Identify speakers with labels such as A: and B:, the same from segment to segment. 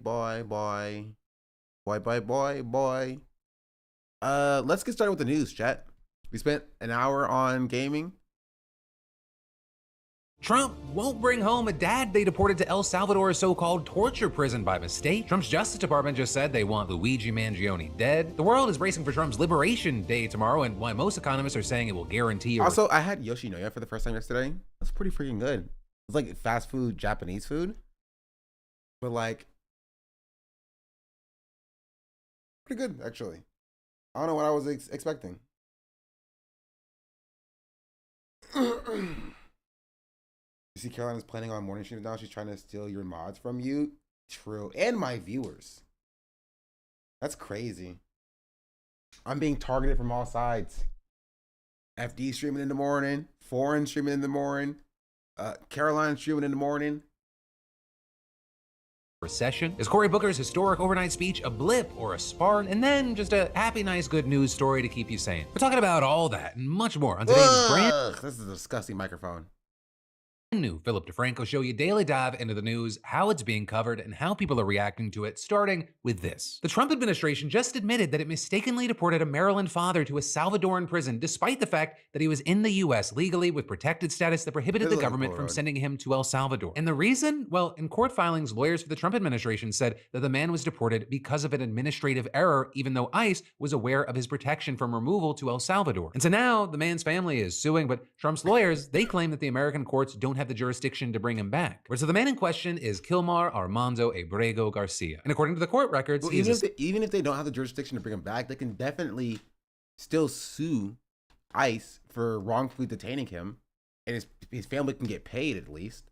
A: boy, boy. Boy, boy, boy, boy. Let's get started with the news, chat. We spent an hour on gaming.
B: Trump won't bring home a dad they deported to El Salvador's so-called torture prison by mistake. Trump's Justice Department just said they want Luigi Mangione dead. The world is bracing for Trump's Liberation Day tomorrow, and why most economists are saying it will guarantee a
A: Also, I had Yoshinoya for the first time yesterday. That's pretty freaking good. It's like fast food, Japanese food. But like, pretty good, actually. I don't know what I was expecting. You see, Carolina's planning on morning streams now. She's trying to steal your mods from you. True. And my viewers. That's crazy. I'm being targeted from all sides. FD streaming in the morning. Foreign streaming in the morning. Caroline streaming in the morning.
B: recession? Is Cory Booker's historic overnight speech a blip or a spark? And then just a happy, nice, good news story to keep you sane. We're talking about all that and much more on today's brand.
A: This is a disgusting microphone.
B: New Philip DeFranco show you daily dive into the news, how it's being covered, and how people are reacting to it, starting with this. The Trump administration just admitted that it mistakenly deported a Maryland father to a Salvadoran prison, despite the fact that he was in the US legally with protected status that prohibited the government from sending him to El Salvador. And the reason? Well, in court filings, lawyers for the Trump administration said that the man was deported because of an administrative error, even though ICE was aware of his protection from removal to El Salvador. And so now the man's family is suing, but Trump's lawyers, they claim that the American courts don't have the jurisdiction to bring him back. So the man in question is Kilmar Armando Abrego Garcia. And according to the court records,
A: well, even if they don't have the jurisdiction to bring him back, they can definitely still sue ICE for wrongfully detaining him, and his family can get paid at least.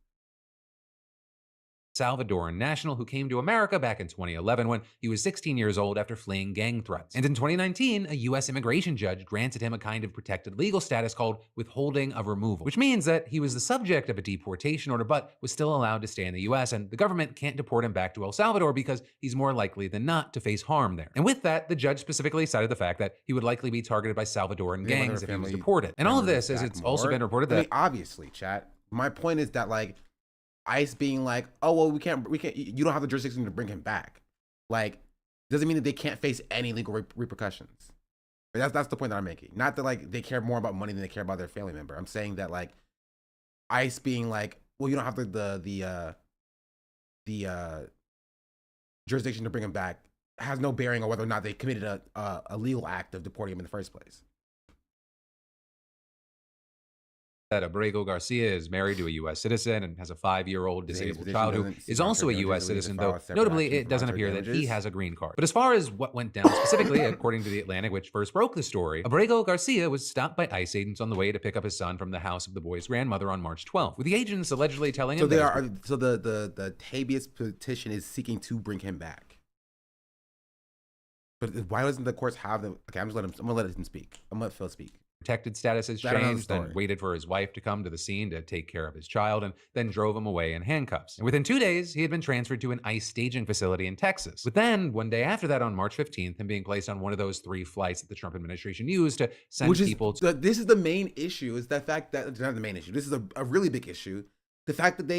B: Salvadoran national who came to America back in 2011 when he was 16 years old after fleeing gang threats. And in 2019, a US immigration judge granted him a kind of protected legal status called withholding of removal, which means that he was the subject of a deportation order but was still allowed to stay in the US, and the government can't deport him back to El Salvador because he's more likely than not to face harm there. And with that, the judge specifically cited the fact that he would likely be targeted by Salvadoran gangs if he was deported. And all of this is it's also been reported that...
A: I mean, obviously, chat, my point is that, like, ICE being like, oh, well, we can't, you don't have the jurisdiction to bring him back. Like, doesn't mean that they can't face any legal repercussions. But that's the point that I'm making. Not that, like, they care more about money than they care about their family member. I'm saying that, like, ICE being like, well, you don't have the jurisdiction to bring him back has no bearing on whether or not they committed a legal act of deporting him in the first place.
B: That Abrego Garcia is married to a U.S. citizen and has a 5-year-old disabled child who is also a U.S. citizen, though notably it doesn't appear that he has a green card. But as far as what went down specifically, according to The Atlantic, which first broke the story, Abrego Garcia was stopped by ICE agents on the way to pick up his son from the house of the boy's grandmother on March 12th, with the agents allegedly telling him
A: so the habeas petition is seeking to bring him back. But why doesn't the courts have them? Okay, I'm gonna let him speak. I'm gonna let Phil speak.
B: Protected status has changed, then waited for his wife to come to the scene to take care of his child, and then drove him away in handcuffs. And within 2 days, he had been transferred to an ICE staging facility in Texas. But then, one day after that, on March 15th, him being placed on one of those 3 flights that the Trump administration used to send people to...
A: This is the main issue, is the fact that, not the main issue, this is a really big issue. The fact that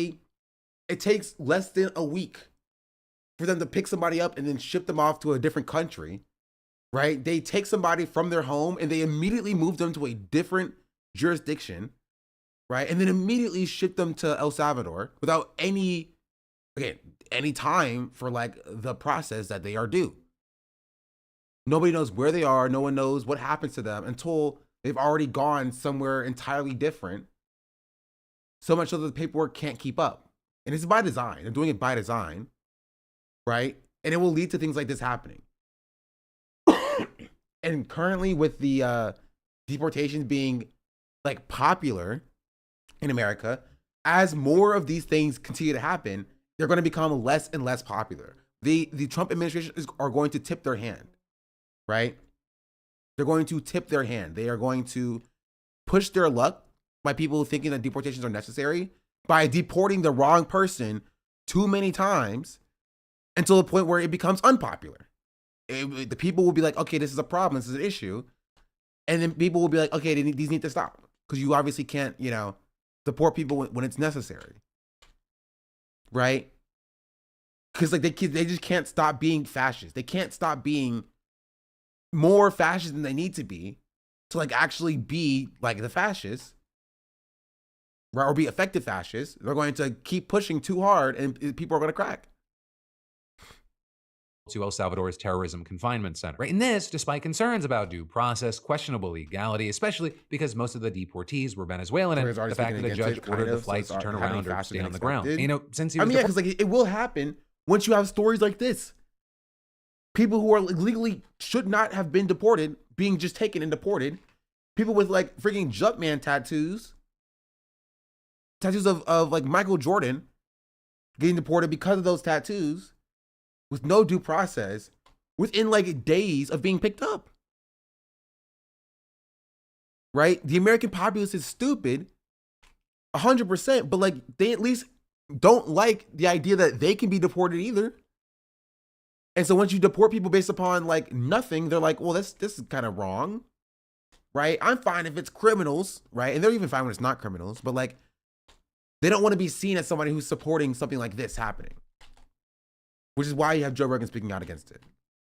A: it takes less than a week for them to pick somebody up and then ship them off to a different country. Right? They take somebody from their home and they immediately move them to a different jurisdiction, right? And then immediately ship them to El Salvador without any time for, like, the process that they are due. Nobody knows where they are. No one knows what happens to them until they've already gone somewhere entirely different. So much so that the paperwork can't keep up. And it's by design. They're doing it by design, right? And it will lead to things like this happening. And currently, with the deportations being, like, popular in America, as more of these things continue to happen, they're going to become less and less popular. The Trump administration are going to tip their hand, right? They're going to tip their hand. They are going to push their luck by people thinking that deportations are necessary by deporting the wrong person too many times until the point where it becomes unpopular. The people will be like, okay, this is a problem, this is an issue. And then people will be like, okay, these need to stop. Because you obviously can't, deport people when it's necessary. Right? because like they just can't stop being fascist. They can't stop being more fascist than they need to be to like actually be like the fascists, right? Or be effective fascists. They're going to keep pushing too hard, and people are going to crack.
B: To El Salvador's terrorism confinement center. Right? And this, despite concerns about due process, questionable legality, especially because most of the deportees were Venezuelan, and the fact that the judge ordered the flights to turn around or stay on the ground. And, you know, since he was
A: because like it will happen once you have stories like this. People who are legally should not have been deported being just taken and deported. People with like freaking Jumpman tattoos of like Michael Jordan getting deported because of those tattoos, with no due process, within like days of being picked up. Right? The American populace is stupid, 100%, but like they at least don't like the idea that they can be deported either. And so once you deport people based upon like nothing, they're like, well, this is kind of wrong. Right? I'm fine if it's criminals, right? And they're even fine when it's not criminals, but like they don't want to be seen as somebody who's supporting something like this happening. Which is why you have Joe Rogan speaking out against it.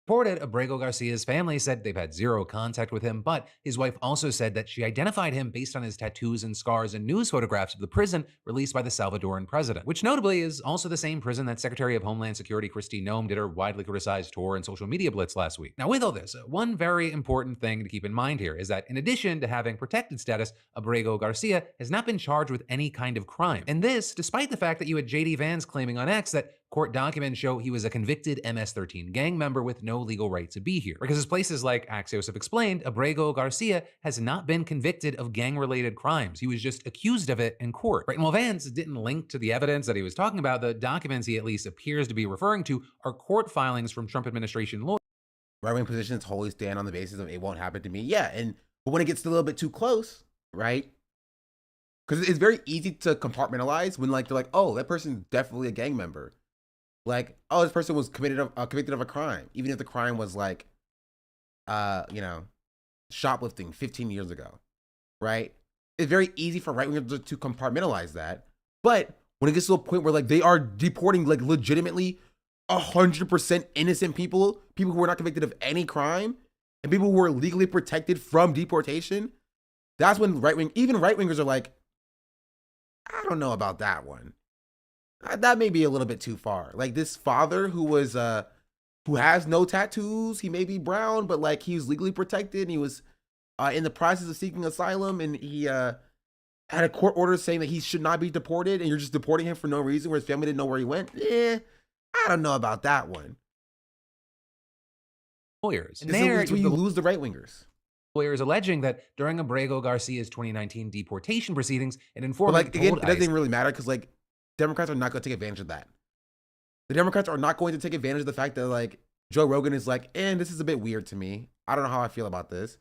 B: Reported, Abrego Garcia's family said they've had zero contact with him, but his wife also said that she identified him based on his tattoos and scars and news photographs of the prison released by the Salvadoran president, which notably is also the same prison that Secretary of Homeland Security Kristi Noem did her widely criticized tour and social media blitz last week. Now, with all this, one very important thing to keep in mind here is that in addition to having protected status, Abrego Garcia has not been charged with any kind of crime. And this, despite the fact that you had JD Vance claiming on X that court documents show he was a convicted MS-13 gang member with no legal right to be here. Because as places like Axios have explained, Abrego Garcia has not been convicted of gang-related crimes. He was just accused of it in court. Right? And while Vance didn't link to the evidence that he was talking about, the documents he at least appears to be referring to are court filings from Trump administration lawyers.
A: Right-wing positions wholly stand on the basis of it won't happen to me. Yeah, but when it gets a little bit too close, right? Because it's very easy to compartmentalize when like they're like, oh, that person's definitely a gang member. Like, oh, this person was convicted of a crime, even if the crime was like, shoplifting 15 years ago, right? It's very easy for right wingers to compartmentalize that. But when it gets to a point where like they are deporting like legitimately 100% innocent people who were not convicted of any crime, and people who are legally protected from deportation, that's when even right wingers are like, I don't know about that one. That may be a little bit too far. Like this father who has no tattoos, he may be brown, but like he was legally protected and he was in the process of seeking asylum, and he had a court order saying that he should not be deported, and you're just deporting him for no reason where his family didn't know where he went. I don't know about that one.
B: Lawyers.
A: And that's when you lose the right wingers.
B: Lawyers alleging that during Abrego Garcia's 2019 deportation proceedings, an
A: But
B: informant
A: like again,
B: told
A: it doesn't
B: ICE
A: even really matter because like Democrats are not going to take advantage of that. The Democrats are not going to take advantage of the fact that like Joe Rogan is like, and this is a bit weird to me. I don't know how I feel about this.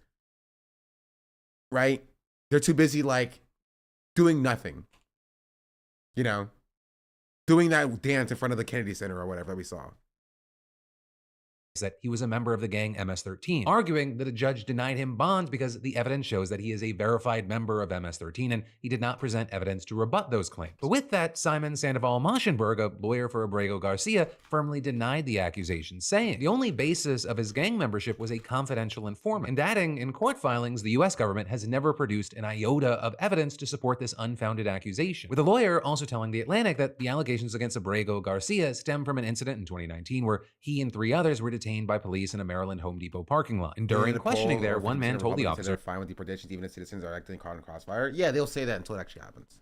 A: Right? They're too busy like doing nothing. You know, doing that dance in front of the Kennedy Center or whatever that we saw.
B: that he was a member of the gang MS-13, arguing that a judge denied him bond because the evidence shows that he is a verified member of MS-13 and he did not present evidence to rebut those claims. But with that, Simon Sandoval-Maschenberg, a lawyer for Abrego Garcia, firmly denied the accusations, saying the only basis of his gang membership was a confidential informant, and adding, in court filings, the US government has never produced an iota of evidence to support this unfounded accusation, with the lawyer also telling The Atlantic that the allegations against Abrego Garcia stem from an incident in 2019 where he and 3 others were detained by police in a Maryland Home Depot parking lot. And during questioning there, one man told the officer,
A: they're fine with deportations even if citizens are acting caught in crossfire. Yeah, they'll say that until it actually happens.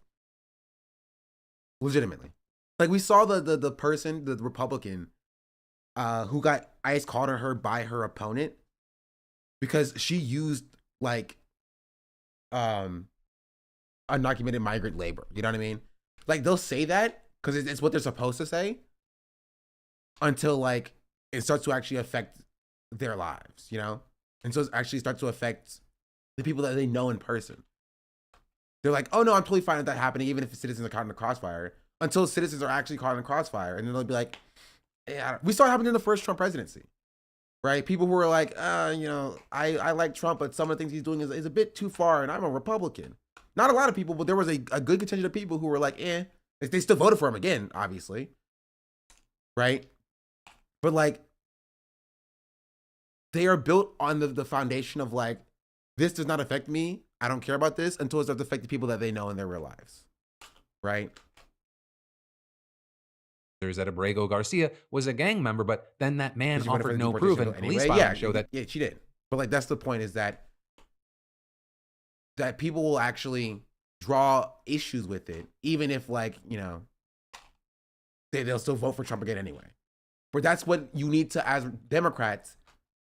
A: Legitimately. Like we saw the person, the Republican, who got ICE called on her by her opponent because she used like undocumented migrant labor. You know what I mean? Like they'll say that because it's what they're supposed to say until like it starts to actually affect their lives, you know? And so it actually starts to affect the people that they know in person. They're like, oh no, I'm totally fine with that happening, even if citizens are caught in the crossfire, until citizens are actually caught in the crossfire. And then they'll be like, yeah, we saw it happen in the first Trump presidency, right? People who were like, I like Trump, but some of the things he's doing is a bit too far, and I'm a Republican. Not a lot of people, but there was a good contingent of people who were like, They still voted for him again, obviously. right? But like, they are built on the foundation of like, this does not affect me. I don't care about this until it starts affecting people that they know in their real lives, right?
B: that Abrego Garcia was a gang member, but then that man
A: Did you vote for
B: offered
A: the
B: no proof,
A: deportation
B: and
A: bill
B: police
A: anyway?
B: filings show that
A: Yeah, she did. But like, that's the point, is that people will actually draw issues with it, even if like, you know, they'll still vote for Trump again anyway. But that's what you need to, as Democrats,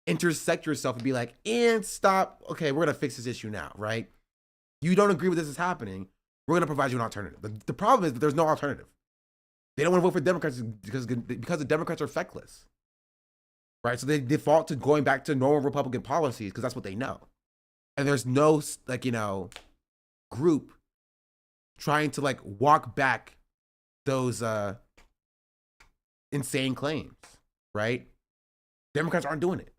A: intersect yourself and be like, and stop. Okay, we're gonna fix this issue now, right? You don't agree with this is happening. We're gonna provide you an alternative. The problem is that there's no alternative. They don't want to vote for Democrats because the Democrats are feckless, right? So they default to going back to normal Republican policies because that's what they know. And there's no, like, you know, group trying to like walk back those insane claims, right? Democrats aren't doing it.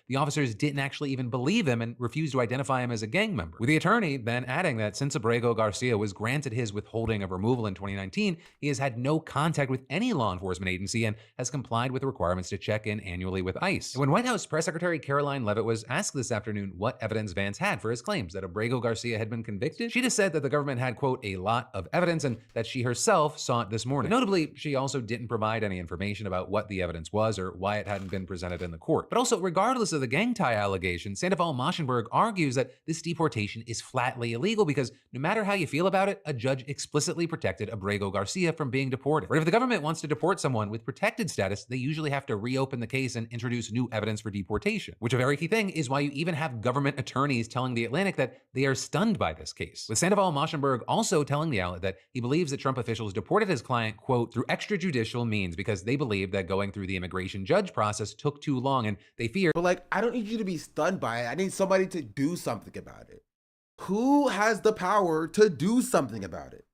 B: the officers didn't actually even believe him and refused to identify him as a gang member. With the attorney then adding that since Abrego Garcia was granted his withholding of removal in 2019, he has had no contact with any law enforcement agency and has complied with the requirements to check in annually with ICE. When White House Press Secretary Caroline Leavitt was asked this afternoon what evidence Vance had for his claims that Abrego Garcia had been convicted, she just said that the government had, quote, a lot of evidence and that she herself saw it this morning. But notably, she also didn't provide any information about what the evidence was or why it hadn't been presented in the court. But also, regardless of the gang tie allegation, Sandoval Moschenberg argues that this deportation is flatly illegal because no matter how you feel about it, a judge explicitly protected Abrego Garcia from being deported. But if the government wants to deport someone with protected status, they usually have to reopen the case and introduce new evidence for deportation, which a very key thing is why you even have government attorneys telling The Atlantic that they are stunned by this case. With Sandoval Moschenberg also telling the outlet that he believes that Trump officials deported his client, quote, through extrajudicial means because they believe that going through the immigration judge process took too long and they fear.
A: But like, I don't need you to be stunned by it. I need somebody to do something about it. Who has the power to do something about it?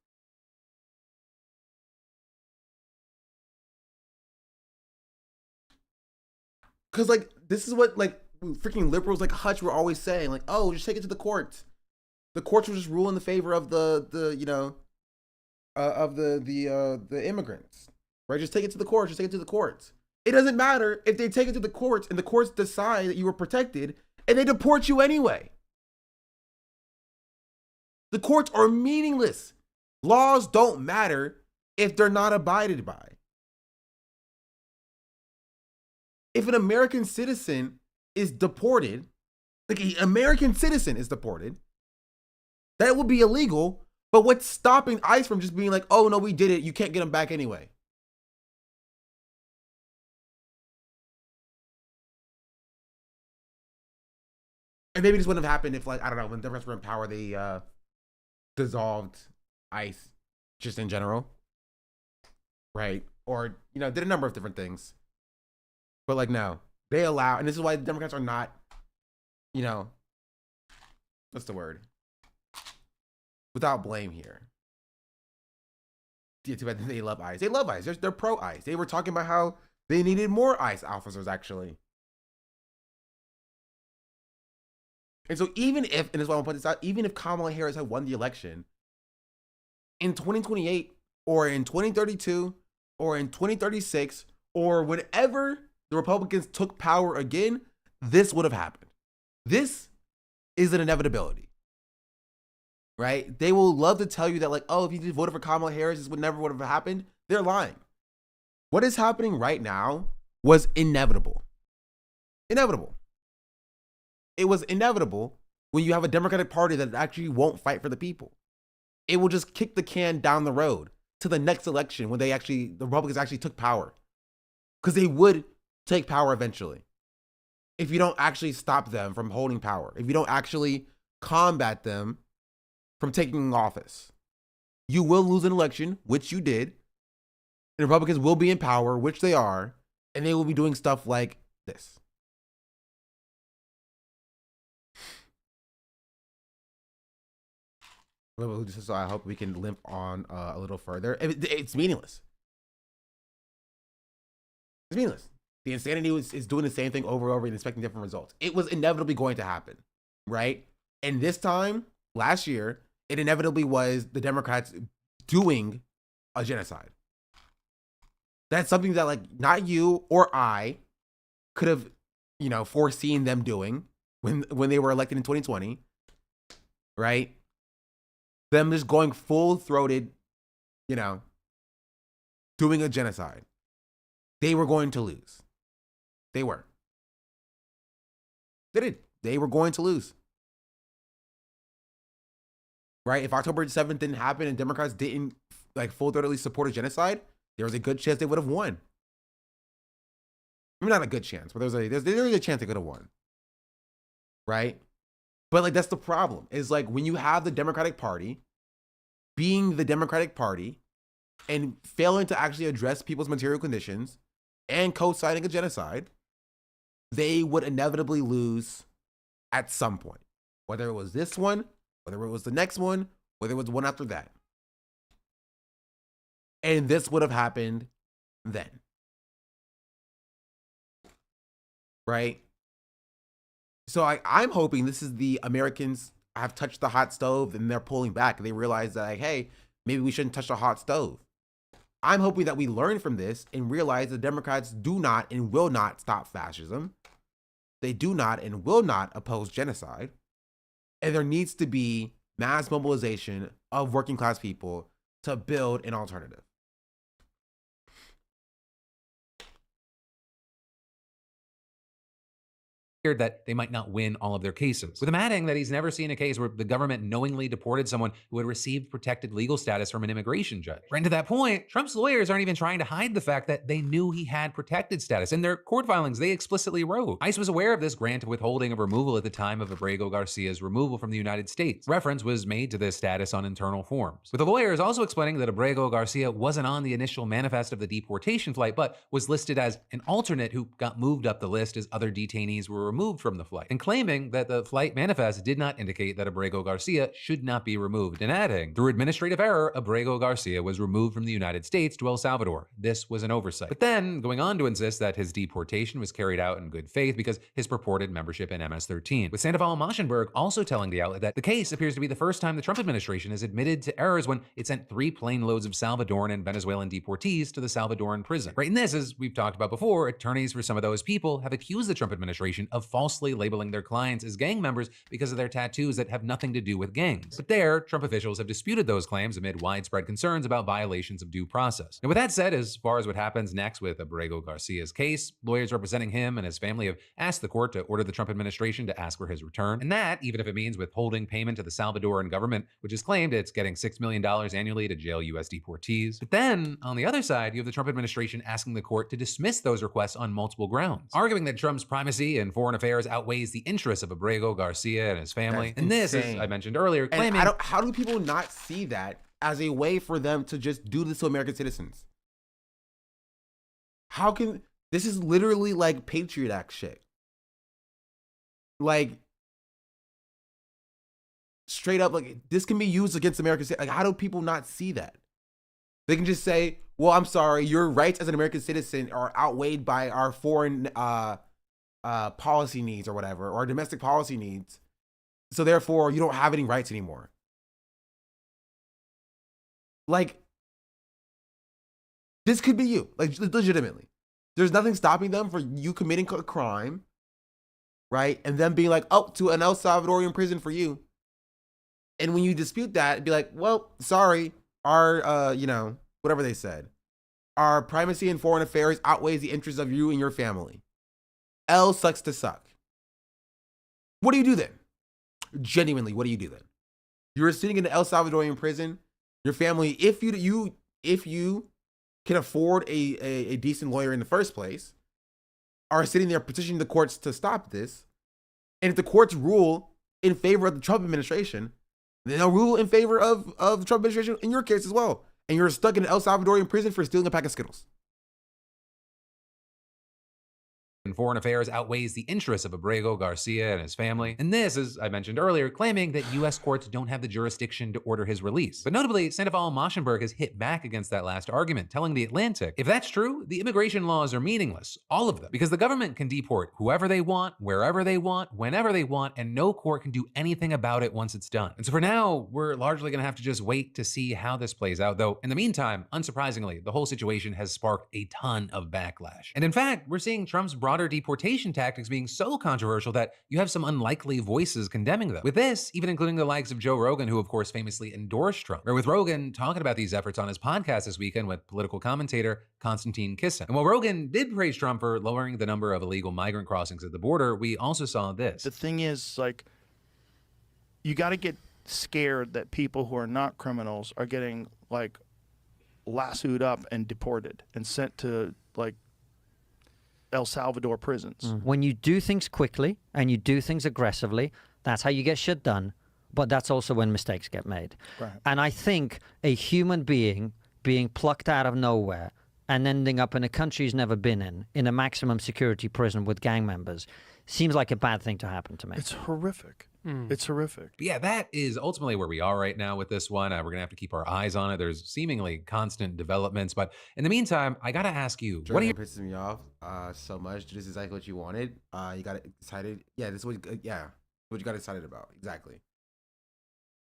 A: Because like, this is what like freaking liberals like Hutch were always saying, like, oh, just take it to the courts. The courts will just rule in the favor of the you know, of the immigrants, right? Just take it to the courts. Just take it to the courts. It doesn't matter if they take it to the courts and the courts decide that you were protected and they deport you anyway. The courts are meaningless. Laws don't matter if they're not abided by. If an American citizen is deported, like an American citizen is deported, that will be illegal. But what's stopping ICE from just being like, oh, no, we did it. You can't get them back anyway. And maybe this wouldn't have happened if, like, I don't know, when Democrats were in power, they dissolved ICE just in general, right? Or, you know, did a number of different things. But, like, no. They allow, and this is why the Democrats are not, you know, what's the word? Without blame here. Yeah, too bad they love ICE. They love ICE. They're pro-ICE. They were talking about how they needed more ICE officers, actually. And so even if, and this is why I want to put this out, even if Kamala Harris had won the election, in 2028 or in 2032 or in 2036 or whenever the Republicans took power again, this would have happened. This is an inevitability, right? They will love to tell you that, like, oh, if you just voted for Kamala Harris, this would have happened. They're lying. What is happening right now was inevitable. Inevitable. It was inevitable when you have a Democratic Party that actually won't fight for the people. It will just kick the can down the road to the next election when the Republicans actually took power. Because they would take power eventually. If you don't actually stop them from holding power, if you don't actually combat them from taking office, you will lose an election, which you did. And Republicans will be in power, which they are, and they will be doing stuff like this. So I hope we can limp on a little further. It's meaningless. It's meaningless. The insanity is doing the same thing over and over and expecting different results. It was inevitably going to happen, right? And this time, last year, it inevitably was the Democrats doing a genocide. That's something that like not you or I could have, foreseen them doing when they were elected in 2020, right? Them just going full-throated, doing a genocide. They were going to lose. They were. They did. They were going to lose. Right? If October 7th didn't happen and Democrats didn't like full-throatedly support a genocide, there was a good chance they would have won. I mean, not a good chance, but there's a chance they could have won. Right? But like that's the problem. Is like when you have the Democratic Party being the Democratic Party and failing to actually address people's material conditions and co-signing a genocide, they would inevitably lose at some point. Whether it was this one, whether it was the next one, whether it was the one after that. And this would have happened then. Right? So I'm hoping this is the Americans have touched the hot stove and they're pulling back. And they realize that, like, hey, maybe we shouldn't touch the hot stove. I'm hoping that we learn from this and realize the Democrats do not and will not stop fascism. They do not and will not oppose genocide. And there needs to be mass mobilization of working class people to build an alternative.
B: That they might not win all of their cases. With him adding that he's never seen a case where the government knowingly deported someone who had received protected legal status from an immigration judge. Right to that point, Trump's lawyers aren't even trying to hide the fact that they knew he had protected status. In their court filings, they explicitly wrote, ICE was aware of this grant of withholding of removal at the time of Abrego Garcia's removal from the United States. Reference was made to this status on internal forms. With the lawyers also explaining that Abrego Garcia wasn't on the initial manifest of the deportation flight, but was listed as an alternate who got moved up the list as other detainees were removed from the flight, and claiming that the flight manifest did not indicate that Abrego Garcia should not be removed, and adding, through administrative error, Abrego Garcia was removed from the United States to El Salvador. This was an oversight. But then going on to insist that his deportation was carried out in good faith because his purported membership in MS-13. With Sandoval Maschenberg also telling the outlet that the case appears to be the first time the Trump administration has admitted to errors when it sent 3 plane loads of Salvadoran and Venezuelan deportees to the Salvadoran prison. Right in this, as we've talked about before, attorneys for some of those people have accused the Trump administration of falsely labeling their clients as gang members because of their tattoos that have nothing to do with gangs. But there, Trump officials have disputed those claims amid widespread concerns about violations of due process. And with that said, as far as what happens next with Abrego Garcia's case, lawyers representing him and his family have asked the court to order the Trump administration to ask for his return. And that, even if it means withholding payment to the Salvadoran government, which has claimed it's getting $6 million annually to jail U.S. deportees. But then, on the other side, you have the Trump administration asking the court to dismiss those requests on multiple grounds, arguing that Trump's primacy in foreign affairs outweighs the interests of Abrego Garcia and his family. And this, as I mentioned earlier, claiming...
A: And how do people not see that as a way for them to just do this to American citizens? How can... This is literally like Patriot Act shit. Like, straight up, like, this can be used against American citizens. Like, how do people not see that? They can just say, well, I'm sorry, your rights as an American citizen are outweighed by our foreign policy needs or whatever, or domestic policy needs. So therefore, you don't have any rights anymore. Like, this could be you, like, legitimately. There's nothing stopping them for you committing a crime, right? And them being like, oh, to an El Salvadorian prison for you. And when you dispute that, it'd be like, well, sorry, our, whatever they said, our primacy in foreign affairs outweighs the interests of you and your family. L sucks to suck. What do you do then? Genuinely, what do you do then? You're sitting in an El Salvadorian prison. Your family, if you can afford a decent lawyer in the first place, are sitting there petitioning the courts to stop this. And if the courts rule in favor of the Trump administration, then they'll rule in favor of the Trump administration in your case as well. And you're stuck in an El Salvadorian prison for stealing a pack of Skittles.
B: in foreign affairs outweighs the interests of Abrego Garcia and his family. And this, as I mentioned earlier, claiming that U.S. courts don't have the jurisdiction to order his release. But notably, Sandoval Moschenberg has hit back against that last argument, telling The Atlantic, if that's true, the immigration laws are meaningless, all of them, because the government can deport whoever they want, wherever they want, whenever they want, and no court can do anything about it once it's done. And so for now, we're largely gonna have to just wait to see how this plays out, though in the meantime, unsurprisingly, the whole situation has sparked a ton of backlash. And in fact, we're seeing Trump's broader deportation tactics being so controversial that you have some unlikely voices condemning them. With this, even including the likes of Joe Rogan, who of course famously endorsed Trump, or with Rogan talking about these efforts on his podcast this weekend with political commentator Konstantin Kisin. And while Rogan did praise Trump for lowering the number of illegal migrant crossings at the border, we also saw this.
C: The thing is, like, you got to get scared that people who are not criminals are getting, like, lassoed up and deported and sent to, like, El Salvador prisons.
D: When you do things quickly and you do things aggressively, that's how you get shit done. But that's also when mistakes get made.
C: Right.
D: And I think a human being being plucked out of nowhere and ending up in a country he's never been in a maximum security prison with gang members, seems like a bad thing to happen to me.
C: It's horrific. It's horrific.
B: But yeah, that is ultimately where we are right now with this one. We're gonna have to keep our eyes on it. There's seemingly constant developments, but in the meantime, I gotta ask you, what do you
A: pisses me off so much? This is exactly what you wanted. You got excited. Yeah, this is what what you got excited about. Exactly.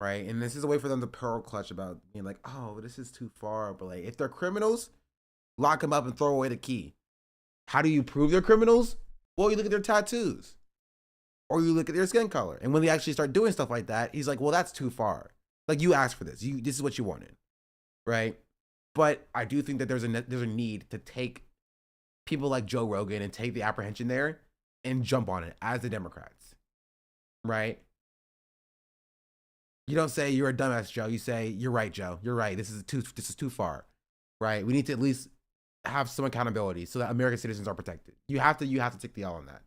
A: Right, and this is a way for them to pearl clutch about being like, oh, this is too far. But like, if they're criminals, lock them up and throw away the key. How do you prove they're criminals? Well, you look at their tattoos. Or you look at their skin color. And when they actually start doing stuff like that, he's like, well, that's too far. Like, you asked for this. This is what you wanted. Right? But I do think that there's a need to take people like Joe Rogan and take the apprehension there and jump on it as the Democrats. Right? You don't say you're a dumbass, Joe. You say, you're right, Joe. You're right. This is too far. Right? We need to at least have some accountability so that American citizens are protected. You have to take the L on that.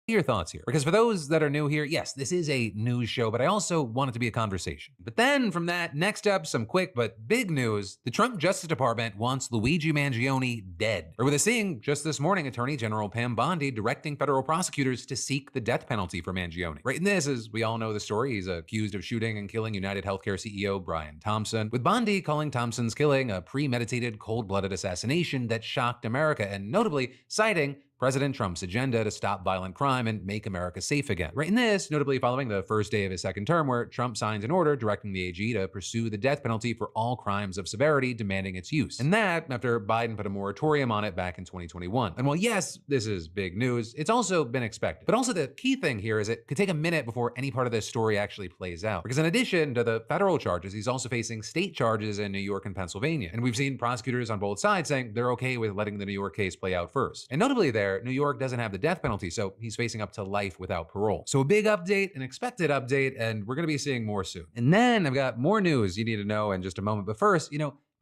B: your thoughts here? Because for those that are new here, yes, this is a news show, but I also want it to be a conversation. But then from that, next up, some quick but big news. The Trump Justice Department wants Luigi Mangione dead. Or with a seeing just this morning, Attorney General Pam Bondi directing federal prosecutors to seek the death penalty for Mangione. Right in this, as we all know the story, he's accused of shooting and killing United Healthcare CEO Brian Thompson, with Bondi calling Thompson's killing a premeditated, cold-blooded assassination that shocked America, and notably citing President Trump's agenda to stop violent crime and make America safe again. Right in this, notably following the first day of his second term, where Trump signs an order directing the AG to pursue the death penalty for all crimes of severity, demanding its use. And that after Biden put a moratorium on it back in 2021. And while yes, this is big news, it's also been expected. But also the key thing here is it could take a minute before any part of this story actually plays out. Because in addition to the federal charges, he's also facing state charges in New York and Pennsylvania. And we've seen prosecutors on both sides saying they're okay with letting the New York case play out first. And notably there, New York doesn't have the death penalty, so he's facing up to life without parole. So a big update, an expected update, and we're gonna be seeing more soon. And then I've got more news you need to know in just a moment. But first,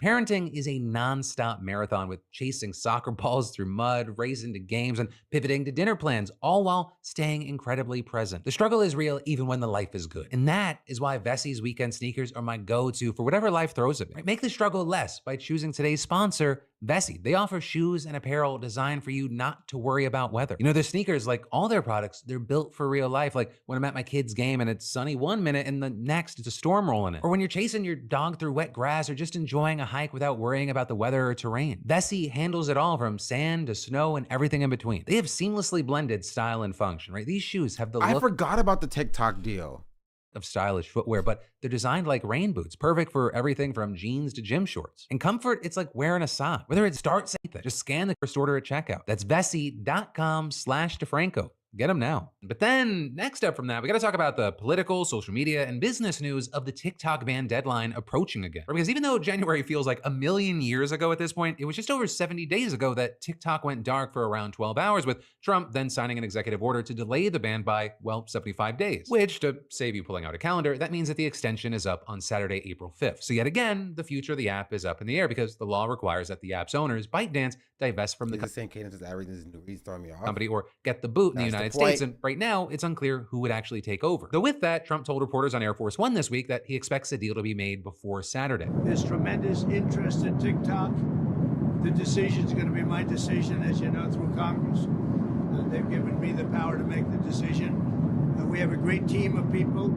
B: parenting is a non-stop marathon with chasing soccer balls through mud, racing to games, and pivoting to dinner plans, all while staying incredibly present. The struggle is real even when the life is good. And that is why Vessi's weekend sneakers are my go-to for whatever life throws at me. Make the struggle less by choosing today's sponsor, Vessi. They offer shoes and apparel designed for you not to worry about weather. Their sneakers, like all their products, they're built for real life. Like when I'm at my kid's game and it's sunny one minute and the next it's a storm rolling in. Or when you're chasing your dog through wet grass or just enjoying a hike without worrying about the weather or terrain. Vessi handles it all, from sand to snow and everything in between. They have seamlessly blended style and function, right? These shoes have the look—
A: I forgot about the TikTok deal
B: of stylish footwear, but they're designed like rain boots, perfect for everything from jeans to gym shorts. In comfort, it's like wearing a sock. Whether it's start, just scan the first order at checkout. That's Vessi.com/DeFranco. Get them now. But then next up from that, we got to talk about the political, social media, and business news of the TikTok ban deadline approaching again. Because even though January feels like a million years ago at this point, it was just over 70 days ago that TikTok went dark for around 12 hours, with Trump then signing an executive order to delay the ban by, 75 days. Which, to save you pulling out a calendar, that means that the extension is up on Saturday, April 5th. So yet again, the future of the app is up in the air because the law requires that the app's owners, ByteDance, divest from the
A: same cadence as everything is throwing me off.
B: Company or get the boot in the United States. And right now, it's unclear who would actually take over. Though with that, Trump told reporters on Air Force One this week that he expects a deal to be made before Saturday.
E: There's tremendous interest in TikTok. The decision is going to be my decision, as you know, through Congress. They've given me the power to make the decision. We have a great team of people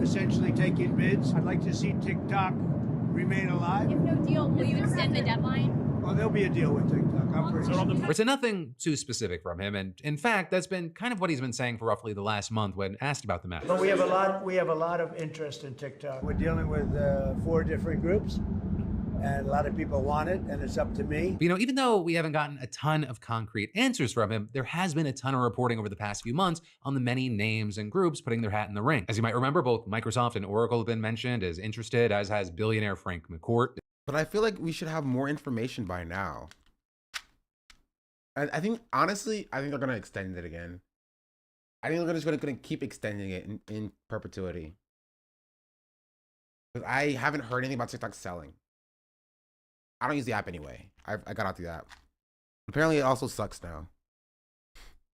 E: essentially taking bids. I'd like to see TikTok remain alive.
F: If no deal, will you extend the deadline?
E: Oh, there'll be a deal with TikTok. I'm pretty sure.
B: It's nothing too specific from him, and in fact, that's been kind of what he's been saying for roughly the last month when asked about the matter.
E: But we have a lot of interest in TikTok. We're dealing with 4 different groups, and a lot of people want it, and it's up to me.
B: But, even though we haven't gotten a ton of concrete answers from him, there has been a ton of reporting over the past few months on the many names and groups putting their hat in the ring. As you might remember, both Microsoft and Oracle have been mentioned as interested, as has billionaire Frank McCourt.
A: But I feel like we should have more information by now. And I think, honestly, they're going to extend it again. I think they're just going to keep extending it in perpetuity. Because I haven't heard anything about TikTok selling. I don't use the app anyway. I got out the app. Apparently, it also sucks now.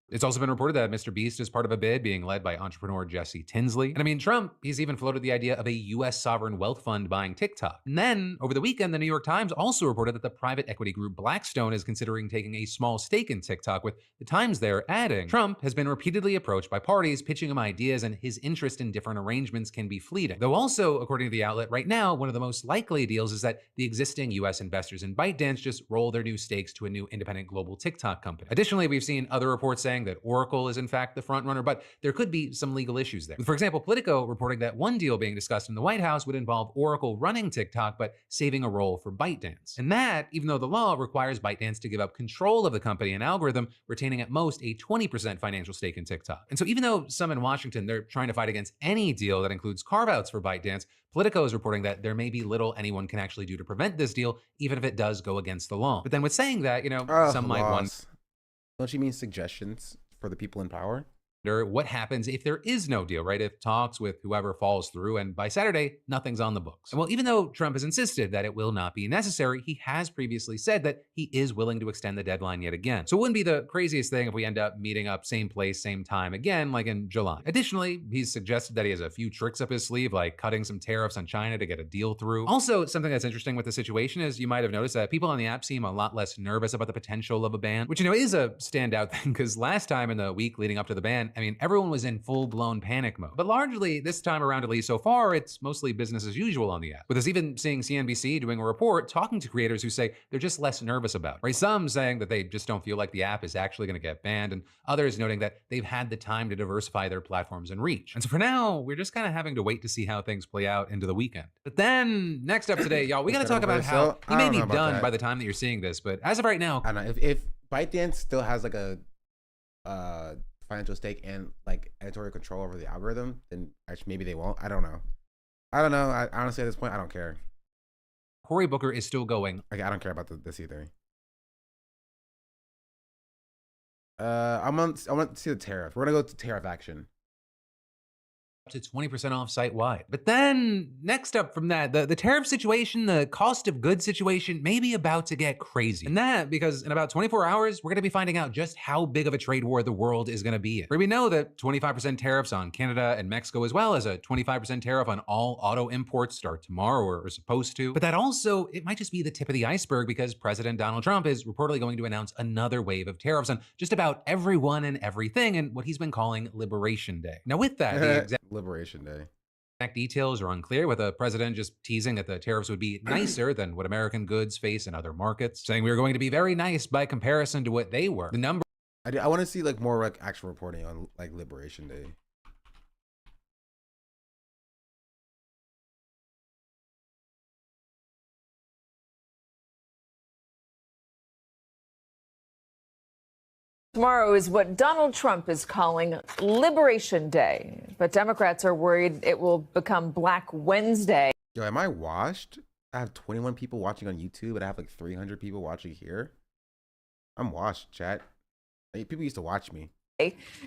B: It's also been reported that Mr. Beast is part of a bid being led by entrepreneur Jesse Tinsley. And I mean, Trump, he's even floated the idea of a U.S. sovereign wealth fund buying TikTok. And then, over the weekend, the New York Times also reported that the private equity group Blackstone is considering taking a small stake in TikTok, with the Times there adding, Trump has been repeatedly approached by parties pitching him ideas, and his interest in different arrangements can be fleeting. Though also, according to the outlet, right now, one of the most likely deals is that the existing U.S. investors in ByteDance just roll their new stakes to a new independent global TikTok company. Additionally, we've seen other reports saying that Oracle is in fact the front runner, but there could be some legal issues there. For example, Politico reporting that one deal being discussed in the White House would involve Oracle running TikTok, but saving a role for ByteDance. And that, even though the law requires ByteDance to give up control of the company and algorithm, retaining at most a 20% financial stake in TikTok. And so even though some in Washington, they're trying to fight against any deal that includes carve-outs for ByteDance, Politico is reporting that there may be little anyone can actually do to prevent this deal, even if it does go against the law. But then with saying that, some might wonder,
A: don't you mean suggestions for the people in power?
B: what happens if there is no deal, right? If talks with whoever falls through, and by Saturday, nothing's on the books. And well, even though Trump has insisted that it will not be necessary, he has previously said that he is willing to extend the deadline yet again. So it wouldn't be the craziest thing if we end up meeting up same place, same time again, like in July. Additionally, he's suggested that he has a few tricks up his sleeve, like cutting some tariffs on China to get a deal through. Also, something that's interesting with the situation is you might have noticed that people on the app seem a lot less nervous about the potential of a ban, which, is a standout thing, because last time in the week leading up to the ban, everyone was in full-blown panic mode. But largely, this time around, at least so far, it's mostly business as usual on the app. With us even seeing CNBC doing a report talking to creators who say they're just less nervous about it, right? Some saying that they just don't feel like the app is actually gonna get banned, and others noting that they've had the time to diversify their platforms and reach. And so for now, we're just kind of having to wait to see how things play out into the weekend. But then, next up today, y'all, we gotta talk about how he may be done by the time that you're seeing this, but as of right now,
A: I don't know. If ByteDance still has like a financial stake and like editorial control over the algorithm, then actually maybe they won't. I don't know. Honestly, at this point, I don't care.
B: Cory Booker is still going.
A: I don't care about this either. I want to see the tariff. We're gonna go to tariff action.
B: To 20% off site-wide. But then, next up from that, the tariff situation, the cost of goods situation may be about to get crazy. And that because in about 24 hours, we're gonna be finding out just how big of a trade war the world is gonna be in. Where we know that 25% tariffs on Canada and Mexico, as well as a 25% tariff on all auto imports start tomorrow, or are supposed to. But that also, it might just be the tip of the iceberg, because President Donald Trump is reportedly going to announce another wave of tariffs on just about everyone and everything in what he's been calling Liberation Day. Now with that, the exact
A: Liberation Day.
B: Exact details are unclear, with the president just teasing that the tariffs would be nicer than what American goods face in other markets, saying we were going to be very nice by comparison to what they were. The number
A: I want to see like more like actual reporting on like Liberation Day.
G: Tomorrow is what Donald Trump is calling Liberation Day, but Democrats are worried it will become Black Wednesday.
A: Yo, am I washed? I have 21 people watching on YouTube, and I have like 300 people watching here. I'm washed, chat. People used to watch me.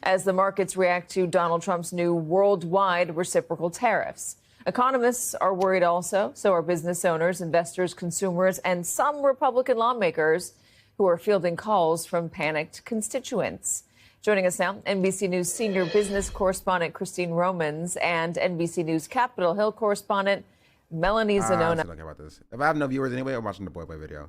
G: As the markets react to Donald Trump's new worldwide reciprocal tariffs. Economists are worried also, so are business owners, investors, consumers, and some Republican lawmakers who are fielding calls from panicked constituents. Joining us now, NBC News senior business correspondent Christine Romans and NBC News Capitol Hill correspondent Melanie Zanona.
A: I don't care about this. If I have no viewers anyway, I'm watching the Boy Boy video.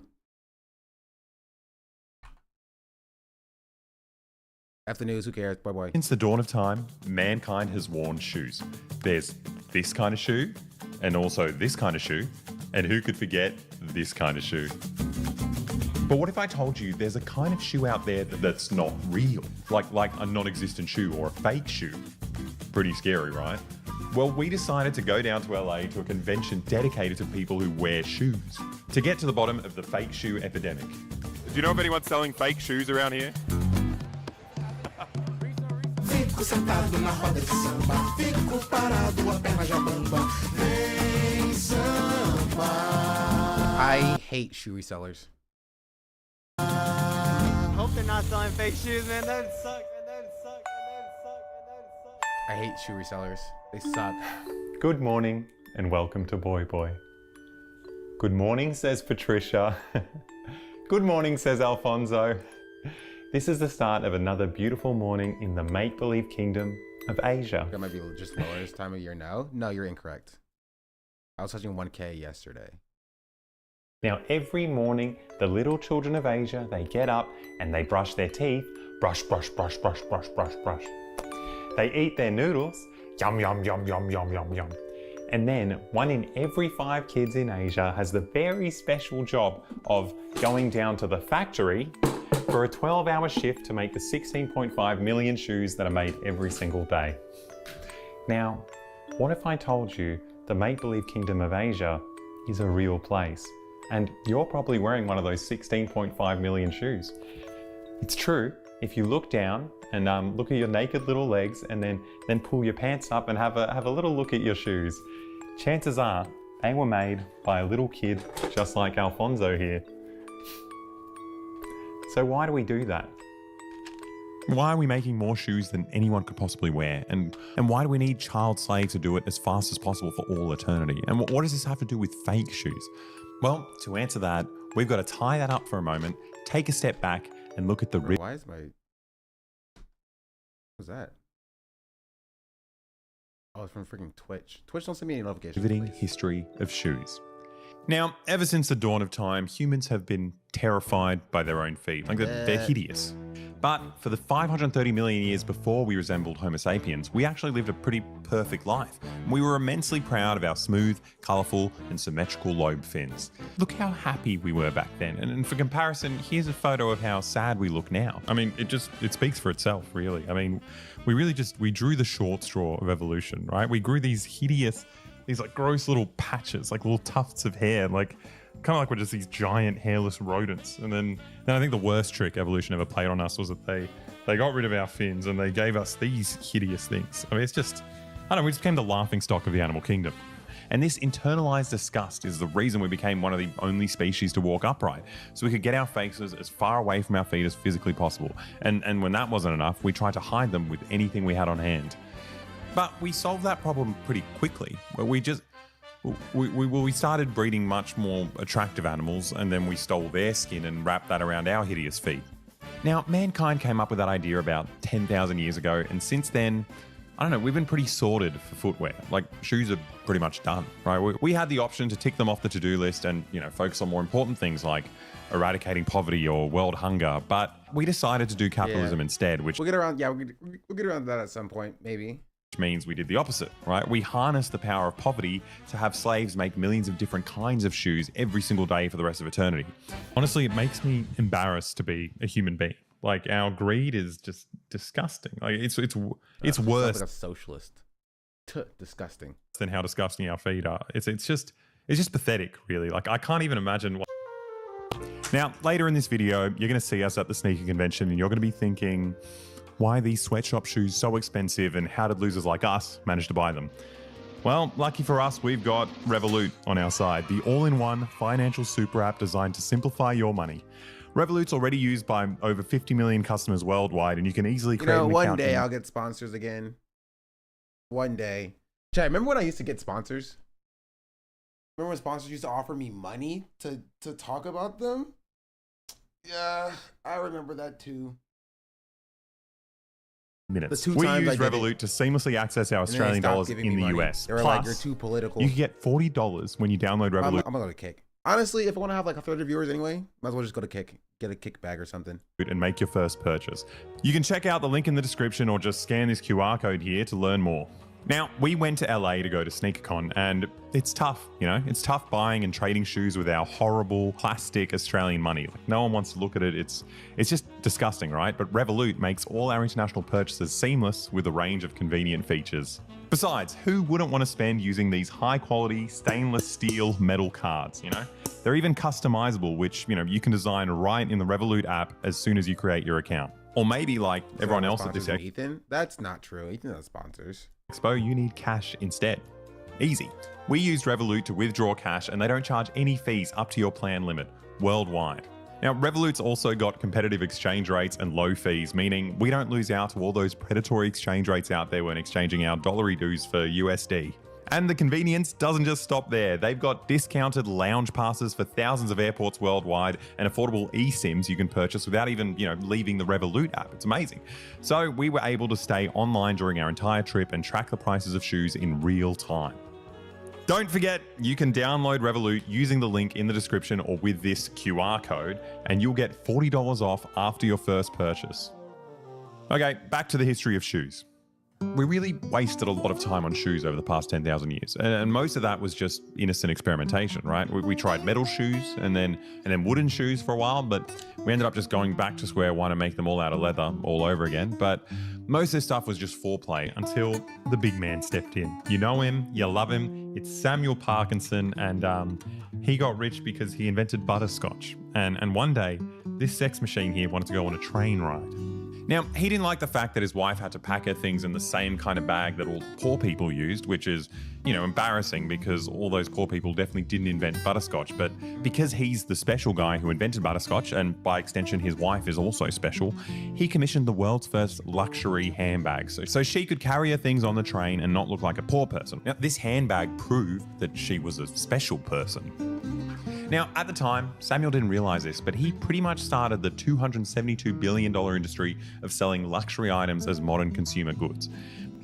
A: After news, who cares? Bye bye.
H: Since the dawn of time, mankind has worn shoes. There's this kind of shoe, and also this kind of shoe, and who could forget this kind of shoe? But what if I told you there's a kind of shoe out there that's not real, like a non-existent shoe or a fake shoe? Pretty scary, right? Well, we decided to go down to LA to a convention dedicated to people who wear shoes to get to the bottom of the fake shoe epidemic. Do you know if anyone's selling fake shoes around here?
A: I hate shoe resellers.
I: Hope they're not selling fake shoes, man. That'd suck, man. That'd suck, man. That'd suck, man. That'd suck.
A: I hate shoe resellers. They suck.
H: Good morning and welcome to Boy Boy. Good morning, says Patricia. Good morning, says Alfonso. This is the start of another beautiful morning in the make-believe kingdom of Asia.
A: That might be just lower this time of year now. No, you're incorrect. I was touching 1K yesterday.
H: Now, every morning, the little children of Asia, they get up and they brush their teeth. Brush, brush, brush, brush, brush, brush, brush. They eat their noodles. Yum, yum, yum, yum, yum, yum, yum. And then 1 in every 5 kids in Asia has the very special job of going down to the factory for a 12-hour shift to make the 16.5 million shoes that are made every single day. Now, what if I told you the make-believe kingdom of Asia is a real place? And you're probably wearing one of those 16.5 million shoes. It's true. If you look down and look at your naked little legs and then pull your pants up and have a little look at your shoes, chances are they were made by a little kid just like Alfonso here. So why do we do that? Why are we making more shoes than anyone could possibly wear? And why do we need child slaves to do it as fast as possible for all eternity? And what does this have to do with fake shoes? Well, to answer that, we've got to tie that up for a moment, take a step back and look at the real...
A: Why is my... What's that? Oh, it's from freaking Twitch. Twitch don't send me any notifications.
H: riveting
A: Please.
H: history of shoes. Now, ever since the dawn of time, humans have been terrified by their own feet. Like they're hideous. But for the 530 million years before we resembled Homo sapiens, we actually lived a pretty perfect life. We were immensely proud of our smooth, colourful and symmetrical lobe fins. Look how happy we were back then. And for comparison, here's a photo of how sad we look now. I mean, it speaks for itself, really. I mean, we drew the short straw of evolution, right? We grew these hideous, these like gross little patches, like little tufts of hair, like kind of like we're just these giant hairless rodents. And then I think the worst trick evolution ever played on us was that they got rid of our fins and they gave us these hideous things. I mean, it's just, I don't know, we just became the laughing stock of the animal kingdom. And this internalized disgust is the reason we became one of the only species to walk upright. So we could get our faces as far away from our feet as physically possible. And when that wasn't enough, we tried to hide them with anything we had on hand. But we solved that problem pretty quickly. We started breeding much more attractive animals, and then we stole their skin and wrapped that around our hideous feet. Now, mankind came up with that idea about 10,000 years ago, and since then, I don't know, we've been pretty sorted for footwear. Like, shoes are pretty much done, right? We had the option to tick them off the to-do list and, focus on more important things like eradicating poverty or world hunger, but we decided to do capitalism instead, which...
A: We'll get around to that at some point, maybe.
H: Which means we did the opposite, right? We harnessed the power of poverty to have slaves make millions of different kinds of shoes every single day for the rest of eternity. Honestly, it makes me embarrassed to be a human being. Like, our greed is just disgusting. Like, it's worse.
A: Like a socialist. Disgusting.
H: Than how disgusting our feet are. It's just pathetic, really. Like, I can't even imagine. Now, later in this video, you're going to see us at the sneaker convention, and you're going to be thinking, why are these sweatshop shoes so expensive and how did losers like us manage to buy them? Well, lucky for us, we've got Revolut on our side, the all-in-one financial super app designed to simplify your money. Revolut's already used by over 50 million customers worldwide, and you can easily create an account.
A: One day I'll get sponsors again. One day. Chad, remember when I used to get sponsors? Remember when sponsors used to offer me money to talk about them? Yeah, I remember that too.
H: Minutes. We use Revolut to seamlessly access our Australian dollars in the US.
A: They were like, you're too political.
H: You can get $40 when you download Revolut.
A: I'm gonna go to kick. Honestly, if I want to have like a third of viewers anyway, might as well just go to get a kick bag or something.
H: And make your first purchase. You can check out the link in the description or just scan this QR code here to learn more. Now, we went to LA to go to SneakerCon, and it's tough, you know? It's tough buying and trading shoes with our horrible plastic Australian money. Like, no one wants to look at it. It's just disgusting, right? But Revolut makes all our international purchases seamless with a range of convenient features. Besides, who wouldn't want to spend using these high-quality stainless steel metal cards, you know? They're even customizable, which, you know, you can design right in the Revolut app as soon as you create your account. Or maybe like everyone else at this
A: Ethan, that's not true. Ethan has sponsors.
H: Expo, you need cash instead. Easy. We used Revolut to withdraw cash and they don't charge any fees up to your plan limit worldwide. Now, Revolut's also got competitive exchange rates and low fees, meaning we don't lose out to all those predatory exchange rates out there when exchanging our dollary-doos for USD. And the convenience doesn't just stop there. They've got discounted lounge passes for thousands of airports worldwide and affordable eSIMs you can purchase without even, you know, leaving the Revolut app. It's amazing. So we were able to stay online during our entire trip and track the prices of shoes in real time. Don't forget, you can download Revolut using the link in the description or with this QR code, and you'll get $40 off after your first purchase. Okay, back to the history of shoes. We really wasted a lot of time on shoes over the past 10,000 years. And most of that was just innocent experimentation, right? We tried metal shoes and then wooden shoes for a while, but we ended up just going back to square one and make them all out of leather all over again. But most of this stuff was just foreplay until the big man stepped in. You know him, you love him. It's Samuel Parkinson, and he got rich because he invented butterscotch. And one day, this sex machine here wanted to go on a train ride. Now, he didn't like the fact that his wife had to pack her things in the same kind of bag that all poor people used, which is, you know, embarrassing because all those poor people definitely didn't invent butterscotch. But because he's the special guy who invented butterscotch, and by extension his wife is also special, he commissioned the world's first luxury handbag so she could carry her things on the train and not look like a poor person. Now, this handbag proved that she was a special person. Now, at the time, Samuel didn't realize this, but he pretty much started the $272 billion industry of selling luxury items as modern consumer goods.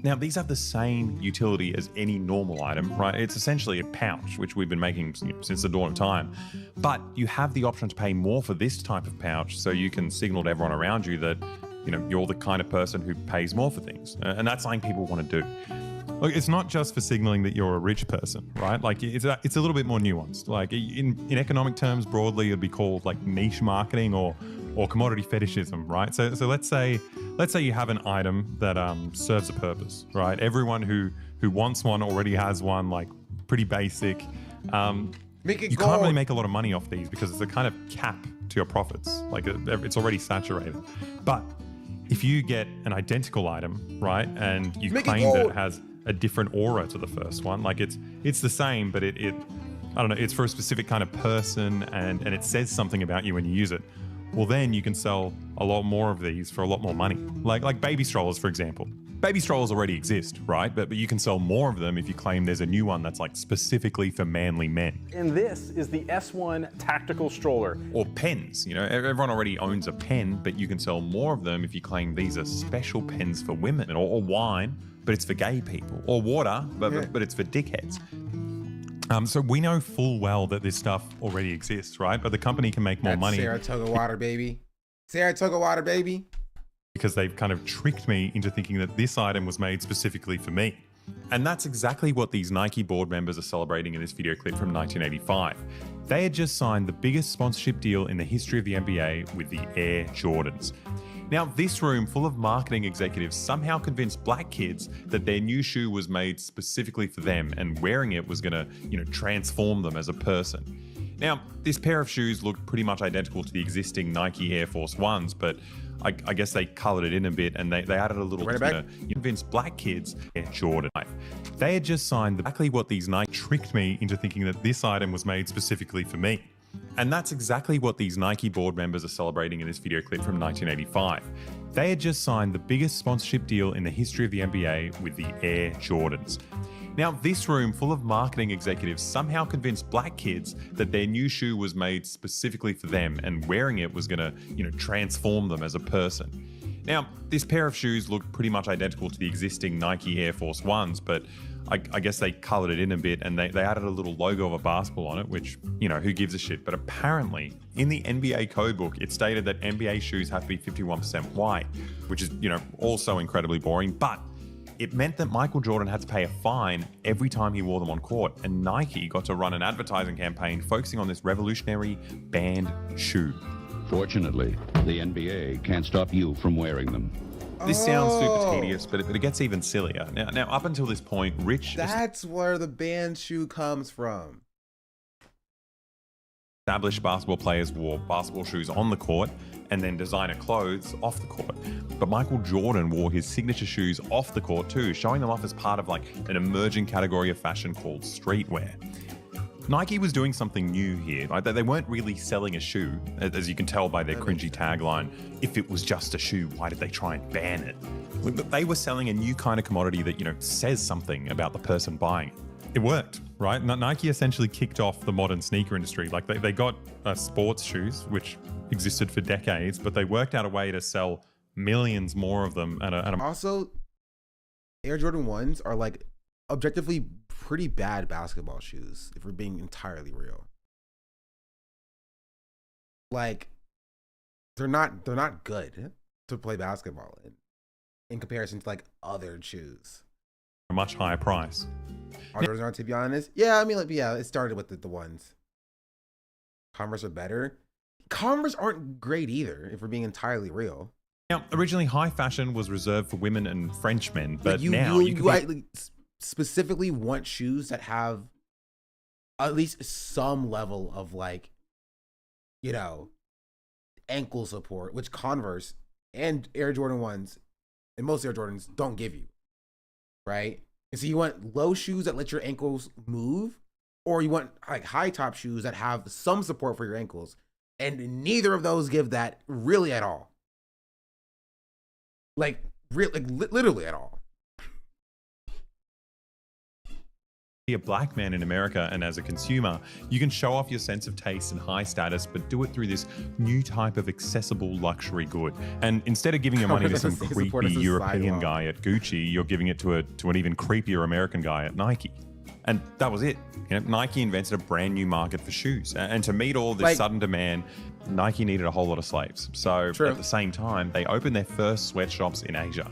H: Now, these have the same utility as any normal item, right? It's essentially a pouch, which we've been making since the dawn of time. But you have the option to pay more for this type of pouch so you can signal to everyone around you that, you know, you're the kind of person who pays more for things. And that's something people want to do. Look, it's not just for signaling that you're a rich person, right? Like it's a little bit more nuanced. Like in economic terms, broadly, it'd be called like niche marketing or commodity fetishism, right? So let's say you have an item that serves a purpose, right? Everyone who wants one already has one, like pretty basic. You can't really make a lot of money off these because it's a kind of cap to your profits. Like it's already saturated. But if you get an identical item, right, and you claim that it has a different aura to the first one, like it's the same, but it I don't know, it's for a specific kind of person and it says something about you when you use it. Well, then you can sell a lot more of these for a lot more money. Like baby strollers, for example. Baby strollers already exist, right? But you can sell more of them if you claim there's a new one that's like specifically for manly men.
J: And this is the S1 tactical stroller.
H: Or pens, you know, everyone already owns a pen, but you can sell more of them if you claim these are special pens for women. Or wine, but it's for gay people. Or water, but it's for dickheads. So we know full well that this stuff already exists, right? But the company can make more money.
A: Saratoga water, baby. Saratoga water, baby.
H: Because they've kind of tricked me into thinking that this item was made specifically for me. And that's exactly what these Nike board members are celebrating in this video clip from 1985. They had just signed the biggest sponsorship deal in the history of the NBA with the Air Jordans. Now, this room full of marketing executives somehow convinced black kids that their new shoe was made specifically for them and wearing it was gonna, you know, transform them as a person. Now, this pair of shoes looked pretty much identical to the existing Nike Air Force Ones, but I guess they colored it in a bit and they added a little to convince black kids Air Jordan. They had just signed exactly what these Nike tricked me into thinking that this item was made specifically for me. And that's exactly what these Nike board members are celebrating in this video clip from 1985. They had just signed the biggest sponsorship deal in the history of the NBA with the Air Jordans. Now, this room full of marketing executives somehow convinced black kids that their new shoe was made specifically for them and wearing it was gonna, you know, transform them as a person. Now, this pair of shoes looked pretty much identical to the existing Nike Air Force Ones, but I guess they colored it in a bit and they added a little logo of a basketball on it, which, you know, who gives a shit? But apparently in the NBA code book, it stated that NBA shoes have to be 51% white, which is, you know, also incredibly boring. But it meant that Michael Jordan had to pay a fine every time he wore them on court. And Nike got to run an advertising campaign focusing on this revolutionary banned shoe.
K: Fortunately, the NBA can't stop you from wearing them.
H: This sounds super tedious, but it gets even sillier. Now, up until this point,
A: That's where the banned shoe comes from.
H: established basketball players wore basketball shoes on the court and then designer clothes off the court. But Michael Jordan wore his signature shoes off the court too, showing them off as part of like an emerging category of fashion called streetwear. Nike was doing something new here. Like they weren't really selling a shoe, as you can tell by their cringy tagline. If it was just a shoe, why did they try and ban it? They were selling a new kind of commodity that, you know, says something about the person buying it. It worked, right? Nike essentially kicked off the modern sneaker industry. Like they got sports shoes, which existed for decades, but they worked out a way to sell millions more of them.
A: Also, Air Jordan 1s are like objectively pretty bad basketball shoes, if we're being entirely real. Like, they're not good to play basketball in comparison to like other shoes.
H: A much higher price.
A: Our Jordans aren't, to be honest. Yeah, I mean, like, yeah, it started with the ones. Converse are better. Converse aren't great either, if we're being entirely real.
H: Now, originally, high fashion was reserved for women and French men, but
A: like
H: now
A: you specifically want shoes that have at least some level of like, you know, ankle support, which Converse and Air Jordan 1s and most Air Jordans don't give you, right? And so you want low shoes that let your ankles move, or you want like high top shoes that have some support for your ankles, and neither of those give that really at all. Like literally at all.
H: Be a black man in America, and as a consumer, you can show off your sense of taste and high status, but do it through this new type of accessible luxury good. And instead of giving your money to some creepy European guy at Gucci, you're giving it to an even creepier American guy at Nike. And that was it. You know, Nike invented a brand new market for shoes. And to meet all this sudden demand, Nike needed a whole lot of slaves. So at the same time, they opened their first sweatshops in Asia.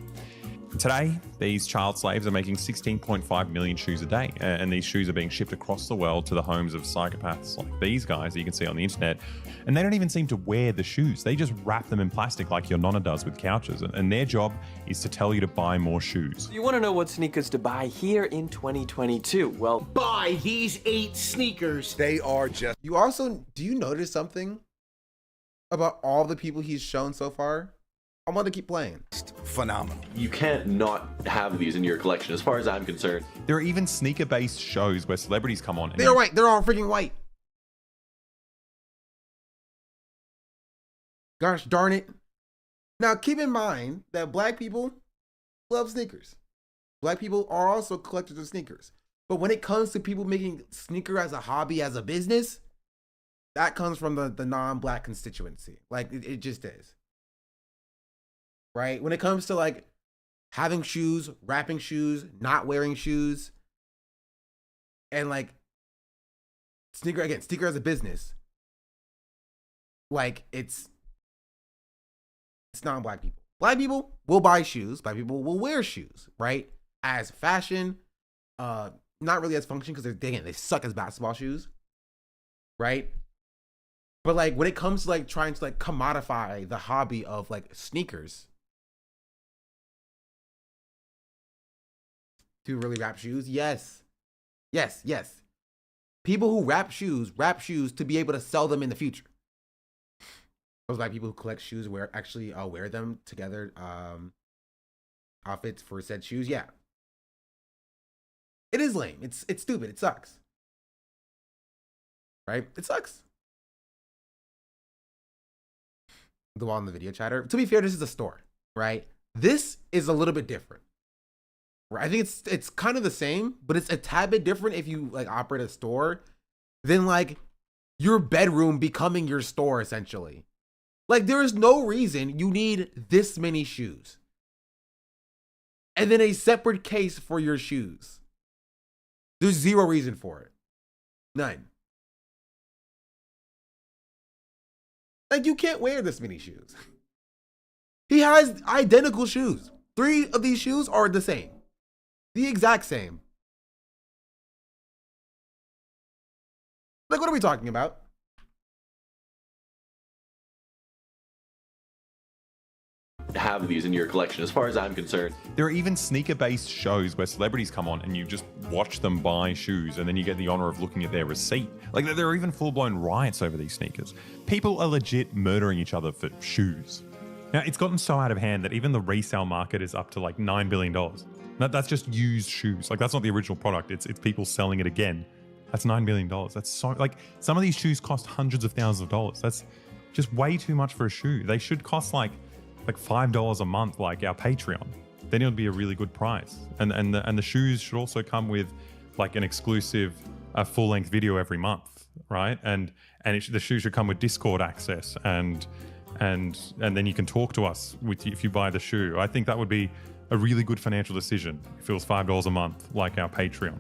H: Today, these child slaves are making 16.5 million shoes a day, and these shoes are being shipped across the world to the homes of psychopaths like these guys that you can see on the internet, and they don't even seem to wear the shoes. They just wrap them in plastic like your nonna does with couches, and their job is to tell you to buy more shoes.
L: You want to know what sneakers to buy here in 2022? Well,
E: buy these 8 sneakers.
A: They are just... do you notice something about all the people he's shown so far? I'm going to keep playing.
M: Phenomenal. You can't not have these in your collection, as far as I'm concerned.
H: There are even sneaker-based shows where celebrities come on.
A: They're white. They're all freaking white. Gosh darn it. Now, keep in mind that black people love sneakers. Black people are also collectors of sneakers. But when it comes to people making sneaker as a hobby, as a business, that comes from the non-black constituency. Like, it just is. Right? When it comes to like having shoes, wrapping shoes, not wearing shoes, and like sneaker as a business, like it's non-black people. Black people will buy shoes, black people will wear shoes, right? As fashion, not really as function, because they suck as basketball shoes, right? But like when it comes to like trying to like commodify the hobby of like sneakers, to really wrap shoes? Yes. People who wrap shoes to be able to sell them in the future. Those black people who collect shoes wear them together, outfits for said shoes. Yeah. It is lame. It's stupid. It sucks. Right? It sucks. The one in the video chatter. To be fair, this is a store, right? This is a little bit different. I think it's kind of the same, but it's a tad bit different if you like operate a store than like your bedroom becoming your store, essentially. Like there is no reason you need this many shoes and then a separate case for your shoes. There's zero reason for it. None. Like, you can't wear this many shoes. He has identical shoes. 3 of these shoes are the same. The exact same. Like, what are we talking about?
M: Have these in your collection, as far as I'm concerned.
H: There are even sneaker-based shows where celebrities come on and you just watch them buy shoes and then you get the honor of looking at their receipt. Like, there are even full-blown riots over these sneakers. People are legit murdering each other for shoes. Now, it's gotten so out of hand that even the resale market is up to like $9 billion. That's just used shoes. Like, that's not the original product. It's people selling it again. That's $9 billion. That's so, like, some of these shoes cost hundreds of thousands of dollars. That's just way too much for a shoe. They should cost like $5 a month, like our Patreon. Then it would be a really good price. And the shoes should also come with like an exclusive full-length video every month, right? And the shoes should come with Discord access and then you can talk to us if you buy the shoe. I think that would be a really good financial decision if it was $5 a month, like our Patreon.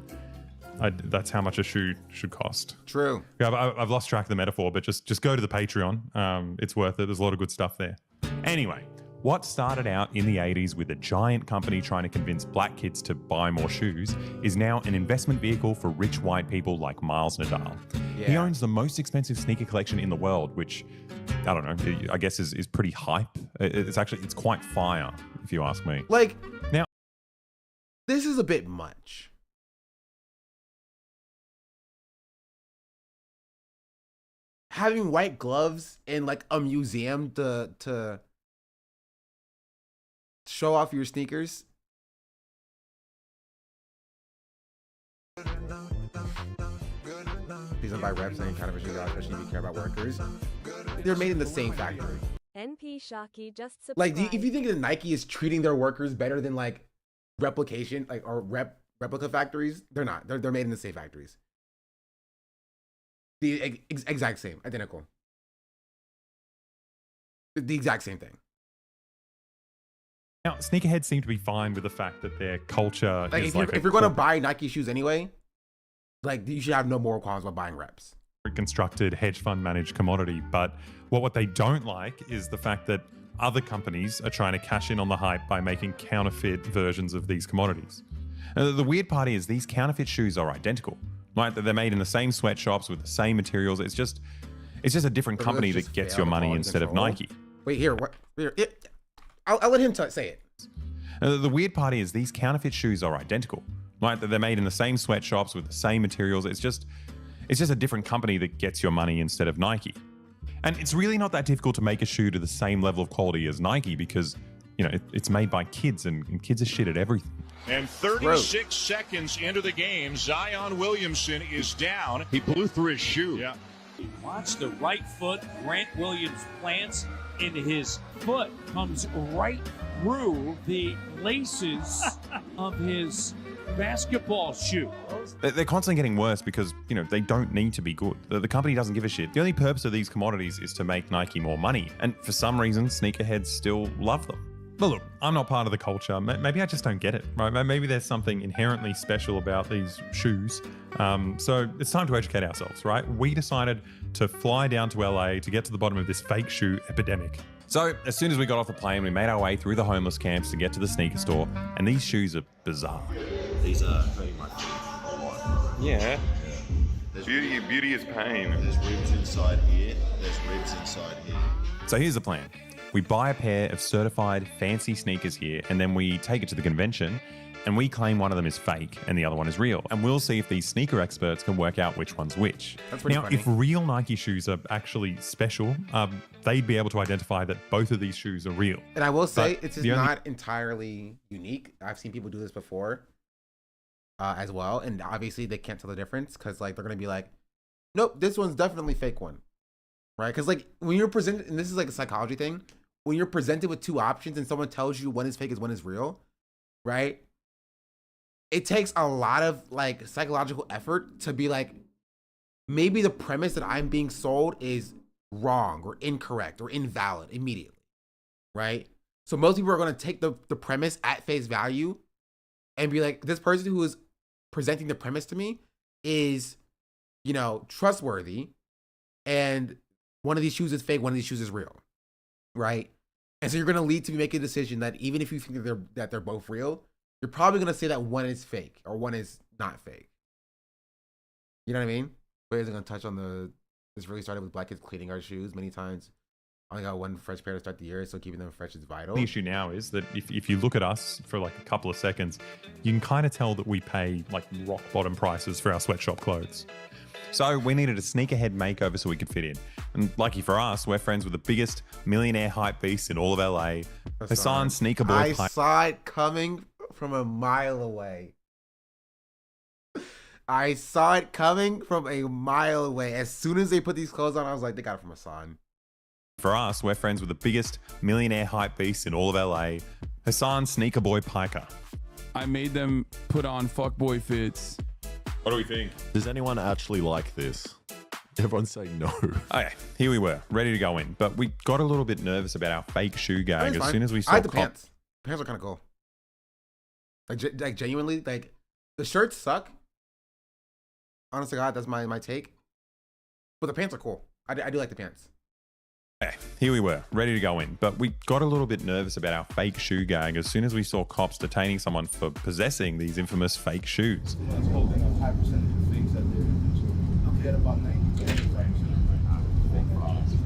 H: That's how much a shoe should cost.
A: True.
H: Yeah, I've lost track of the metaphor, but just go to the Patreon. It's worth it. There's a lot of good stuff there. Anyway, what started out in the 80s with a giant company trying to convince black kids to buy more shoes is now an investment vehicle for rich white people like Miles Nadal. Yeah. He owns the most expensive sneaker collection in the world, which, I don't know, I guess is pretty hype. It's quite fire, if you ask me.
A: Like,
H: now,
A: this is a bit much. Having white gloves in like a museum to show off your sneakers. These are by reps and kind of issues, especially if you care about workers. They're made in the same factory.
N: NP Shockey just
A: like, if you think that Nike is treating their workers better than like replication, like or replica factories, they're not. They're made in the same factories. The exact same, identical. The exact same thing.
H: Now, sneakerheads seem to be fine with the fact that their culture
A: like,
H: is
A: if you're going to buy Nike shoes anyway, like, you should have no moral qualms about buying reps.
H: Constructed hedge fund managed commodity. But what they don't like is the fact that other companies are trying to cash in on the hype by making counterfeit versions of these commodities. The weird part is these counterfeit shoes are identical. Right? They're made in the same sweatshops with the same materials. It's just a different company that gets your money instead of Nike.
A: Wait, here, what? Here, I'll let him say it.
H: The weird part is these counterfeit shoes are identical. Right? They're made in the same sweatshops with the same materials. It's just a different company that gets your money instead of Nike. And it's really not that difficult to make a shoe to the same level of quality as Nike because, you know, it's made by kids and kids are shit at everything.
O: And 36 seconds into the game, Zion Williamson is down.
P: He blew through his shoe.
O: Yeah.
Q: He wants the right foot. Grant Williams plants in his foot, comes right through the laces of his basketball shoe.
H: They're constantly getting worse because, you know, they don't need to be good. The company doesn't give a shit. The only purpose of these commodities is to make Nike more money. And for some reason, sneakerheads still love them. But look, I'm not part of the culture. Maybe I just don't get it, right? Maybe there's something inherently special about these shoes. So it's time to educate ourselves, right? We decided to fly down to LA to get to the bottom of this fake shoe epidemic. So as soon as we got off the plane, we made our way through the homeless camps to get to the sneaker store, and these shoes are bizarre.
P: These are pretty much.
H: Yeah.
P: Beauty is pain. There's ribs inside here. There's ribs inside here.
H: So here's the plan. We buy a pair of certified fancy sneakers here, and then we take it to the convention, and we claim one of them is fake and the other one is real. And we'll see if these sneaker experts can work out which one's which.
A: That's pretty
H: now,
A: funny.
H: If real Nike shoes are actually special, they'd be able to identify that both of these shoes are real.
A: And I will say, it's not entirely unique. I've seen people do this before as well. And obviously they can't tell the difference because like they're going to be like, nope, this one's definitely fake one. Right? Because like when you're presented, and this is like a psychology thing, when you're presented with two options and someone tells you one is fake and one is real, right? It takes a lot of like psychological effort to be like, maybe the premise that I'm being sold is wrong or incorrect or invalid immediately, right? So most people are going to take the premise at face value and be like, this person who is presenting the premise to me is, you know, trustworthy, and one of these shoes is fake, one of these shoes is real, right? And so you're going to lead to me making a decision that even if you think that they're both real, you're probably going to say that one is fake or one is not fake. You know what I mean? But isn't going to touch on this really started with black kids cleaning our shoes many times. I only got one fresh pair to start the year, so keeping them fresh is vital.
H: The issue now is that if you look at us for like a couple of seconds, you can kind of tell that we pay like rock bottom prices for our sweatshop clothes. So we needed a sneakerhead makeover so we could fit in. And lucky for us, we're friends with the biggest millionaire hype beast in all of LA, Hassan Sneaker Boy.
A: I saw it coming from a mile away. I saw it coming from a mile away. As soon as they put these clothes on, I was like, they got it from Hassan.
H: For us, we're friends with the biggest millionaire hype beast in all of LA, Hassan Sneaker Boy Piker.
R: I made them put on fuckboy fits.
H: What do we think?
S: Does anyone actually like this? Everyone's saying no.
H: Okay, here we were, ready to go in, but we got a little bit nervous about our fake shoe gag as soon as we saw
A: I like the pants. Pants are kind of cool. Like genuinely, like the shirts suck. Honestly, God, that's my take. But the pants are cool. I do like the pants.
H: Okay, here we were, ready to go in, but we got a little bit nervous about our fake shoe gag as soon as we saw cops detaining someone for possessing these infamous fake shoes.
T: That's holding a high percentage of things that they're forget about 90%.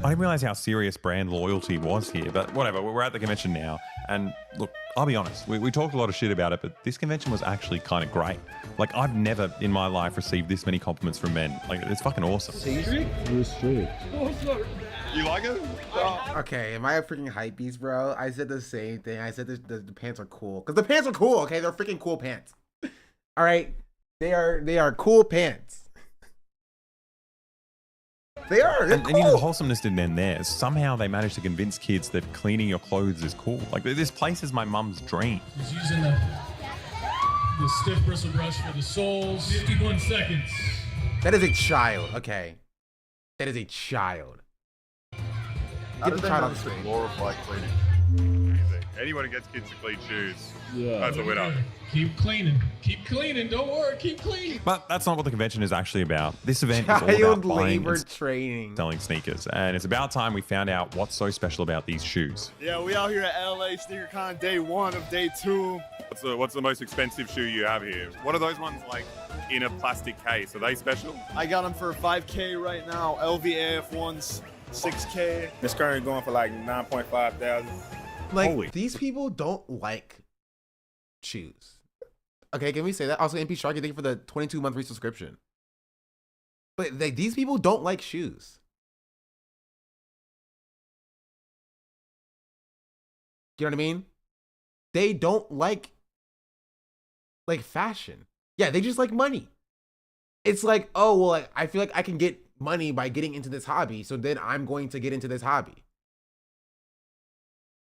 H: I didn't realize how serious brand loyalty was here, but whatever, we're at the convention now. And look, I'll be honest, we talked a lot of shit about it, but this convention was actually kind of great. Like, I've never in my life received this many compliments from men. Like, it's fucking awesome.
P: You like it?
A: Okay, am I a freaking hype beast, bro? I said the same thing. I said the pants are cool. Because the pants are cool, okay? They're freaking cool pants. All right? They are cool pants. They are. They're
H: And
A: cool.
H: you know, the wholesomeness didn't end there. Somehow they managed to convince kids that cleaning your clothes is cool. Like, this place is my mum's dream.
U: He's using the stiff bristle brush for the soles. 51 seconds.
A: That is a child, okay? That is a child. Get the child on the screen.
P: Glorify cleaning. Anyone who gets kids to clean shoes, that's a winner.
U: Keep cleaning. Keep cleaning. Don't worry. Keep cleaning.
H: But that's not what the convention is actually about. This event is all
A: Child
H: about buying
A: labor
H: and
A: training.
H: selling sneakers. And it's about time we found out what's so special about these shoes.
V: Yeah, we out here at LA SneakerCon day 1 of day 2.
P: What's the most expensive shoe you have here? What are those ones like in a plastic case? Are they special?
V: I got them for $5K right now. LV AF1s, $6K. It's currently going for like 9.5 thousand.
A: Like, these people don't like shoes. Okay, can we say that? Also, MP Sharky, thank you for the 22-month free subscription. But these people don't like shoes. You know what I mean? They don't like fashion. Yeah, they just like money. It's like, oh, well, I feel like I can get money by getting into this hobby, so then I'm going to get into this hobby.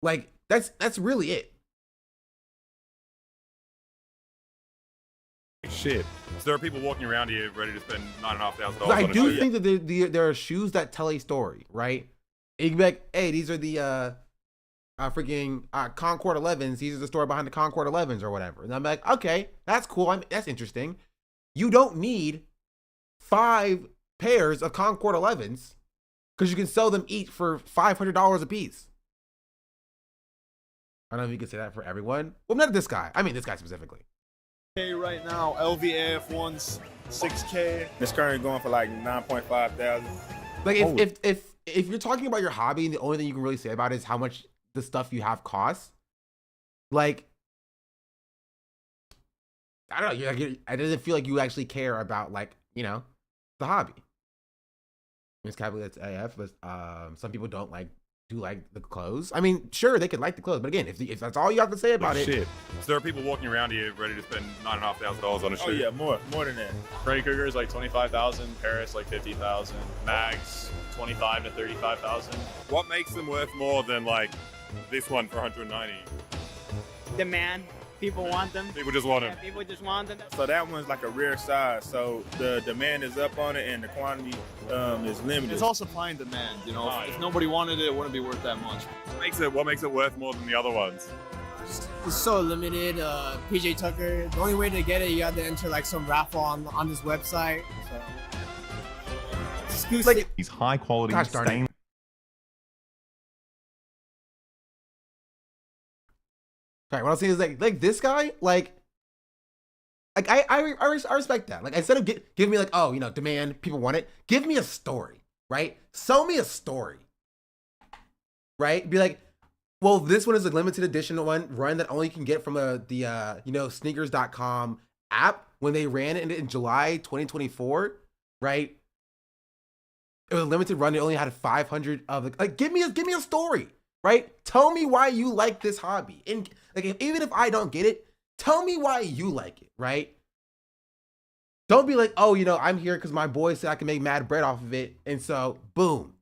A: Like, that's really it.
P: Shit. So there are people walking around here ready to spend $9,500
A: I
P: on a
A: do
P: shoe.
A: think that there are shoes that tell a story, right? You can be like, hey, these are the freaking Concord 11s. These are the story behind the Concord 11s or whatever. And I'm like, okay, that's cool. That's interesting. You don't need 5 pairs of Concord 11s because you can sell them each for $500 a piece. I don't know if you can say that for everyone. Well, not this guy. I mean, this guy specifically.
V: Right now, LV AF1s, $6K. It's currently going for like 9.5 thousand.
A: Like, if you're talking about your hobby and the only thing you can really say about it is how much the stuff you have costs, like, I don't know. I doesn't feel like you actually care about, like, you know, the hobby. It's Capitalist AF, but some people do like the clothes. I mean, sure, they could like the clothes, but again, if that's all you have to say about it.
P: Shit. So there are people walking around here ready to spend $9,500 on a shoe.
V: Oh yeah, more than that.
W: Freddy Krueger is like 25,000, Paris like 50,000, Mags 25 to 35,000.
P: What makes them worth more than like this one for 190?
X: Demand. People want them.
P: People just want them.
X: Yeah, people just want them.
V: So that one's like a rare size. So the demand is up on it and the quantity is limited.
W: It's all supply and demand, you know. If nobody wanted it, it wouldn't be worth that much.
P: What makes it worth more than the other ones?
X: It's so limited. PJ Tucker. The only way to get it, you have to enter like some raffle on this website. So. Exclusive.
H: Like, these high quality stainless.
A: Right, what I'm saying is like this guy, like I respect that. Like, instead of give me like, oh, you know, demand, people want it, give me a story, right? Sell me a story, right? Be like, well, this one is a limited edition run that only you can get from the you know, sneakers.com app when they ran it in July 2024, right? It was a limited run. It only had 500 of it. Like, give me a story, right? Tell me why you like this hobby. And like, even if I don't get it, tell me why you like it, right? Don't be like, oh, you know, I'm here because my boy said I can make mad bread off of it. And so, boom.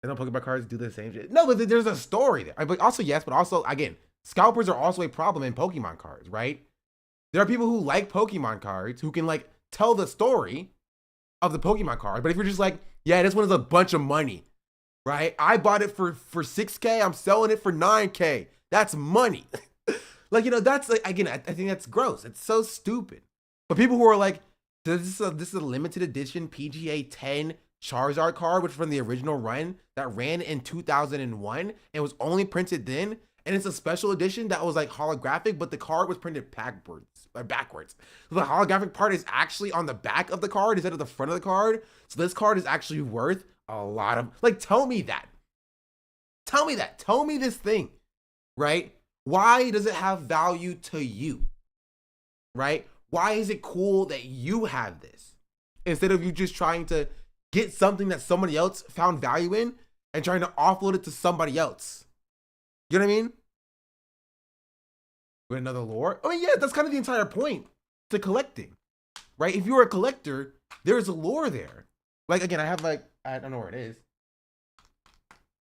A: And then Pokemon cards do the same shit. No, but there's a story there. But also, yes, but also, again, scalpers are also a problem in Pokemon cards, right? There are people who like Pokemon cards who can, like, tell the story of the Pokemon card. But if you're just like, yeah, this one is a bunch of money, right? I bought it for 6K. I'm selling it for 9K. That's money. Like, you know, that's like, again, I think that's gross. It's so stupid. But people who are like, this is a limited edition PGA 10 Charizard card, which was from the original run that ran in 2001 and was only printed then. And it's a special edition that was like holographic, but the card was printed backwards. So the holographic part is actually on the back of the card instead of the front of the card. So this card is actually worth a lot of, like, tell me that. Tell me that. Tell me this thing, right? Why does it have value to you, right? Why is it cool that you have this instead of you just trying to get something that somebody else found value in and trying to offload it to somebody else? You know what I mean? With another lore? I mean, yeah, that's kind of the entire point to collecting, right? If you're a collector, there's a lore there. Like, again, I have like, I don't know where it is.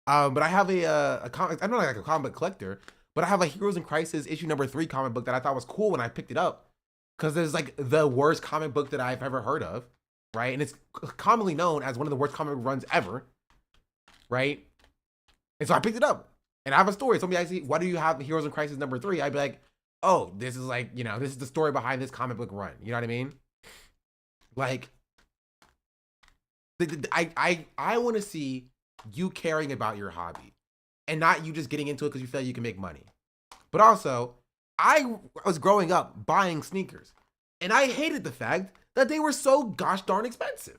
A: But I have a comic, I'm not like a comic book collector, but I have a Heroes in Crisis issue number 3 comic book that I thought was cool when I picked it up. Because it's like the worst comic book that I've ever heard of, right? And it's commonly known as one of the worst comic book runs ever, right? And so I picked it up. And I have a story. Somebody asks me, why do you have Heroes in Crisis number 3? I'd be like, oh, this is like, you know, this is the story behind this comic book run. You know what I mean? Like, I want to see you caring about your hobby and not you just getting into it because you feel like you can make money. But also, I was growing up buying sneakers and I hated the fact that they were so gosh darn expensive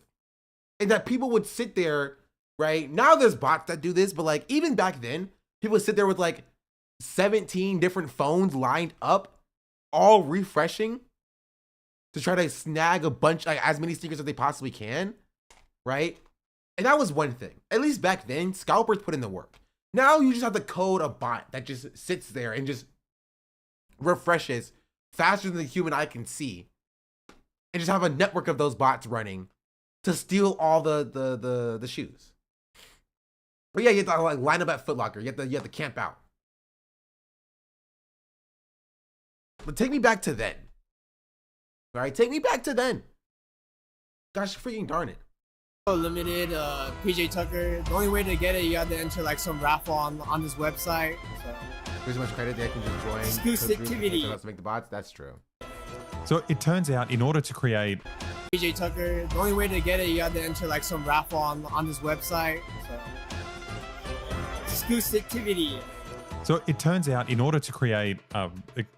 A: and that people would sit there, right? Now there's bots that do this, but like even back then, people would sit there with like 17 different phones lined up, all refreshing to try to snag a bunch, like as many sneakers as they possibly can, right? And that was one thing. At least back then, scalpers put in the work. Now you just have to code a bot that just sits there and just refreshes faster than the human eye can see, and just have a network of those bots running to steal all the shoes. But yeah, you have to like line up at Foot Locker. You have to camp out. But take me back to then. All right, take me back to then. Gosh, freaking darn it.
X: Limited, PJ Tucker. The only way to get it, you have to enter like some raffle on this website. So.
A: There's so much credit they can just join.
X: Exclusivity.
A: To make the bots. That's true.
H: So it turns out, in order to create
X: PJ Tucker, the only way to get it, you have to enter like some raffle on this website. So. Exclusivity.
H: So it turns out, in order to create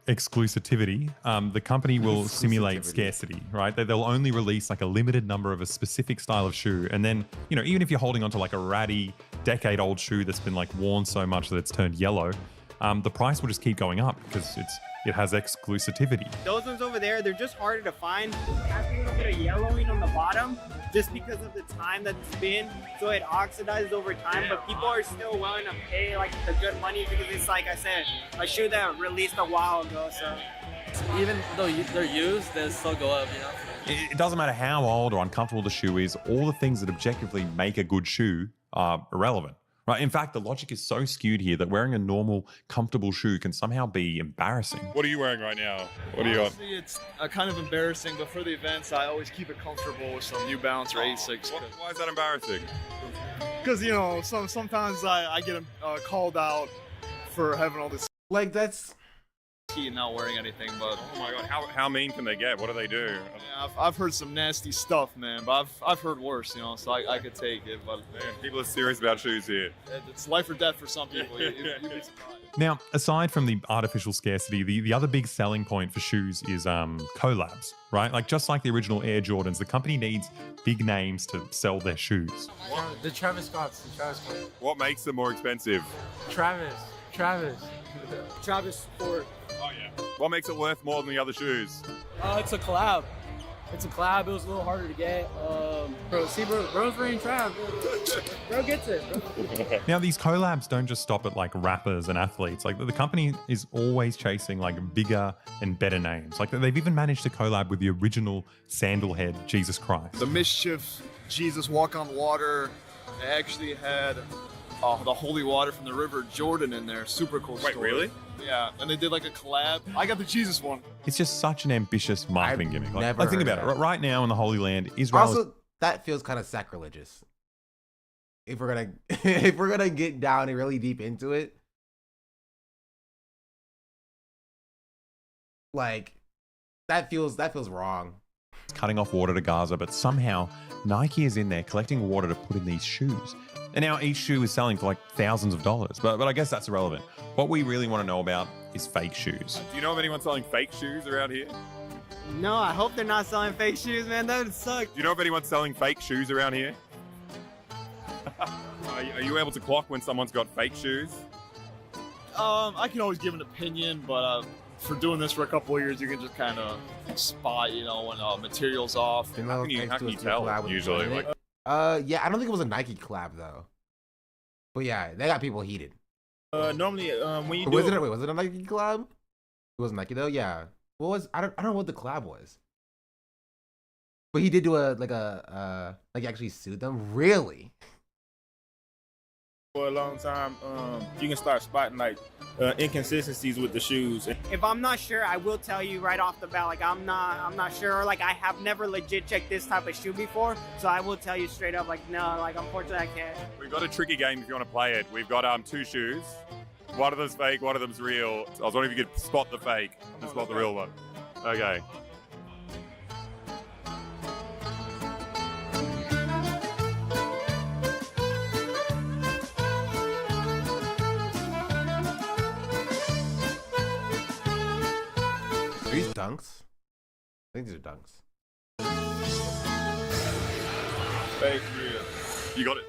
H: exclusivity, the company will simulate scarcity, right? They'll only release like a limited number of a specific style of shoe. And then, you know, even if you're holding onto like a ratty, decade-old shoe that's been like worn so much that it's turned yellow, the price will just keep going up because it has exclusivity.
X: Those ones over there, they're just harder to find. It has a little bit of yellowing on the bottom just because of the time that it's been, so it oxidizes over time, but people are still willing to pay like the good money because it's, like I said, a shoe that released a while ago. So
I: even though they're used, they still go up, you know?
H: It doesn't matter how old or uncomfortable the shoe is, all the things that objectively make a good shoe are irrelevant. Right. In fact, the logic is so skewed here that wearing a normal, comfortable shoe can somehow be embarrassing.
O: What are you wearing right now? What are you on?
V: Honestly, it's kind of embarrassing, but for the events, I always keep it comfortable with some New Balance or Asics.
O: Why is that embarrassing?
V: Because, you know, sometimes I get called out for having all this
A: Like, that's...
V: Not wearing anything, but
H: oh my god, how mean can they get? What do they do?
V: Yeah, I've heard some nasty stuff, man, but I've heard worse, you know, so I could take it, but
H: man, people are serious about shoes here.
V: It's life or death for some people. You'd be surprised.
H: Now, aside from the artificial scarcity, the other big selling point for shoes is collabs, right? Like, just like the original Air Jordans, the company needs big names to sell their shoes.
I: The Travis Scotts.
H: What makes them more expensive?
I: Travis Ford.
H: Oh yeah. What makes it worth more than the other shoes?
I: It's a collab. It was a little harder to get. Bro's wearing Trav. Bro gets it. Bro.
H: Now, these collabs don't just stop at like rappers and athletes. Like, the company is always chasing like bigger and better names. Like, they've even managed to collab with the original sandalhead Jesus Christ.
V: The Mischief, Jesus Walk on Water. They actually had the holy water from the River Jordan in there. Super cool story.
H: Wait, really?
V: Yeah, and they did like a collab. I got the Jesus one.
H: It's just such an ambitious marketing gimmick. Like,
A: never
H: think
A: heard
H: about
A: of
H: it.
A: that.
H: Right now in the Holy Land, Israel.
A: Also, that feels kind of sacrilegious. If we're gonna if we're gonna get down and really deep into it, like that feels wrong.
H: Cutting off water to Gaza, but somehow Nike is in there collecting water to put in these shoes. And now each shoe is selling for like thousands of dollars. But I guess that's irrelevant. What we really want to know about is fake shoes. Do you know of anyone selling fake shoes around here?
X: No, I hope they're not selling fake shoes, man. That would suck.
H: Do you know of anyone selling fake shoes around here? Are you able to clock when someone's got fake shoes?
V: I can always give an opinion, but for doing this for a couple of years, you can just kind of spot, you know, when material's off.
H: How can you tell usually? Like,
A: yeah, I don't think it was a Nike collab though. But yeah, they got people heated.
V: Normally, when you
A: was it a Nike collab? It was Nike though. Yeah. What was I don't know what the collab was. But he did do like he actually sued them. Really?
V: For a long time, you can start spotting like inconsistencies with the shoes.
X: If I'm not sure, I will tell you right off the bat. Like I'm not sure. Like I have never legit checked this type of shoe before, so I will tell you straight up. Like no, like unfortunately I can't.
H: we've got a tricky game if you want to play it. We've got two shoes. One of them's fake, one of them's real. I was wondering if you could spot the fake and spot the real one. Okay.
A: Are these dunks? I think these are dunks.
V: Fake real.
H: You got it.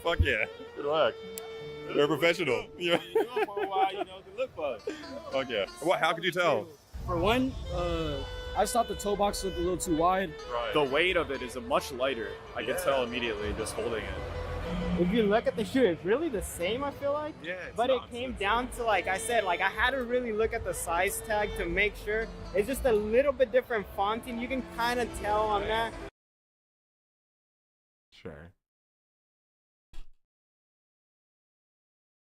H: Fuck yeah. Good work. You're a professional.
V: You do it for a while, you know, to look for it.
H: Fuck yeah. What? How could you tell?
I: For one, I just thought the toe box looked a little too wide.
H: Right.
V: The weight of it is much lighter. I can tell immediately just holding it.
X: If you look at the shoe, it's really the same, I feel like.
V: Yeah.
X: But it came down to, like I said, like I had to really look at the size tag to make sure. It's just a little bit different fonting. You can kind of tell on that.
A: Sure.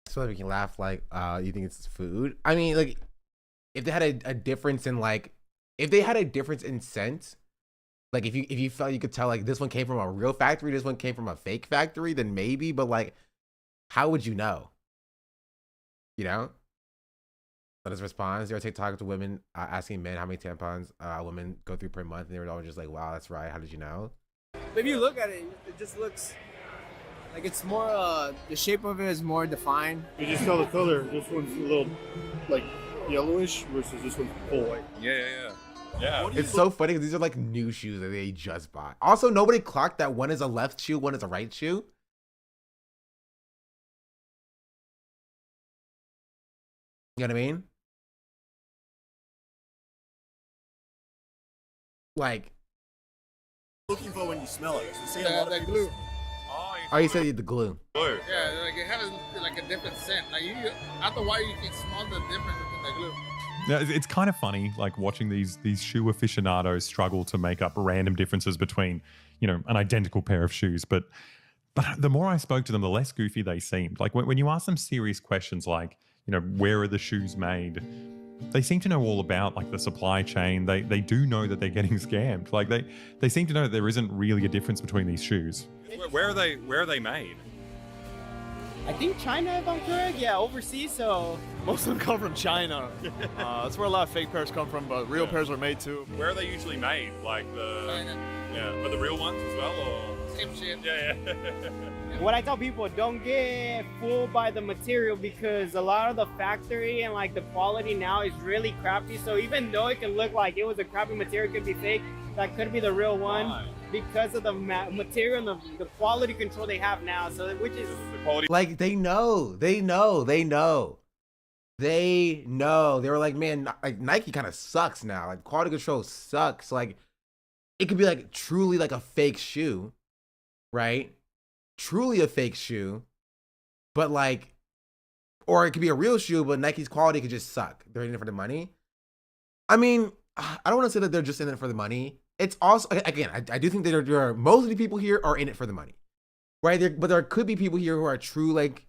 A: So that we can laugh like, you think it's food? I mean, like, if they had a difference in like, if they had a difference in scent, like if you felt you could tell like this one came from a real factory, this one came from a fake factory, then maybe. But like, how would you know? You know. Let us respond. Zero TikTok to women asking men how many tampons women go through per month, and they were all just like, "Wow, that's right. How did you know?"
I: If you look at it, it just looks like it's more. The shape of it is more defined.
V: You just tell the color. This one's a little like yellowish versus this one's full white.
H: Yeah.
A: It's so funny because these are like new shoes that they just bought. Also, nobody clocked that one is a left shoe, one is a right shoe. You know what I mean? Like,
V: Looking for when you smell it. So
I: That glue.
A: oh, you said the glue.
H: Blue.
I: Yeah, like it has like a different scent. Like after a while, you can smell the difference between the glue.
H: Yeah, it's kind of funny, like watching these shoe aficionados struggle to make up random differences between, an identical pair of shoes. But the more I spoke to them, the less goofy they seemed. Like when you ask them serious questions, like where are the shoes made? They seem to know all about like the supply chain. They do know that they're getting scammed. Like they seem to know that there isn't really a difference between these shoes. Where are they made?
X: I think China, if I'm correct. Yeah, overseas. So
V: Most of them come from China. That's where a lot of fake pairs come from, but real pairs are made too.
H: Where are they usually made? Like but the real ones as well, or
X: same shit.
H: Yeah.
X: What I tell people, don't get fooled by the material because a lot of the factory and like the quality now is really crappy. So even though it can look like it was a crappy material, it could be fake, that could be the real one because of the material and the quality control they have now. So which is
H: the quality.
A: Like they know. They were like, man, like Nike kind of sucks now. Like quality control sucks. Like it could be like truly like a fake shoe, right? Truly a fake shoe, but like, or it could be a real shoe, but Nike's quality could just suck. They're in it for the money. I mean, I don't want to say that they're just in it for the money. It's also, again, I do think that there are, most of the people here are in it for the money, right? But there could be people here who are true like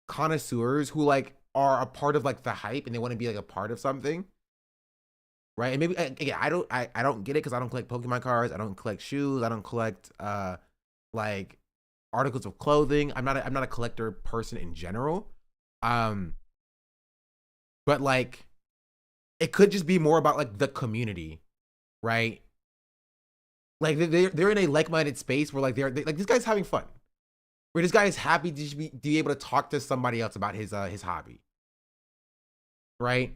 A: connoisseurs who like are a part of like the hype and they want to be like a part of something, right? And maybe again, I don't get it because I don't collect Pokemon cards, I don't collect shoes, I don't collect like articles of clothing. I'm not a collector person in general. But like it could just be more about like the community, right? Like they're in a like-minded space where like they're like this guy's having fun. Where this guy is happy to just be able to talk to somebody else about his hobby. Right?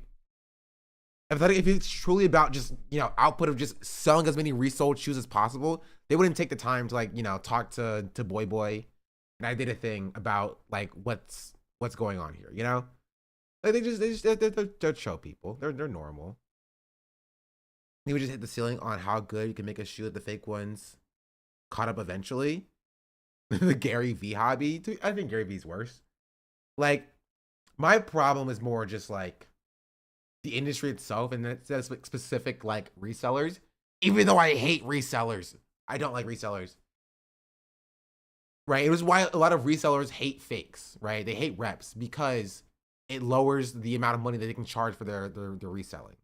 A: If it's truly about just, you know, output of just selling as many resold shoes as possible, they wouldn't take the time to like, you know, talk to Boy and I did a thing about like what's going on here, you know? Like they're show people. They're normal. He would just hit the ceiling on how good you can make a shoe that the fake ones caught up eventually. The Gary V hobby. I think Gary V's worse. Like, my problem is more just like the industry itself and the specific like resellers. Even though I hate resellers, I don't like resellers. Right? It was why a lot of resellers hate fakes, right? They hate reps because it lowers the amount of money that they can charge for their reselling.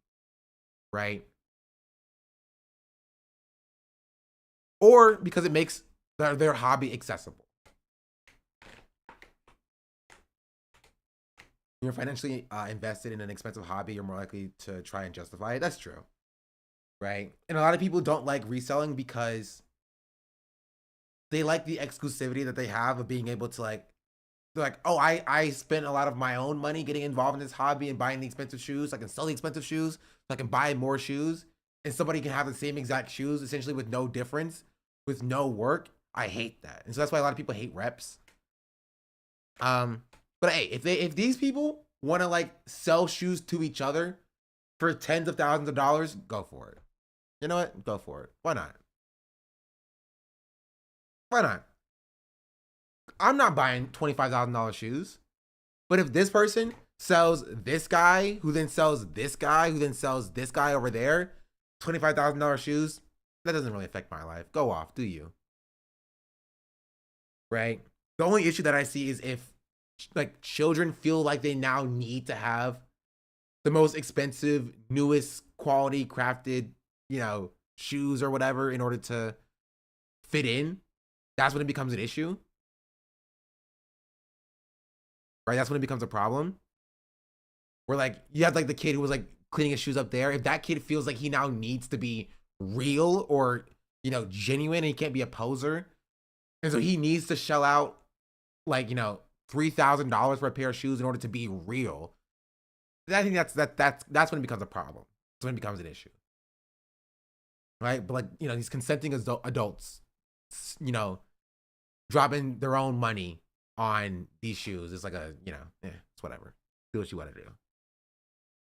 A: Right? Or because it makes their hobby accessible. You're financially invested in an expensive hobby, you're more likely to try and justify it. That's true. Right? And a lot of people don't like reselling because they like the exclusivity that they have of being able to like, they're like, oh, I spent a lot of my own money getting involved in this hobby and buying the expensive shoes. I can sell the expensive shoes, so I can buy more shoes. And somebody can have the same exact shoes essentially with no difference, with no work. I hate that. And so that's why a lot of people hate reps. But hey, if these people want to like sell shoes to each other for tens of thousands of dollars, go for it. You know what? Go for it. Why not? Why not? I'm not buying $25,000 shoes. But if this person sells this guy, who then sells this guy, who then sells this guy over there, $25,000 shoes, that doesn't really affect my life. Go off, do you? Right? The only issue that I see is if like children feel like they now need to have the most expensive, newest quality crafted, you know, shoes or whatever in order to fit in. That's when it becomes an issue. Right? That's when it becomes a problem. Where like you have like the kid who was like cleaning his shoes up there. If that kid feels like he now needs to be real or, you know, genuine, and he can't be a poser, and so he needs to shell out like, you know, $3,000 for a pair of shoes in order to be real, I think that's when it becomes a problem. That's when it becomes an issue, right? But like, you know, these consenting adults, you know, dropping their own money on these shoes, it's like a, you know, it's whatever. Do what you want to do.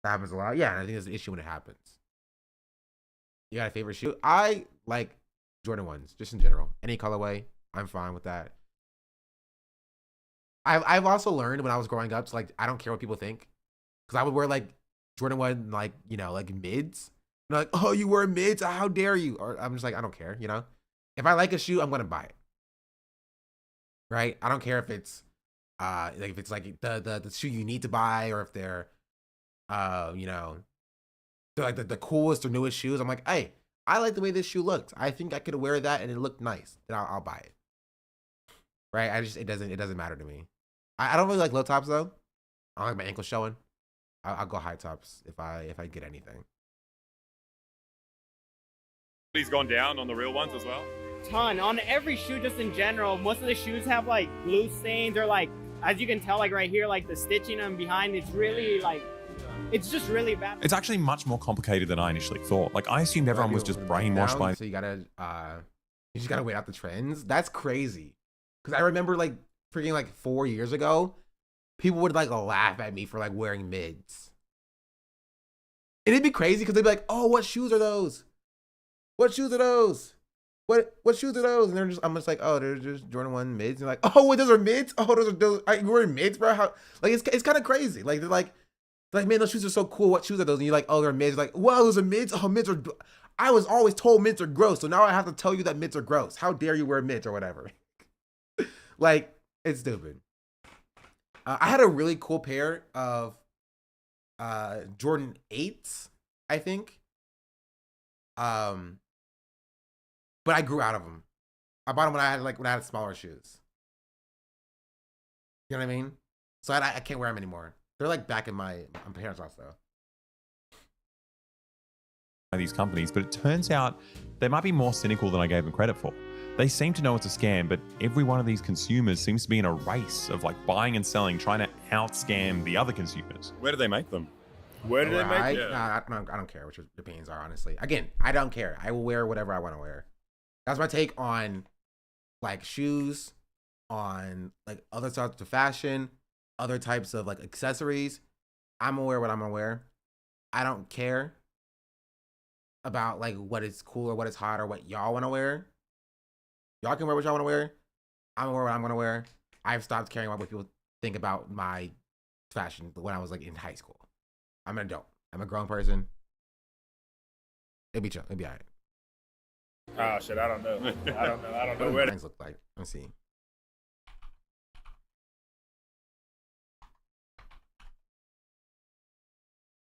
A: That happens a lot. Yeah, and I think there's an issue when it happens. You got a favorite shoe? I like Jordan 1s, just in general. Any colorway, I'm fine with that. I've also learned when I was growing up, so like I don't care what people think, because I would wear like Jordan 1, like, you know, like mids. And they're like, oh, you wear mids? How dare you? Or I'm just like, I don't care, you know. If I like a shoe, I'm gonna buy it. Right? I don't care if it's like if it's like the shoe you need to buy, or if they're you know, they're like the coolest or newest shoes. I'm like, hey, I like the way this shoe looks. I think I could wear that and it looked nice. Then I'll buy it. Right? It doesn't matter to me. I don't really like low tops though. I don't like my ankles showing. I'll go high tops if I get anything.
B: He's gone down on the real ones as well.
X: Ton on every shoe, just in general. Most of the shoes have like glue stains, or like, as you can tell, like right here, like the stitching on behind. It's really like, it's just really bad.
H: It's actually much more complicated than I initially thought. Like, I assumed everyone was just brainwashed by.
A: So you just gotta wait out the trends. That's crazy. Because I remember like freaking like 4 years ago, people would like laugh at me for like wearing mids. And it'd be crazy because they'd be like, "Oh, what shoes are those? What shoes are those? What shoes are those?" And I'm just like, "Oh, they're just Jordan 1 mids." And like, "Oh, wait, those are mids? Oh, those are you're wearing mids, bro?" How, like it's kind of crazy. Like they're like, man, those shoes are so cool. What shoes are those? And you're like, "Oh, they're mids." Like, "Wow, those are mids? Oh, mids are." I was always told mids are gross, so now I have to tell you that mids are gross. How dare you wear mids or whatever? Like, it's stupid. I had a really cool pair of Jordan 8s, I think. But I grew out of them. I bought them when I had smaller shoes. You know what I mean? So I can't wear them anymore. They're like back in my parents' house though.
H: By these companies, but it turns out they might be more cynical than I gave them credit for. They seem to know it's a scam, but every one of these consumers seems to be in a race of like buying and selling, trying to out-scam the other consumers.
B: Where do they make them?
A: Where do they make them? I don't care what your opinions are, honestly. Again, I don't care. I will wear whatever I want to wear. That's my take on like shoes, on like other types of fashion, other types of like accessories. I'm gonna wear what I'm gonna wear. I don't care about like what is cool or what is hot or what y'all want to wear. Y'all can wear what y'all want to wear. I'm gonna wear what I'm gonna wear. I've stopped caring about what people think about my fashion when I was like in high school. I'm an adult. I'm a grown person. It'll be chill. It'll be alright.
B: Oh shit, I don't know. I don't know. I don't know where
A: things look like. Let's see.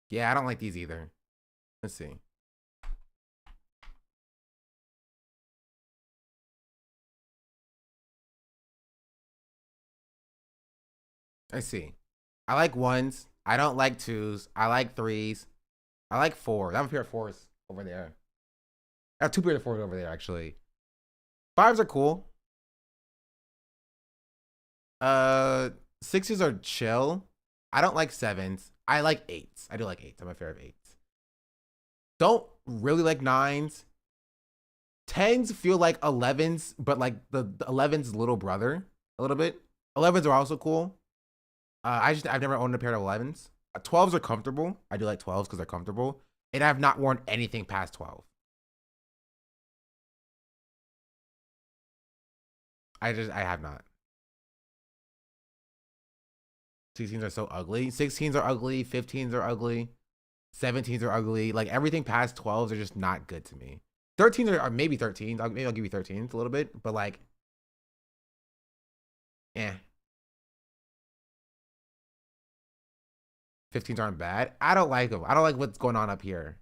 A: Yeah, I don't like these either. Let's see. I see. I like 1s. I don't like 2s. I like 3s. I like 4s. I have a pair of 4s over there. I have 2 pairs of 4s over there, actually. 5s are cool. 6s are chill. I don't like 7s. I like 8s. I do like 8s. I'm a fan of 8s. Don't really like 9s. 10s feel like 11s, but like the 11's little brother a little bit. 11s are also cool. I've never owned a pair of 11s. 12s are comfortable. I do like 12s because they're comfortable. And I have not worn anything past 12. I have not. 16s are so ugly. 16s are ugly. 15s are ugly. 17s are ugly. Like everything past 12s are just not good to me. 13s are maybe 13s. Maybe I'll give you 13s a little bit, but like, eh. 15s aren't bad. I don't like them. I don't like what's going on up here.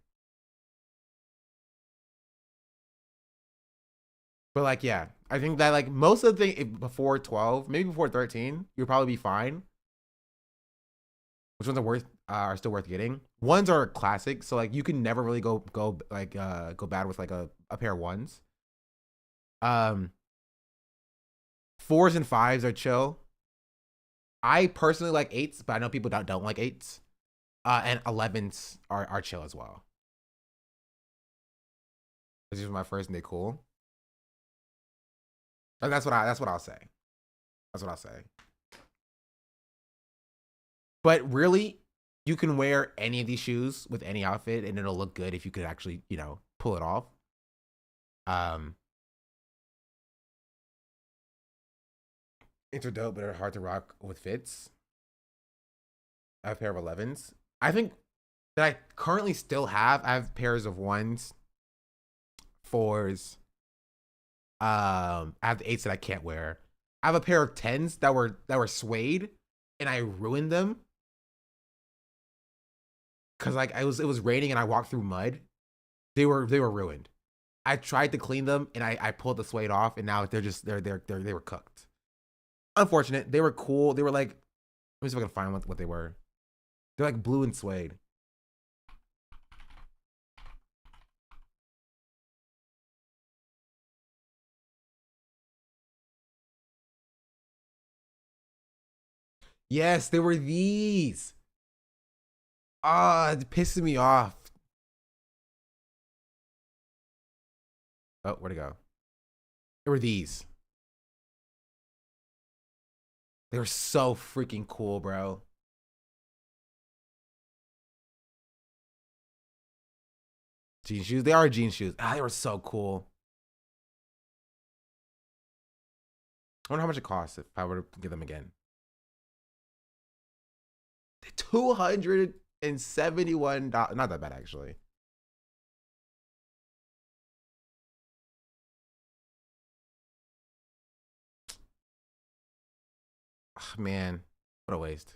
A: But like, yeah, I think that like most of the thing before 12, maybe before 13, you'll probably be fine. Which ones are still worth getting? 1s are classic, so like you can never really go bad with like a pair of 1s. 4s and 5s are chill. I personally like 8s, but I know people don't like 8s. And 11s are chill as well. This is my first and they cool. And that's what I'll say. That's what I'll say. But really, you can wear any of these shoes with any outfit and it'll look good if you could actually, you know, pull it off. It's dope, but they're hard to rock with fits. I have a pair of 11s. I think that I currently still have. I have pairs of 1s, 4s. I have the 8s that I can't wear. I have a pair of 10s that were suede, and I ruined them because like it was raining and I walked through mud. They were ruined. I tried to clean them and I pulled the suede off, and now they were cooked. Unfortunate. They were cool. They were like, let me see if I can find what they were. They're like blue and suede. Yes, they were these. Ah, it's pissing me off. Oh, where'd it go? They were these. They were so freaking cool, bro. Jean shoes. They are jean shoes. Ah, they were so cool. I wonder how much it costs if I were to get them again. $271. Not that bad, actually. Oh, man, what a waste.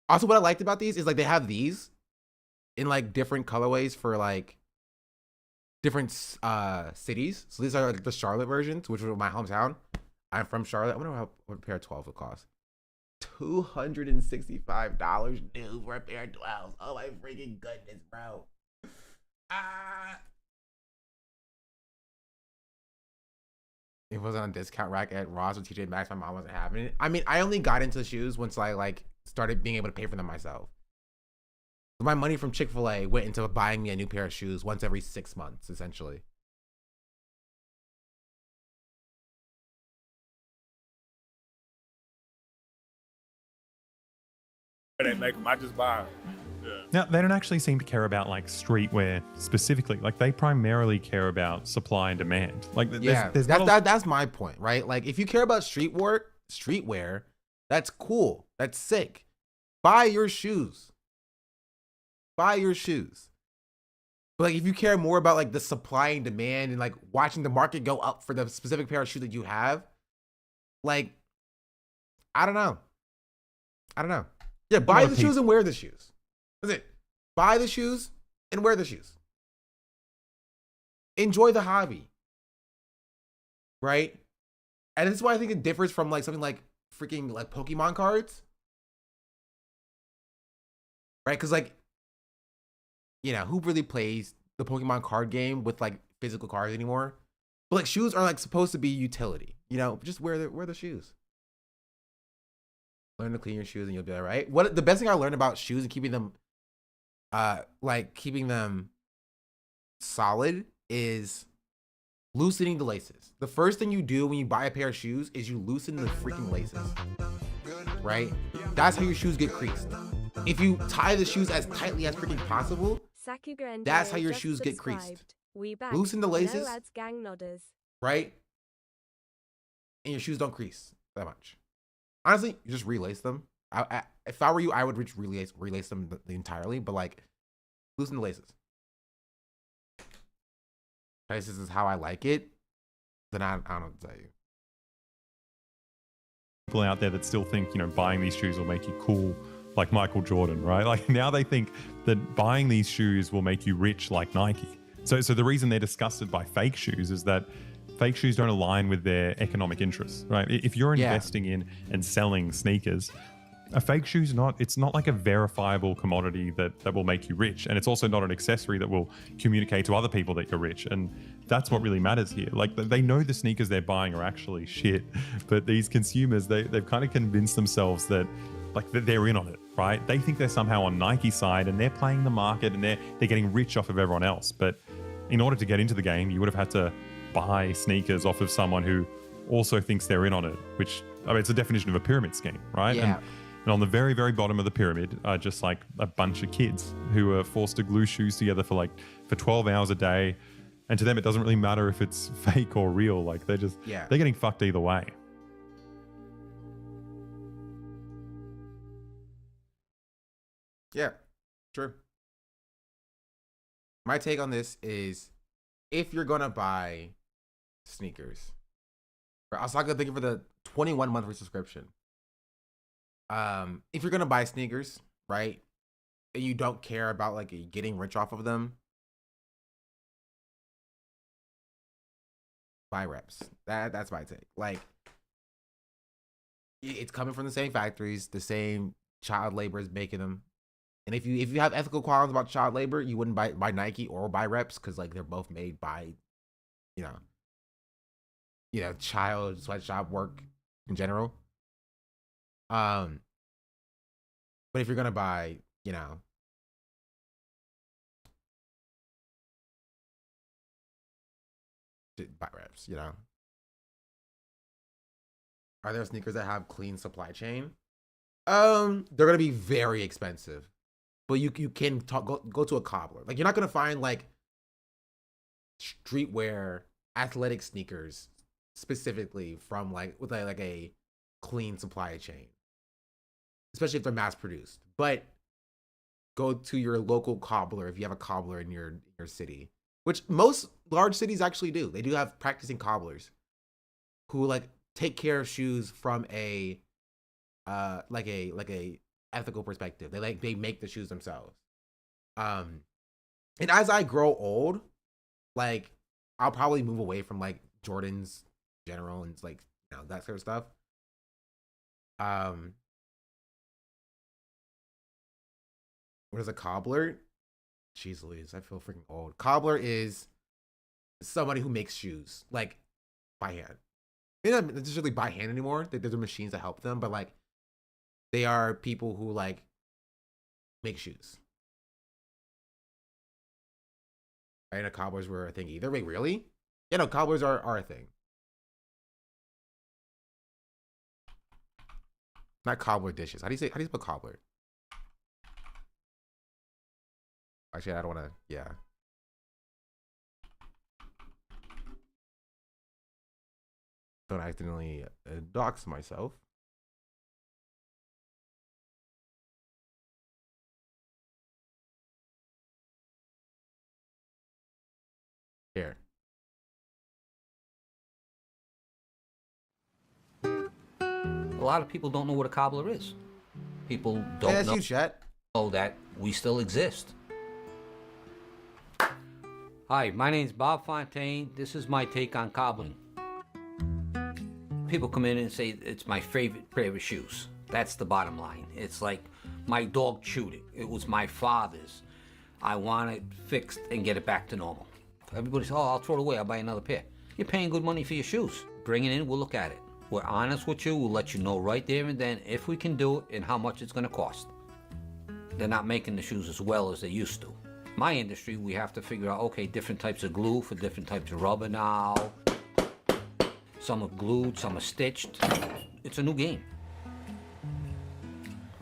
A: Also, what I liked about these is like they have these in like different colorways for like different cities. So these are like the Charlotte versions, which was my hometown. I'm from Charlotte. I wonder what a pair of 12 would cost. $265 new for a pair of 12s. Oh my freaking goodness, bro. It wasn't on discount rack at Ross or TJ Maxx. My mom wasn't having it. I mean, I only got into shoes once I like started being able to pay for them myself. My money from Chick-fil-A went into buying me a new pair of shoes once every 6 months, essentially.
B: They make them. I just buy them. Yeah.
H: Now, they don't actually seem to care about like streetwear specifically. Like they primarily care about supply and demand. Like
A: that's my point, right? Like if you care about streetwear, that's cool. That's sick. Buy your shoes. Buy your shoes. But like if you care more about like the supply and demand and like watching the market go up for the specific pair of shoes that you have, like I don't know. Yeah, buy the shoes and wear the shoes. That's it. Buy the shoes and wear the shoes. Enjoy the hobby. Right? And this is why I think it differs from like something like freaking like Pokemon cards. Right? Because like, you know, who really plays the Pokemon card game with like physical cards anymore? But like shoes are like supposed to be utility. You know, just wear the shoes. Learn to clean your shoes and you'll be all right. What the best thing I learned about shoes and keeping them solid is loosening the laces. The first thing you do when you buy a pair of shoes is you loosen the freaking laces. Right? That's how your shoes get creased. If you tie the shoes as tightly as freaking possible, that's how your shoes get creased. Loosen the laces, right? And your shoes don't crease that much. Honestly, you just relace them. If I were you, I would just relace them entirely, but like loosen the laces. This is how I like it. Then I don't know what to tell you.
H: People out there that still think, you know, buying these shoes will make you cool like Michael Jordan, right? Like now they think that buying these shoes will make you rich like Nike. So the reason they're disgusted by fake shoes is that fake shoes don't align with their economic interests, right? If you're investing in and selling sneakers, a fake shoe's it's not like a verifiable commodity that will make you rich. And it's also not an accessory that will communicate to other people that you're rich. And that's what really matters here. Like they know the sneakers they're buying are actually shit, but these consumers, they've kind of convinced themselves that like they're in on it, right? They think they're somehow on Nike's side and they're playing the market and they're getting rich off of everyone else. But in order to get into the game, you would have had to buy sneakers off of someone who also thinks they're in on it, which, I mean, it's a definition of a pyramid scheme, right?
A: Yeah.
H: And on the very, very bottom of the pyramid are just like a bunch of kids who are forced to glue shoes together for 12 hours a day. And to them, it doesn't really matter if it's fake or real. Like they're getting fucked either way.
A: Yeah, true. My take on this is if you're going to buy sneakers, I was thinking for the 21 monthly subscription. If you're going to buy sneakers, right, and you don't care about like getting rich off of them, buy reps. That's my take. Like, it's coming from the same factories, the same child labor is making them. And if you have ethical qualms about child labor, you wouldn't buy Nike or buy reps because like they're both made by, child sweatshop work in general. But if you're gonna buy, buy reps, Are there sneakers that have clean supply chain? They're gonna be very expensive, but you can go to a cobbler. Like, you're not gonna find like streetwear athletic sneakers specifically from with a clean supply chain, especially if they're mass produced. But go to your local cobbler if you have a cobbler in your city, which most large cities actually do. They do have practicing cobblers who like take care of shoes from a ethical perspective. They make the shoes themselves. And as I grow old, like, I'll probably move away from like Jordans in general and like, that sort of stuff. What is a cobbler? Jeez Louise, I feel freaking old. Cobbler is somebody who makes shoes, like, by hand. Maybe not necessarily by hand anymore. There's machines that help them, but like, they are people who like make shoes. I know cobblers were a thing either. Wait, really? Yeah, no, cobblers are a thing. Not cobbler dishes. How do you spell cobbler? Actually, I don't want to. Yeah. Don't accidentally dox myself. Here.
C: A lot of people don't know what a cobbler is. People don't
A: that's you, chat.
C: know that we still exist. Hi, my name's Bob Fontaine. This is my take on cobbling. People come in and say it's my favorite pair of shoes. That's the bottom line. It's like my dog chewed it. It was my father's. I want it fixed and get it back to normal. Everybody says, oh, I'll throw it away. I'll buy another pair. You're paying good money for your shoes. Bring it in. We'll look at it. We're honest with you. We'll let you know right there and then if we can do it and how much it's going to cost. They're not making the shoes as well as they used to. My industry, we have to figure out, okay, different types of glue for different types of rubber now. Some are glued, some are stitched. It's a new game.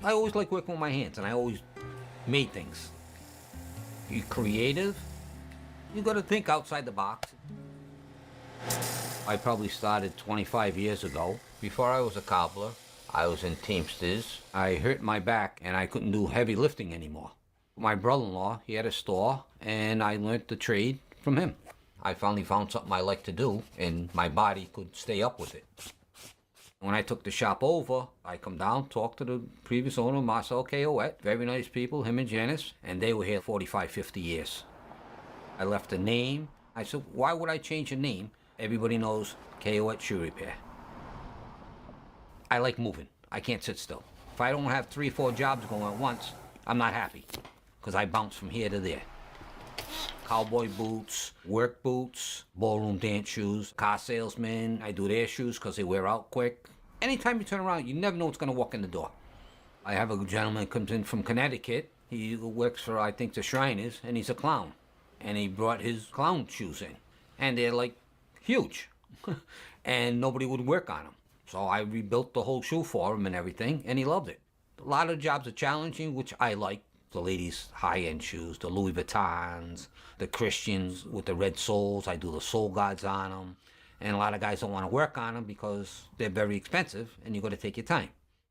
C: I always like working with my hands, and I always made things. You're creative. You got to think outside the box. I probably started 25 years ago. Before I was a cobbler, I was in Teamsters. I hurt my back, and I couldn't do heavy lifting anymore. My brother-in-law, he had a store, and I learned the trade from him. I finally found something I like to do, and my body could stay up with it. When I took the shop over, I come down, talked to the previous owner, Marcel Caillouette, very nice people, him and Janice, and they were here 45, 50 years. I left a name. I said, why would I change a name? Everybody knows Caillouette Shoe Repair. I like moving. I can't sit still. If I don't have 3 or 4 jobs going at once, I'm not happy, because I bounce from here to there. Cowboy boots, work boots, ballroom dance shoes, car salesmen, I do their shoes because they wear out quick. Anytime you turn around, you never know what's going to walk in the door. I have a gentleman who comes in from Connecticut. He works for, I think, the Shriners, and he's a clown. And he brought his clown shoes in. And they're, like, huge. And nobody would work on them. So I rebuilt the whole shoe for him and everything, and he loved it. A lot of jobs are challenging, which I like. The ladies' high-end shoes, the Louis Vuittons, the Christians with the red soles. I do the sole guards on them. And a lot of guys don't want to work on them because they're very expensive and you've got to take your time.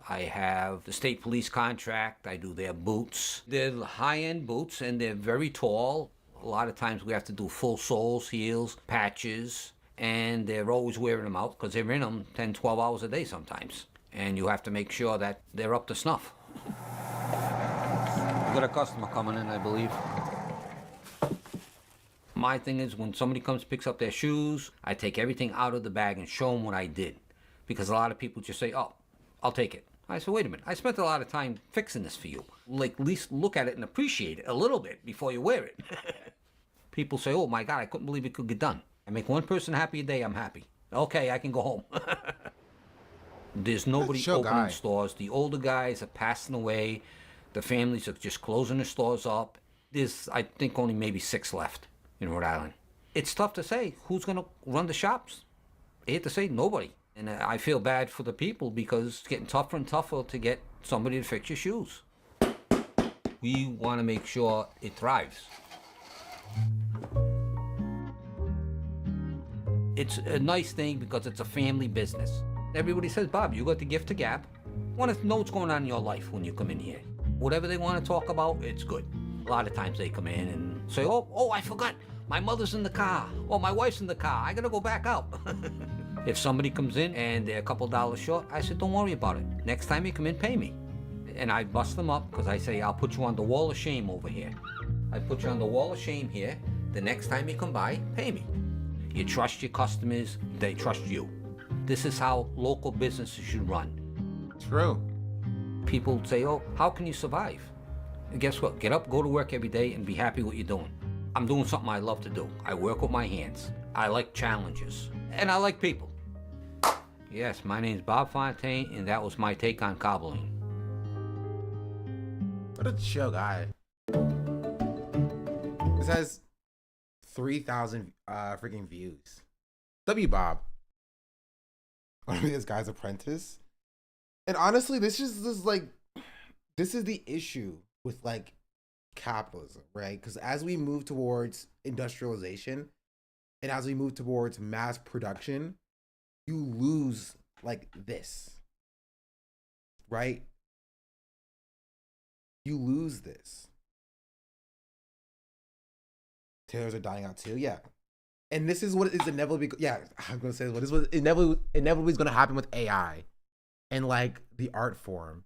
C: I have the state police contract. I do their boots. They're high-end boots and they're very tall. A lot of times we have to do full soles, heels, patches, and they're always wearing them out because they're in them 10, 12 hours a day sometimes. And you have to make sure that they're up to snuff. We got a customer coming in, I believe. My thing is, when somebody comes picks up their shoes, I take everything out of the bag and show them what I did. Because a lot of people just say, oh, I'll take it. I said, wait a minute, I spent a lot of time fixing this for you. Like, at least look at it and appreciate it a little bit before you wear it. People say, oh my God, I couldn't believe it could get done. I make one person happy a day, I'm happy. Okay, I can go home. There's nobody opening stores. The older guys are passing away. The families are just closing their stores up. There's, I think, only maybe 6 left in Rhode Island. It's tough to say who's going to run the shops. I hate to say nobody. And I feel bad for the people because it's getting tougher and tougher to get somebody to fix your shoes. We want to make sure it thrives. It's a nice thing because it's a family business. Everybody says, Bob, you got the gift to gab. Want to know what's going on in your life when you come in here. Whatever they want to talk about, it's good. A lot of times they come in and say, oh, I forgot. My mother's in the car. Oh, my wife's in the car. I got to go back out. If somebody comes in and they're a couple dollars short, I said, don't worry about it. Next time you come in, pay me. And I bust them up because I say, I'll put you on the wall of shame over here. I put you on the wall of shame here. The next time you come by, pay me. You trust your customers, they trust you. This is how local businesses should run.
A: True.
C: People say, oh, how can you survive? And guess what? Get up, go to work every day, and be happy what you're doing. I'm doing something I love to do. I work with my hands. I like challenges. And I like people. Yes, my name's Bob Fontaine, and that was my take on cobbling.
A: What a chill guy. This has 3,000 freaking views. W Bob. I want to be this guy's apprentice. And honestly, this is the issue with like capitalism, right? Because as we move towards industrialization and as we move towards mass production, you lose like this, right? You lose this. Tailors are dying out too, yeah. And this is what is inevitably, yeah, I'm gonna say what is what inevitably is gonna happen with AI and like the art form,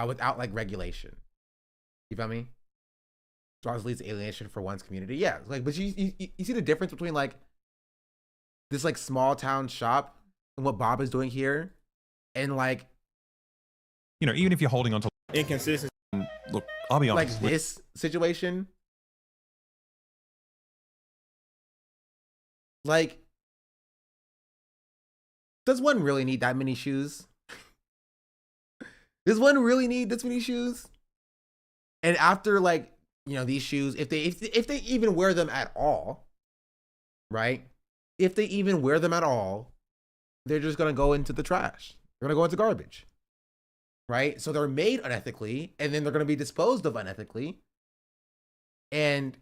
A: without like regulation. You feel me? So obviously it's alienation for one's community, yeah. Like, but you see the difference between like this like small town shop and what Bob is doing here, and like,
H: you know, even if you're holding on to
V: inconsistency.
H: Look, I'll be honest.
A: Like this situation. Like, does one really need that many shoes? Does one really need this many shoes? And after like, you know, these shoes, if they even wear them at all, right? If they even wear them at all, they're just gonna go into the trash. They're gonna go into garbage, right? So they're made unethically, and then they're gonna be disposed of unethically. And,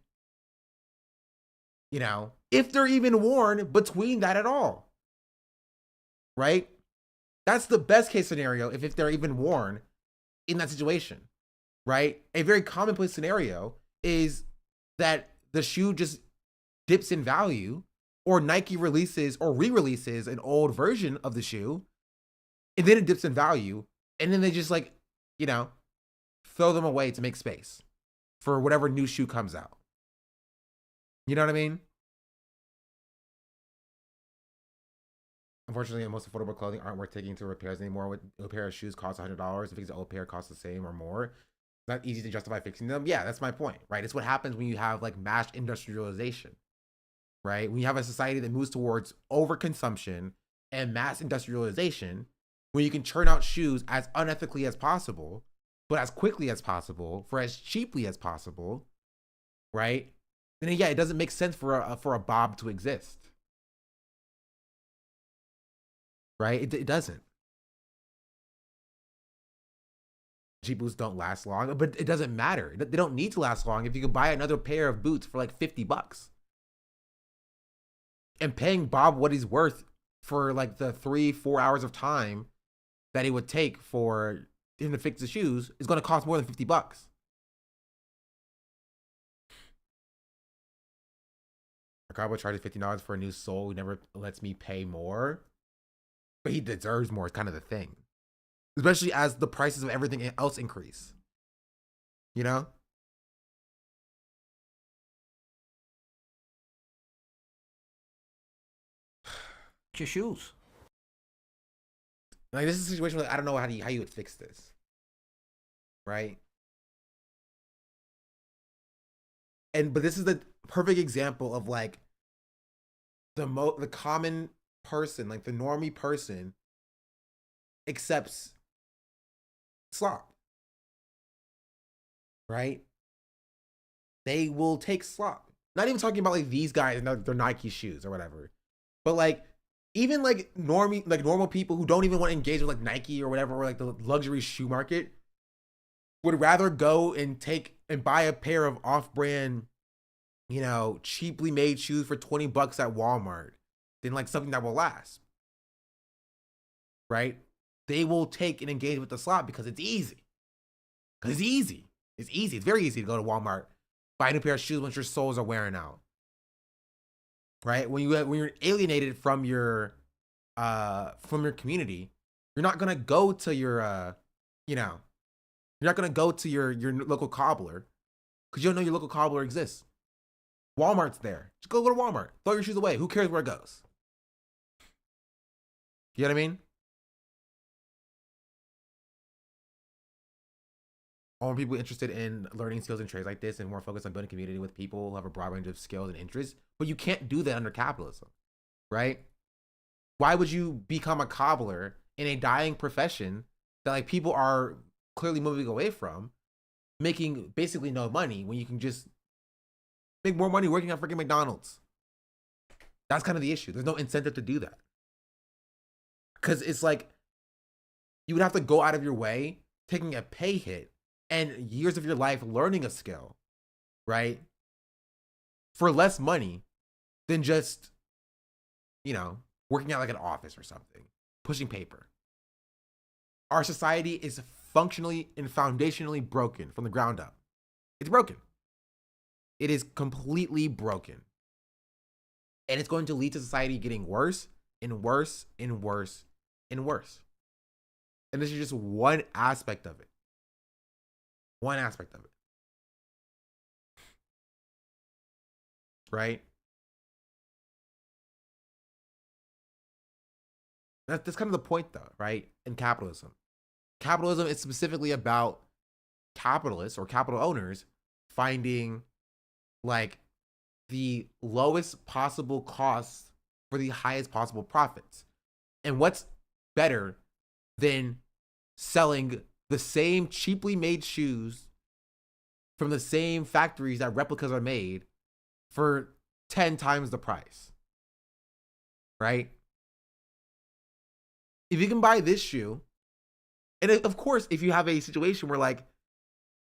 A: you know, if they're even worn between that at all, right? That's the best case scenario if they're even worn in that situation, right? A very commonplace scenario is that the shoe just dips in value, or Nike releases or re-releases an old version of the shoe, and then it dips in value, and then they just like, you know, throw them away to make space for whatever new shoe comes out. You know what I mean? Unfortunately, most affordable clothing aren't worth taking to repairs anymore. A pair of shoes costs $100. If the old pair costs the same or more, it's not easy to justify fixing them. Yeah, that's my point, right? It's what happens when you have like mass industrialization, right? When you have a society that moves towards overconsumption and mass industrialization, when you can churn out shoes as unethically as possible, but as quickly as possible, for as cheaply as possible, right? Then yeah, it doesn't make sense for a Bob to exist. Right? It doesn't. Cheap boots don't last long, but it doesn't matter. They don't need to last long if you can buy another pair of boots for like $50. And paying Bob what he's worth for like the 3-4 hours of time that it would take for him to fix the shoes is going to cost more than $50. Our cowboy charges $50 for a new sole. He never lets me pay more. But he deserves more, is kind of the thing. Especially as the prices of everything else increase. You know?
C: your shoes.
A: Like, this is a situation where I don't know how you would fix this, right? But this is the perfect example of like the common person, like the normie person, accepts slop, right? They will take slop. Not even talking about like these guys and their Nike shoes or whatever, but like even like normal people who don't even want to engage with like Nike or whatever, or like the luxury shoe market, would rather go and buy a pair of off-brand, you know, cheaply made shoes for $20 at Walmart than like something that will last. Right? They will take and engage with the slop because it's easy. Because it's easy. It's easy. It's very easy to go to Walmart, buy a new pair of shoes once your soles are wearing out. Right? When you're alienated from your community, you're not gonna go to your you're not gonna go to your local cobbler because you don't know your local cobbler exists. Walmart's there. Just go to Walmart. Throw your shoes away. Who cares where it goes? You know what I mean? I want people interested in learning skills and trades like this and more focused on building community with people who have a broad range of skills and interests. But you can't do that under capitalism, right? Why would you become a cobbler in a dying profession that like people are clearly moving away from, making basically no money when you can just make more money working at freaking McDonald's? That's kind of the issue. There's no incentive to do that. Because it's like you would have to go out of your way, taking a pay hit and years of your life learning a skill, right? For less money than just, working at like an office or something, pushing paper. Our society is functionally and foundationally broken from the ground up. It's broken. It is completely broken. And it's going to lead to society getting worse and worse and worse and worse. And this is just one aspect of it. One aspect of it. Right? That's kind of the point though, right? In capitalism. Capitalism is specifically about capitalists or capital owners finding like the lowest possible costs for the highest possible profits. And what's better than selling the same cheaply made shoes from the same factories that replicas are made for 10 times the price, right? If you can buy this shoe, and of course, if you have a situation where like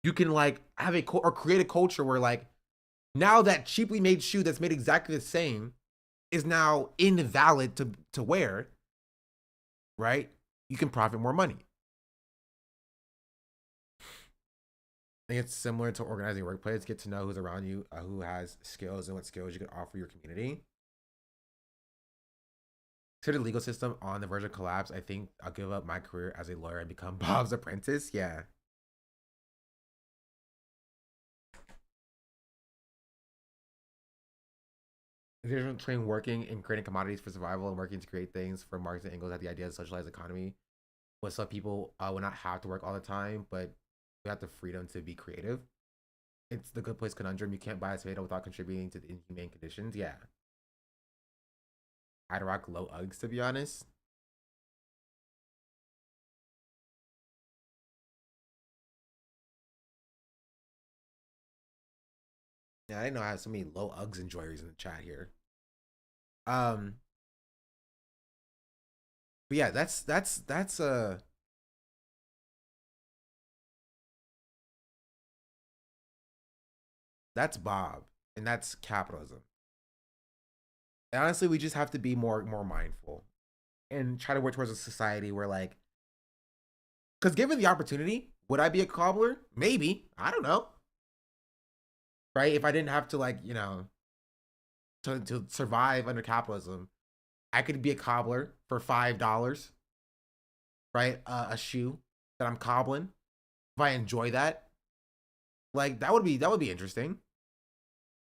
A: you can like have or create a culture where like now that cheaply made shoe that's made exactly the same is now invalid to wear, right? You can profit more money. I think it's similar to organizing a workplace. Get to know who's around you, who has skills and what skills you can offer your community. To the legal system on the verge of collapse, I think I'll give up my career as a lawyer and become Bob's apprentice. Yeah. The difference between working and creating commodities for survival and working to create things for Marx and Engels had the idea of socialized economy was so people will not have to work all the time, but we have the freedom to be creative. It's the good place conundrum. You can't buy a tomato without contributing to the inhumane conditions. Yeah. I'd rock low Uggs, to be honest. Yeah, I didn't know I had so many low Uggs enjoyers in the chat here. But yeah, that's Bob, and that's capitalism. And honestly, we just have to be more mindful and try to work towards a society where like, because given the opportunity, would I be a cobbler? Maybe. I don't know. Right? If I didn't have to like, to survive under capitalism, I could be a cobbler for $5, right? A shoe that I'm cobbling. If I enjoy that, like that would be interesting.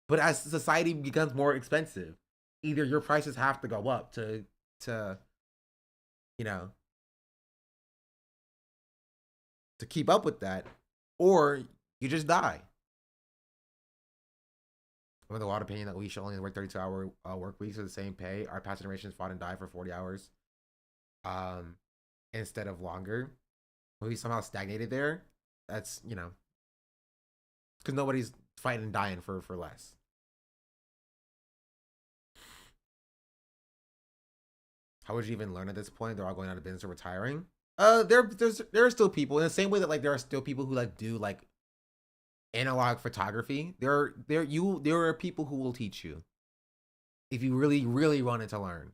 A: But as society becomes more expensive, either your prices have to go up to to, you know, to keep up with that, or you just die. I'm of the lot opinion that we should only work 32-hour work weeks for the same pay. Our past generations fought and died for 40 hours instead of longer. We somehow stagnated there. That's, you know, because nobody's fighting and dying for less. How would you even learn at this point? They're all going out of business or retiring. There are still people in the same way that like there are still people who like do like analog photography. There are people who will teach you if you really wanted to learn.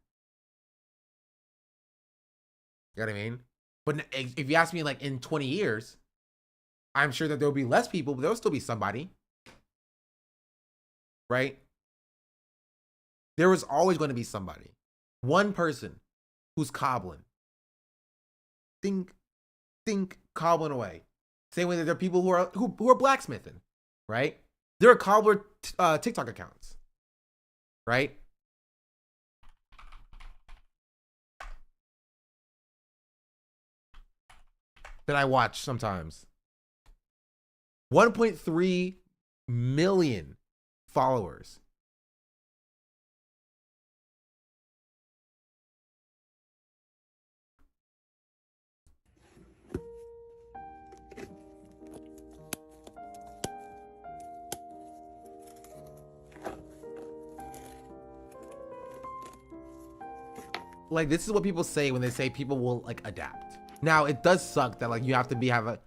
A: You know what I mean? But if you ask me, like in 20 years, I'm sure that there'll be less people, but there'll still be somebody, right? There was always going to be somebody, one person who's cobbling. Think cobbling away. Same way that there are people who are blacksmithing, right? There are cobbler TikTok accounts, right? That I watch sometimes. 1.3 million followers. Like, this is what people say when they say people will like adapt. Now, it does suck that like you have to have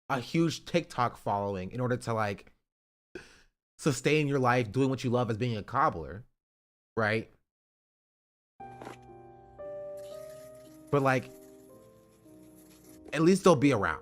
A: a huge TikTok following in order to like sustain your life doing what you love as being a cobbler, right? But like, at least they'll be around.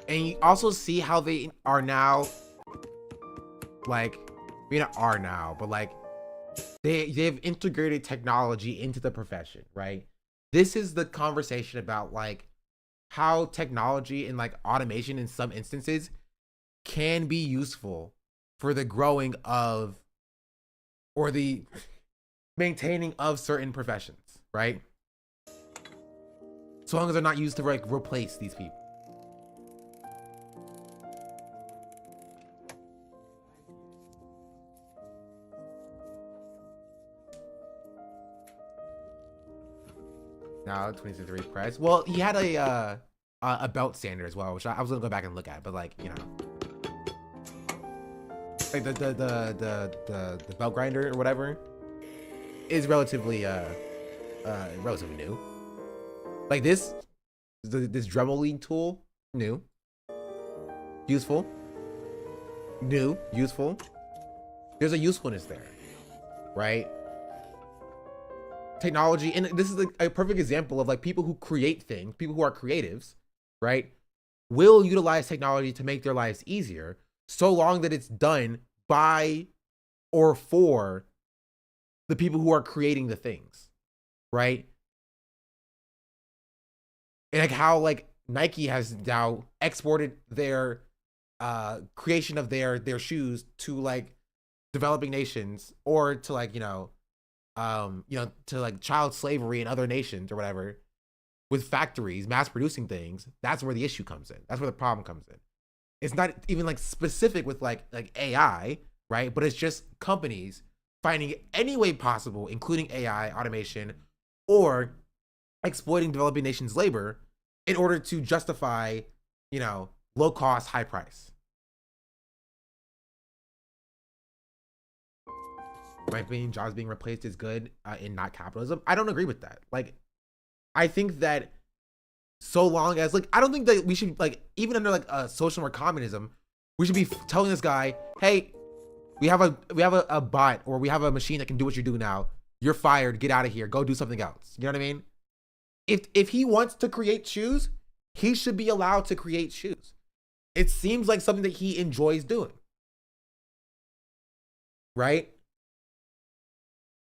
A: And you also see how they are now, like, maybe not are now, but like they've integrated technology into the profession, right? This is the conversation about like how technology and like automation in some instances can be useful for the growing of or the maintaining of certain professions, right? So long as they're not used to like replace these people. Now 2023 price. Well, he had a belt sander as well, which I was gonna go back and look at, but like, you know, like the belt grinder or whatever is relatively relatively new. Like this Dremel tool, new, useful, useful. There's a usefulness there, right? Technology, and this is a perfect example of like people who create things, people who are creatives, right, will utilize technology to make their lives easier, so long that it's done by or for the people who are creating the things, right? And like how like Nike has now exported their creation of their shoes to like developing nations, or to like, to like child slavery in other nations or whatever, with factories mass producing things. That's where the issue comes in. That's where the problem comes in. It's not even like specific with like AI, right? But it's just companies finding any way possible, including AI, automation, or exploiting developing nations' labor in order to justify, low cost, high price. my opinion, jobs being replaced is good in not capitalism. I don't agree with that. Like, I think that so long as, like, I don't think that we should, like, even under like a social or communism, we should be telling this guy, hey, we have a bot, or we have a machine that can do what you do now. You're fired. Get out of here. Go do something else. You know what I mean? If he wants to create shoes, he should be allowed to create shoes. It seems like something that he enjoys doing. Right?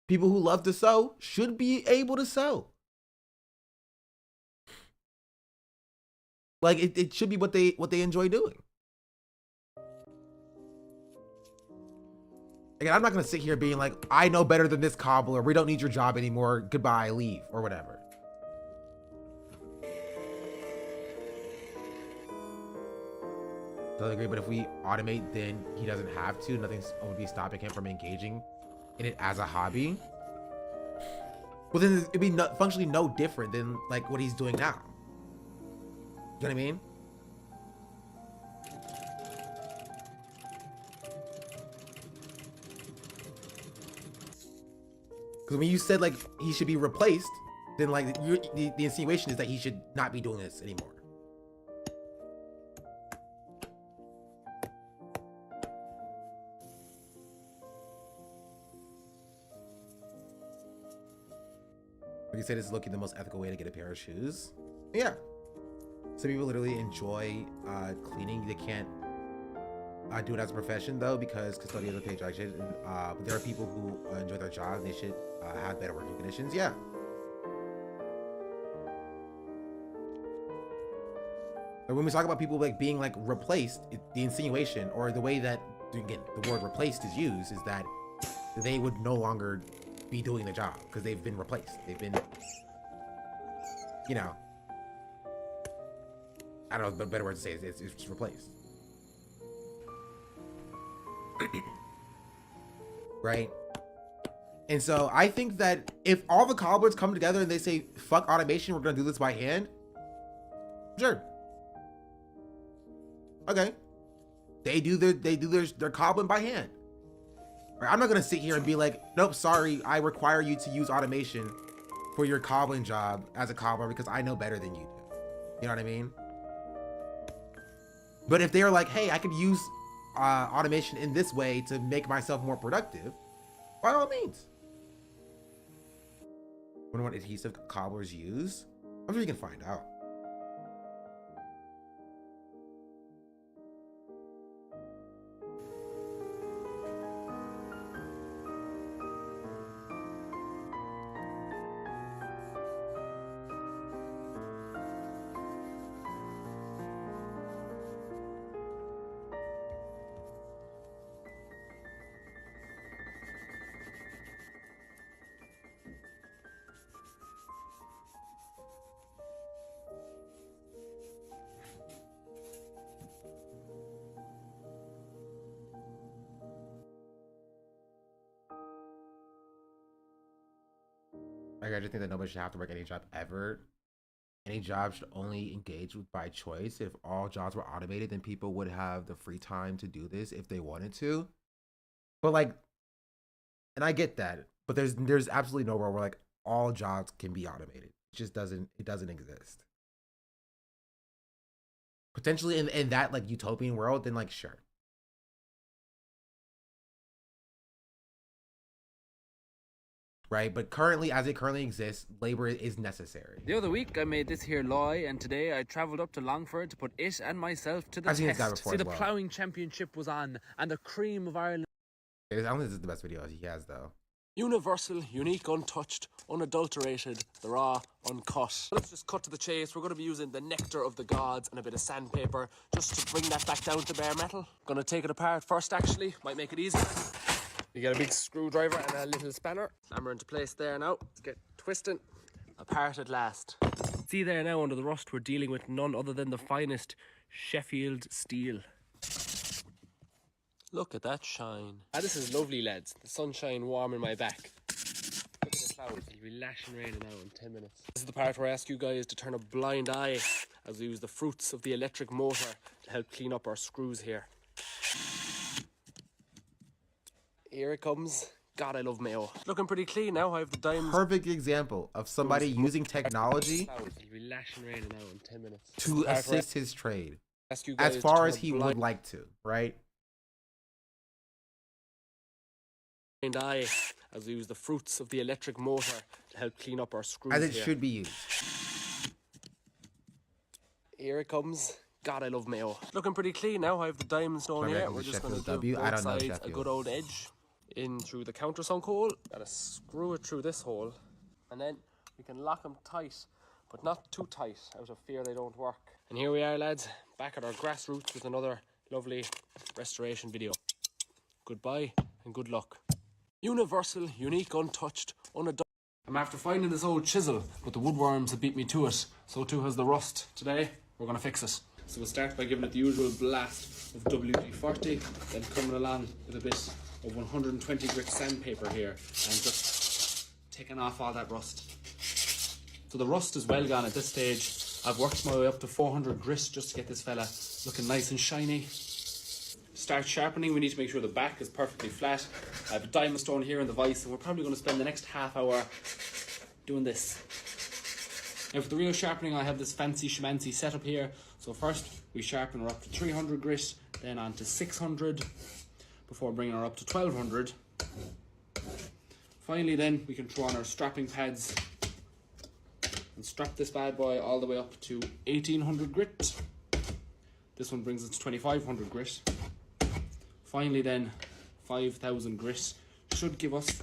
A: People who love to sew should be able to sew. Like, it should be what they enjoy doing. Again, I'm not gonna sit here being like, I know better than this cobbler. We don't need your job anymore. Goodbye, leave, or whatever. Totally agree, but if we automate, then he doesn't have to. Nothing would be stopping him from engaging in it as a hobby. Well, then it'd be functionally no different than like what he's doing now. You know what I mean? Because when you said like he should be replaced, then like the insinuation is that he should not be doing this anymore. You say this is looking the most ethical way to get a pair of shoes. Yeah. Some people literally enjoy cleaning. They can't do it as a profession though, because custodians are paid shit. But there are people who enjoy their job. They should have better working conditions. Yeah. But when we talk about people like being like replaced, the insinuation or the way that, again, the word replaced is used is that they would no longer be doing the job because they've been replaced. They've been, you know, I don't know, but better word to say is it's just replaced. Right? And so I think that if all the cobblers come together and they say, fuck automation, we're gonna do this by hand, sure. Okay. They do their cobbling by hand. Right? I'm not gonna sit here and be like, nope, sorry, I require you to use automation for your cobbling job as a cobbler because I know better than you do. You know what I mean? But if they're like, hey, I could use automation in this way to make myself more productive, by all means. Wonder what adhesive cobblers use? I'm sure you can find out. I just think that nobody should have to work any job ever. Any job should only engage with by choice. If all jobs were automated, then people would have the free time to do this if they wanted to. But like, and I get that, but there's absolutely no world where like all jobs can be automated. It just doesn't exist. Potentially in that like utopian world, then like sure. Right, but currently, as it currently exists, labor is necessary.
I: The other week, I made this here lie, and today I travelled up to Longford to put it and myself to the
A: I've seen this guy
I: test.
A: before
I: See,
A: as
I: the
A: well.
I: ploughing championship was on, and the cream of Ireland.
A: I don't think this is the best video he has, though.
L: Universal, unique, untouched, unadulterated, the raw, uncut. Let's just cut to the chase. We're going to be using the nectar of the gods and a bit of sandpaper just to bring that back down to bare metal. Gonna take it apart first, actually. Might make it easier. You get a big screwdriver and a little spanner. Hammer into place there now. Let's get twisting. Apart at last. See there now, under the rust, we're dealing with none other than the finest Sheffield steel. Look at that shine. Ah, this is lovely, lads. The sunshine warming my back. Look at the clouds. It'll be lashing rain now in 10 minutes. This is the part where I ask you guys to turn a blind eye as we use the fruits of the electric motor to help clean up our screws here. Here it comes. God, I love mayo. Looking pretty clean now. I have the diamonds.
A: Perfect example of somebody using technology
L: It'll be lashing rain now in 10 minutes.
A: to assist his trade.
L: Ask you
A: As
L: guys
A: far
L: to
A: as he would like to, right?
L: And as we use the fruits of the electric motor to help clean up our screws.
A: As it
L: here.
A: should be used.
L: Here it comes. God, I love mayo. Looking pretty clean now. I have the diamond stone
A: Remember,
L: here.
A: I
L: We're
A: can
L: just
A: do
L: going to
A: Sheffield
L: give
A: W. I
L: both
A: don't know
L: sides a
A: Sheffield.
L: good old edge in through the countersunk hole. Gotta screw it through this hole, and then we can lock them tight, but not too tight out of fear they don't work. And here we are, lads, back at our grassroots with another lovely restoration video. Goodbye and good luck. Universal, unique, untouched, unadulterated. I'm after finding this old chisel, but the woodworms have beat me to it. So too has the rust. Today, we're going to fix it. So we'll start by giving it the usual blast of WD-40, then coming along with a bit of 120 grit sandpaper here, and just taking off all that rust. So the rust is well gone at this stage. I've worked my way up to 400 grit just to get this fella looking nice and shiny. Start sharpening, we need to make sure the back is perfectly flat. I have a diamond stone here in the vise, and we're probably going to spend the next half hour doing this. Now for the real sharpening, I have this fancy schmancy setup here. So first we sharpen her up to 300 grit, then on to 600, before bringing her up to 1200. Finally then we can throw on our strapping pads and strap this bad boy all the way up to 1800 grit. This one brings us to 2500 grit. Finally then, 5000 grit should give us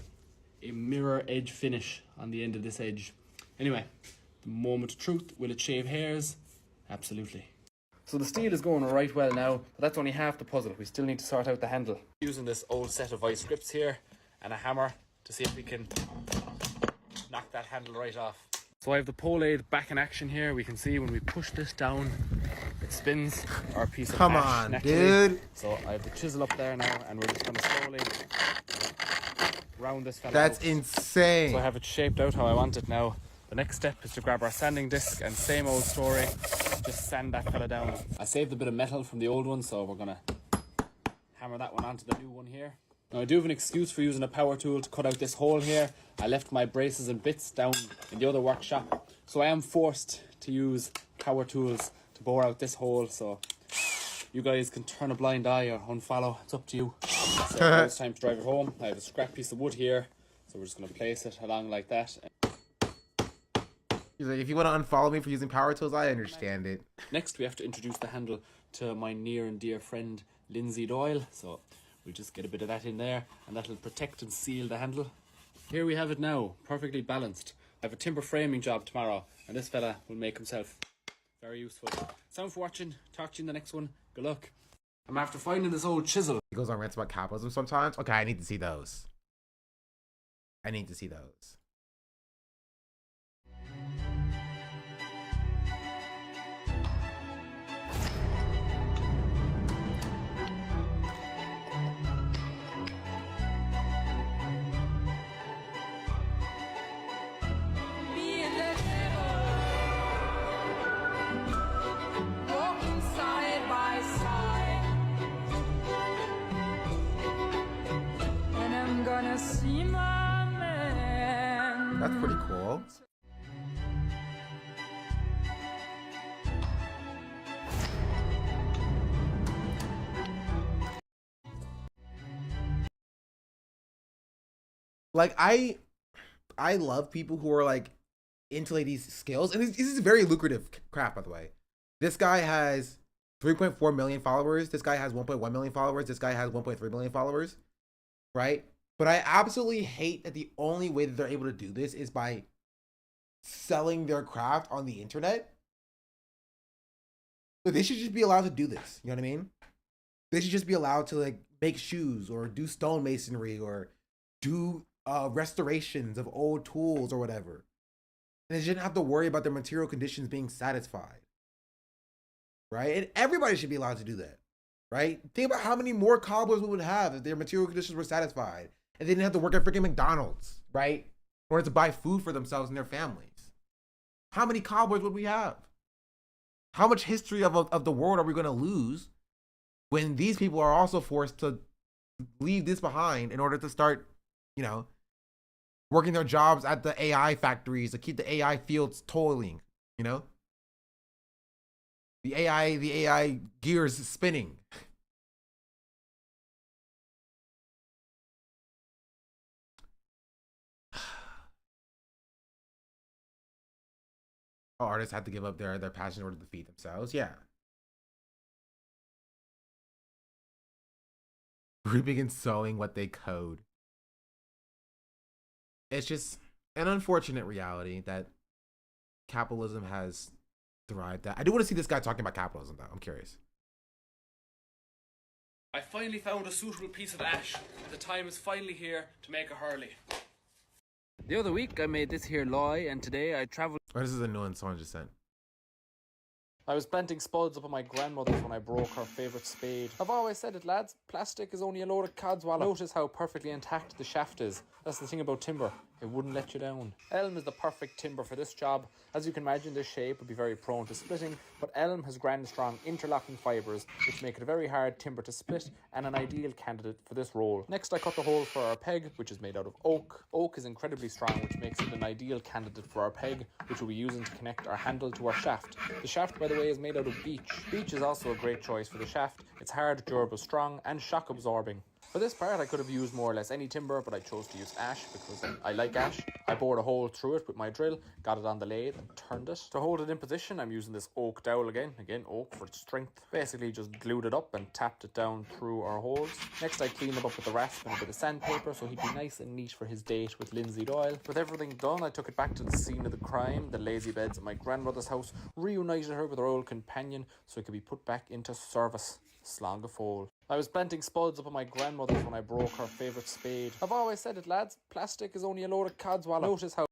L: a mirror edge finish on the end of this edge. Anyway, the moment of truth, will it shave hairs? Absolutely. So the steel is going right well now, but that's only half the puzzle. We still need to sort out the handle. Using this old set of vice grips here and a hammer to see if we can knock that handle right off. So I have the pole lathe back in action here. We can see when we push this down, it spins our piece of
A: Come
L: ash
A: on,
L: naturally.
A: dude.
L: So I have the chisel up there now, and we're just going to slowly round this fella
A: That's
L: out.
A: insane.
L: So I have it shaped out how I want it now. The next step is to grab our sanding disc, and same old story, just sand that fella down. I saved a bit of metal from the old one, so we're going to hammer that one onto the new one here. Now I do have an excuse for using a power tool to cut out this hole here. I left my braces and bits down in the other workshop, so I am forced to use power tools to bore out this hole. So you guys can turn a blind eye or unfollow, it's up to you. So now it's time to drive it home. I have a scrap piece of wood here, so we're just going to place it along like that.
A: He's like, if you want to unfollow me for using power tools, I understand it.
L: Next, we have to introduce the handle to my near and dear friend Lindsay Doyle. So we just get a bit of that in there, and that'll protect and seal the handle. Here we have it now, perfectly balanced. I have a timber framing job tomorrow, and this fella will make himself very useful. Thanks for watching. Talk to you in the next one. Good luck. I'm after finding this old chisel.
A: He goes on rants about capitalism sometimes. Okay, I need to see those. I need to see those. That's pretty cool. Like I love people who are like into like these skills, and this is very lucrative crap, by the way. This guy has 3.4 million followers. This guy has 1.1 million followers. This guy has 1.3 million followers, right? But I absolutely hate that the only way that they're able to do this is by selling their craft on the internet. But they should just be allowed to do this. You know what I mean? They should just be allowed to like make shoes or do stonemasonry or do restorations of old tools or whatever. And they shouldn't have to worry about their material conditions being satisfied. Right? And everybody should be allowed to do that. Right? Think about how many more cobblers we would have if their material conditions were satisfied. And they didn't have to work at freaking McDonald's, right? In order to buy food for themselves and their families. How many cobblers would we have? How much history of the world are we going to lose when these people are also forced to leave this behind in order to start you know, working their jobs at the AI factories to keep the AI fields toiling, you know? The AI gears spinning. Oh, artists have to give up their passion in order to feed themselves. Yeah. Reaping and sowing what they code. It's just an unfortunate reality that capitalism has thrived at. I do want to see this guy talking about capitalism, though. I'm curious.
L: I finally found a suitable piece of ash, and the time is finally here to make a hurley.
I: The other week I made this here lorry, and today I travelled.
A: Oh, this is a new one someone just sent.
L: I was planting spuds up on my grandmother's when I broke her favourite spade. I've always said it, lads, plastic is only a load of codswallop. Notice how perfectly intact the shaft is. That's the thing about timber, it wouldn't let you down. Elm is the perfect timber for this job. As you can imagine, this shape would be very prone to splitting, but elm has grand strong interlocking fibres which make it a very hard timber to split and an ideal candidate for this role. Next I cut the hole for our peg, which is made out of oak. Oak is incredibly strong, which makes it an ideal candidate for our peg, which we'll be using to connect our handle to our shaft. The shaft, by the way, is made out of beech. Beech is also a great choice for the shaft. It's hard, durable, strong and shock absorbing. For this part I could have used more or less any timber, but I chose to use ash because I like ash. I bored a hole through it with my drill, got it on the lathe and turned it. To hold it in position I'm using this oak dowel again oak for its strength. Basically just glued it up and tapped it down through our holes. Next I cleaned them up with the rasp and a bit of sandpaper so he'd be nice and neat for his date with linseed oil. With everything done I took it back to the scene of the crime, the lazy beds at my grandmother's house, reunited her with her old companion so it could be put back into service. Slán go fóill. I was planting spuds up on my grandmother's when I broke her favourite spade. I've always said it, lads, plastic is only a load of codswallop. Notice how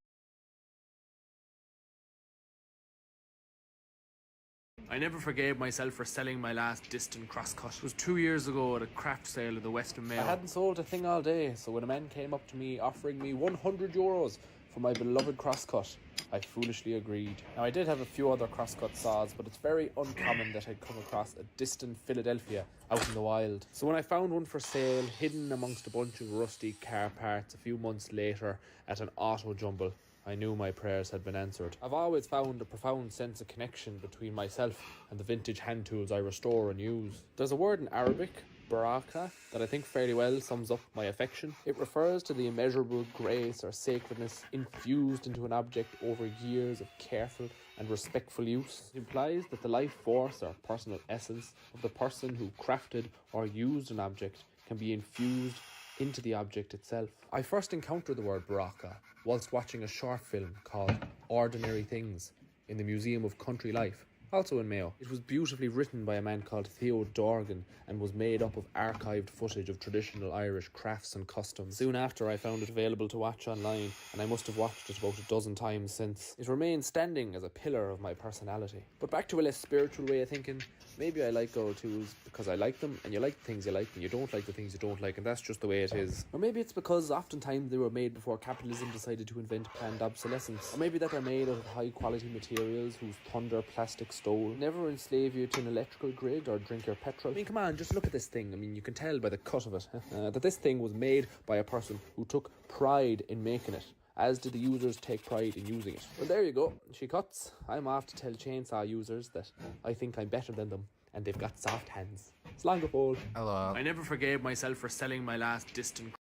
L: I never forgave myself for selling my last distant crosscut. It was 2 years ago at a craft sale in the Western Mail. I hadn't sold a thing all day, so when a man came up to me offering me €100 for my beloved crosscut, I foolishly agreed. Now I did have a few other crosscut saws, but it's very uncommon that I'd come across a distant Philadelphia out in the wild. So when I found one for sale, hidden amongst a bunch of rusty car parts a few months later at an auto jumble, I knew my prayers had been answered. I've always found a profound sense of connection between myself and the vintage hand tools I restore and use. There's a word in Arabic, baraka, that I think fairly well sums up my affection. It refers to the immeasurable grace or sacredness infused into an object over years of careful and respectful use. It implies that the life force or personal essence of the person who crafted or used an object can be infused into the object itself. I first encountered the word baraka whilst watching a short film called Ordinary Things in the Museum of Country Life, also in Mayo. It was beautifully written by a man called Theo Dorgan and was made up of archived footage of traditional Irish crafts and customs. Soon after I found it available to watch online, and I must have watched it about a dozen times since. It remains standing as a pillar of my personality. But back to a less spiritual way of thinking, maybe I like our tools because I like them, and you like the things you like and you don't like the things you don't like, and that's just the way it is. Or maybe it's because oftentimes they were made before capitalism decided to invent planned obsolescence. Or maybe that they're made out of high quality materials whose thunder plastic stole never enslave you to an electrical grid or drink your petrol. I mean, come on, just look at this thing. I mean, you can tell by the cut of it that this thing was made by a person who took pride in making it, as did the users take pride in using it. Well, there you go. She cuts. I'm off to tell chainsaw users that I think I'm better than them and they've got soft hands. Slán go fóill.
A: Hello.
L: I never forgave myself for selling my last distant.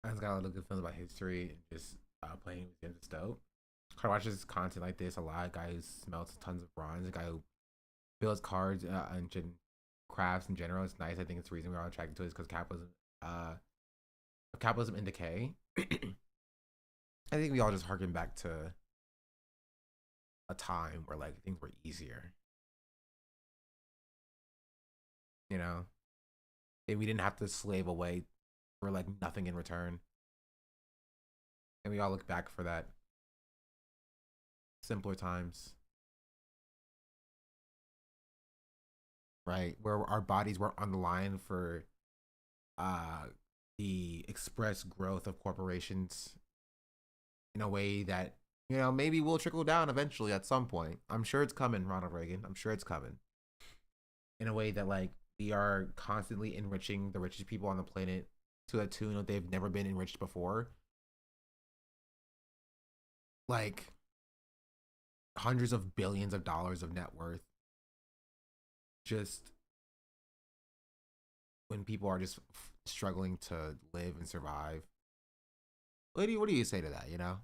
A: I just got a lot of good films about history and just playing with games is dope. I watch this content like this a lot. A guy who smelts tons of bronze. A guy who builds cards and crafts in general. It's nice. I think it's the reason we're all attracted to it is because capitalism in decay. I think we all just harken back to a time where like things were easier. You know, and we didn't have to slave away for like nothing in return. And we all look back for that simpler times, right? Where our bodies were on the line for the express growth of corporations in a way that, you know, maybe will trickle down eventually at some point. I'm sure it's coming, Ronald Reagan. I'm sure it's coming. In a way that like we are constantly enriching the richest people on the planet to a tune that they've never been enriched before. Like hundreds of billions of dollars of net worth. Just when people are just struggling to live and survive. What do you say to that, you know?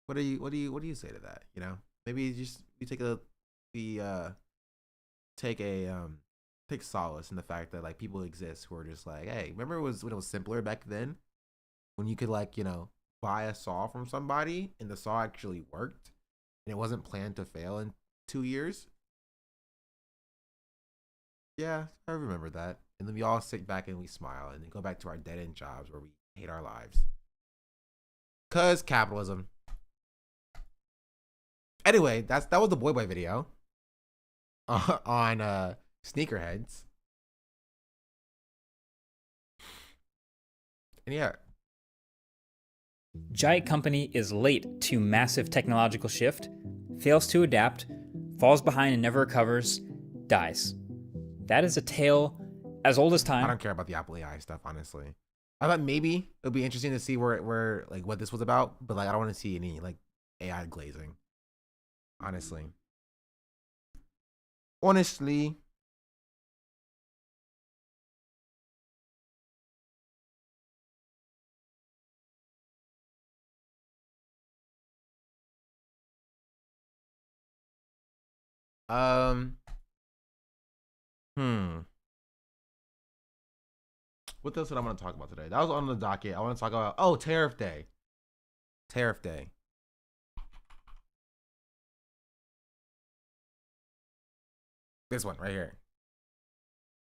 A: What do you say to that, you know? Maybe you take solace in the fact that like people exist who are just like, hey, remember when it was simpler back then? When you could like, you know, buy a saw from somebody and the saw actually worked and it wasn't planned to fail in 2 years? Yeah, I remember that. And then we all sit back and we smile and then go back to our dead-end jobs where we hate our lives. 'Cause capitalism. Anyway, that was the Boy video on sneakerheads. And yeah.
D: Giant company is late to massive technological shift, fails to adapt, falls behind and never recovers, dies. That is a tale as old as time.
A: I don't care about the Apple AI stuff, honestly. I thought maybe it would be interesting to see where like what this was about, but like I don't want to see any like AI glazing. Honestly. What else did I want to talk about today? That was on the docket. I want to talk about Tariff Day. Tariff Day. This one right here.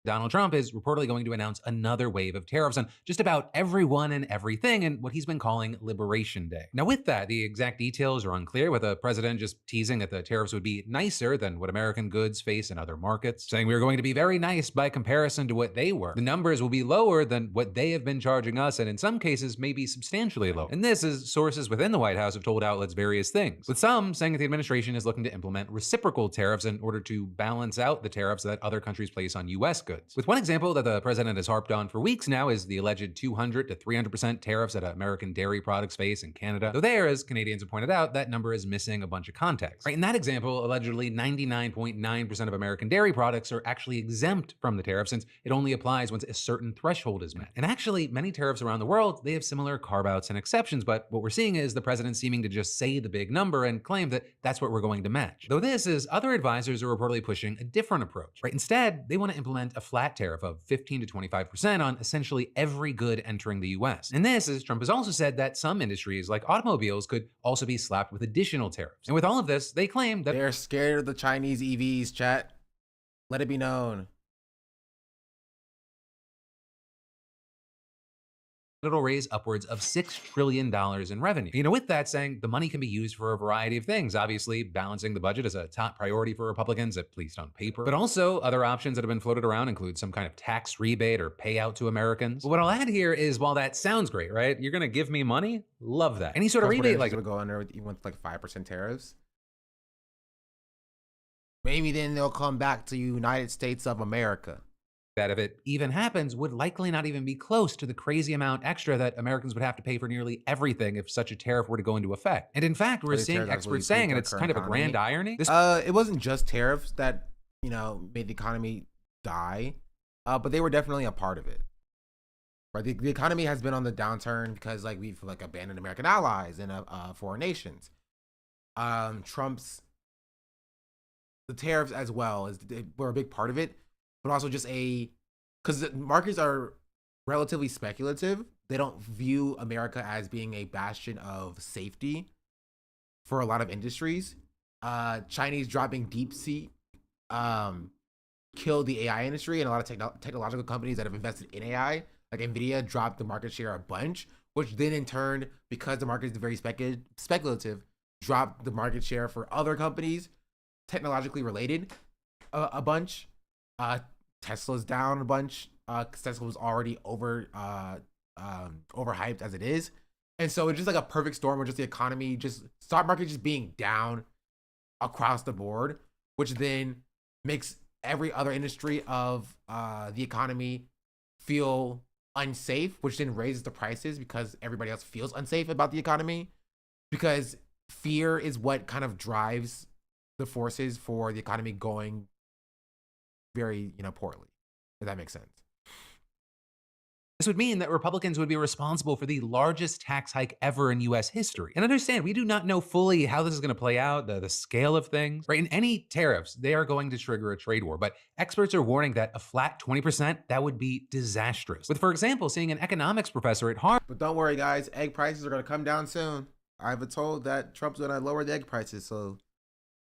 F: Donald Trump is reportedly going to announce another wave of tariffs on just about everyone and everything in what he's been calling Liberation Day. Now with that, the exact details are unclear, with the president just teasing that the tariffs would be nicer than what American goods face in other markets, saying we're going to be very nice by comparison to what they were. The numbers will be lower than what they have been charging us, and in some cases, maybe substantially lower. And this is sources within the White House have told outlets various things, with some saying that the administration is looking to implement reciprocal tariffs in order to balance out the tariffs that other countries place on US goods. With one example that the president has harped on for weeks now is the alleged 200 to 300% tariffs that American dairy products face in Canada. Though there, as Canadians have pointed out, that number is missing a bunch of context. Right, in that example, allegedly 99.9% of American dairy products are actually exempt from the tariff since it only applies once a certain threshold is met. And actually, many tariffs around the world, they have similar carve-outs and exceptions, but what we're seeing is the president seeming to just say the big number and claim that that's what we're going to match. Though this is, other advisors are reportedly pushing a different approach. Right, instead, they want to implement a flat tariff of 15 to 25% on essentially every good entering the US. And this, as Trump has also said, that some industries like automobiles could also be slapped with additional tariffs. And with all of this, they claim that
A: they're scared of the Chinese EVs, chat. Let it be known.
F: it'll raise upwards of $6 trillion in revenue. You know, with that saying, the money can be used for a variety of things. Obviously, balancing the budget is a top priority for Republicans, at least on paper. But also, other options that have been floated around include some kind of tax rebate or payout to Americans. But what I'll add here is, while that sounds great, right? You're gonna give me money? Love that. Any sort of rebate like...
A: gonna go under even with like 5% tariffs? Maybe then they'll come back to United States of America.
F: That if it even happens, would likely not even be close to the crazy amount extra that Americans would have to pay for nearly everything if such a tariff were to go into effect. And in fact, we're seeing experts saying, and it's kind of a grand irony.
A: It wasn't just tariffs that, you know, made the economy die, but they were definitely a part of it. Right, the economy has been on the downturn because like we've like abandoned American allies and foreign nations. The tariffs as well were a big part of it. But also just because markets are relatively speculative. They don't view America as being a bastion of safety for a lot of industries. Chinese dropping DeepSeek killed the AI industry, and a lot of technological companies that have invested in AI, like NVIDIA, dropped the market share a bunch, which then in turn, because the market is very speculative, dropped the market share for other companies technologically related a bunch. Tesla's down a bunch because Tesla was already overhyped as it is, and so it's just like a perfect storm where just the economy, just stock market just being down across the board, which then makes every other industry of the economy feel unsafe, which then raises the prices because everybody else feels unsafe about the economy, because fear is what kind of drives the forces for the economy going very, poorly, if that makes sense.
F: This would mean that Republicans would be responsible for the largest tax hike ever in US history. And understand, we do not know fully how this is going to play out, the scale of things, right? In any tariffs, they are going to trigger a trade war, but experts are warning that a flat 20%, that would be disastrous. With, for example, seeing an economics professor at Harvard.
A: But don't worry, guys, egg prices are going to come down soon. I've been told that Trump's going to lower the egg prices, so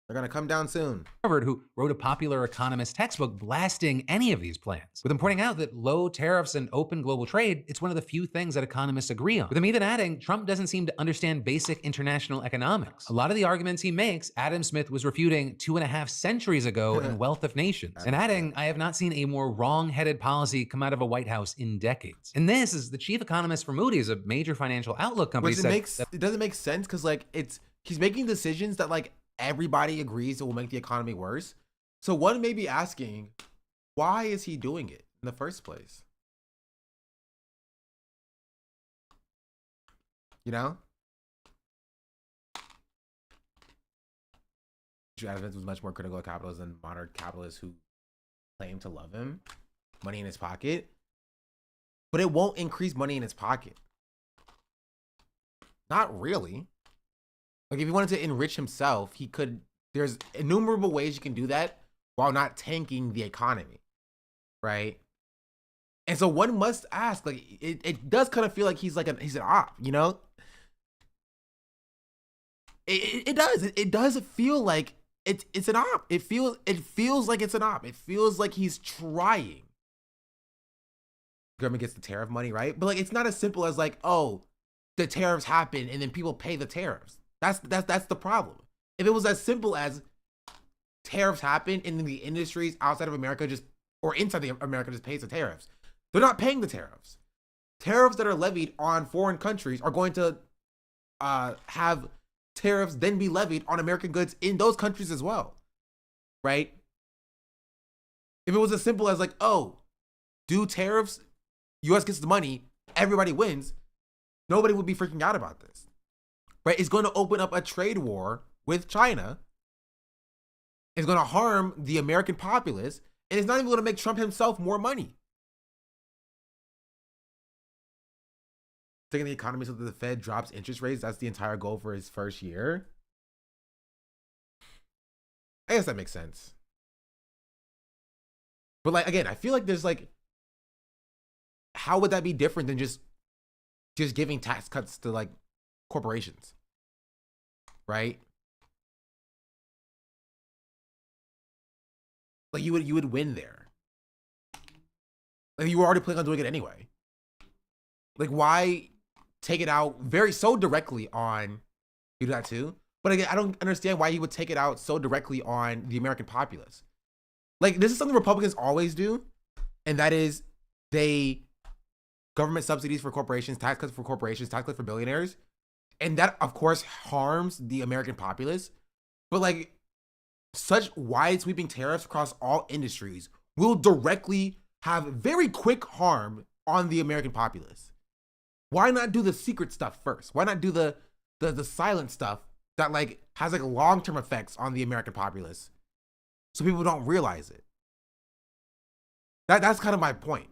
A: they're going to come down soon.
F: Harvard, who wrote a popular economist textbook blasting any of these plans, with him pointing out that low tariffs and open global trade, it's one of the few things that economists agree on. With him even adding, Trump doesn't seem to understand basic international economics. A lot of the arguments he makes, Adam Smith was refuting 2.5 centuries ago in Wealth of Nations, and adding, I have not seen a more wrong-headed policy come out of a White House in decades. And this is the chief economist for Moody's, a major financial outlook company.
A: Which it doesn't make sense because he's making decisions that everybody agrees it will make the economy worse. So one may be asking, why is he doing it in the first place? Adams was much more critical of capitalism than modern capitalists who claim to love him. Money in his pocket. But it won't increase money in his pocket. Not really. If he wanted to enrich himself, he could. There's innumerable ways you can do that while not tanking the economy, right? And so one must ask, it does kind of feel like he's he's an op, It does. It does feel like it's an op. It feels like it's an op. It feels like he's trying. Government gets the tariff money, right? But it's not as simple as oh, the tariffs happen and then people pay the tariffs. That's the problem. If it was as simple as tariffs happen and then the industries outside of America or inside of America just pays the tariffs, they're not paying the tariffs. Tariffs that are levied on foreign countries are going to have tariffs then be levied on American goods in those countries as well, right? If it was as simple as oh, do tariffs, U.S. gets the money, everybody wins, nobody would be freaking out about this. Right? It's going to open up a trade war with China. It's going to harm the American populace, and it's not even going to make Trump himself more money. Taking the economy so that the Fed drops interest rates, that's the entire goal for his first year. I guess that makes sense. But again, I feel like there's how would that be different than just giving tax cuts to corporations, right? You would win there. You were already planning on doing it anyway. Why take it out so directly on, you do that too? But again, I don't understand why he would take it out so directly on the American populace. This is something Republicans always do, and that is government subsidies for corporations, tax cuts for corporations, tax cuts for billionaires. And that, of course, harms the American populace. But such wide sweeping tariffs across all industries will directly have very quick harm on the American populace. Why not do the secret stuff first? Why not do the silent stuff that has long-term effects on the American populace so people don't realize it? That's kind of my point.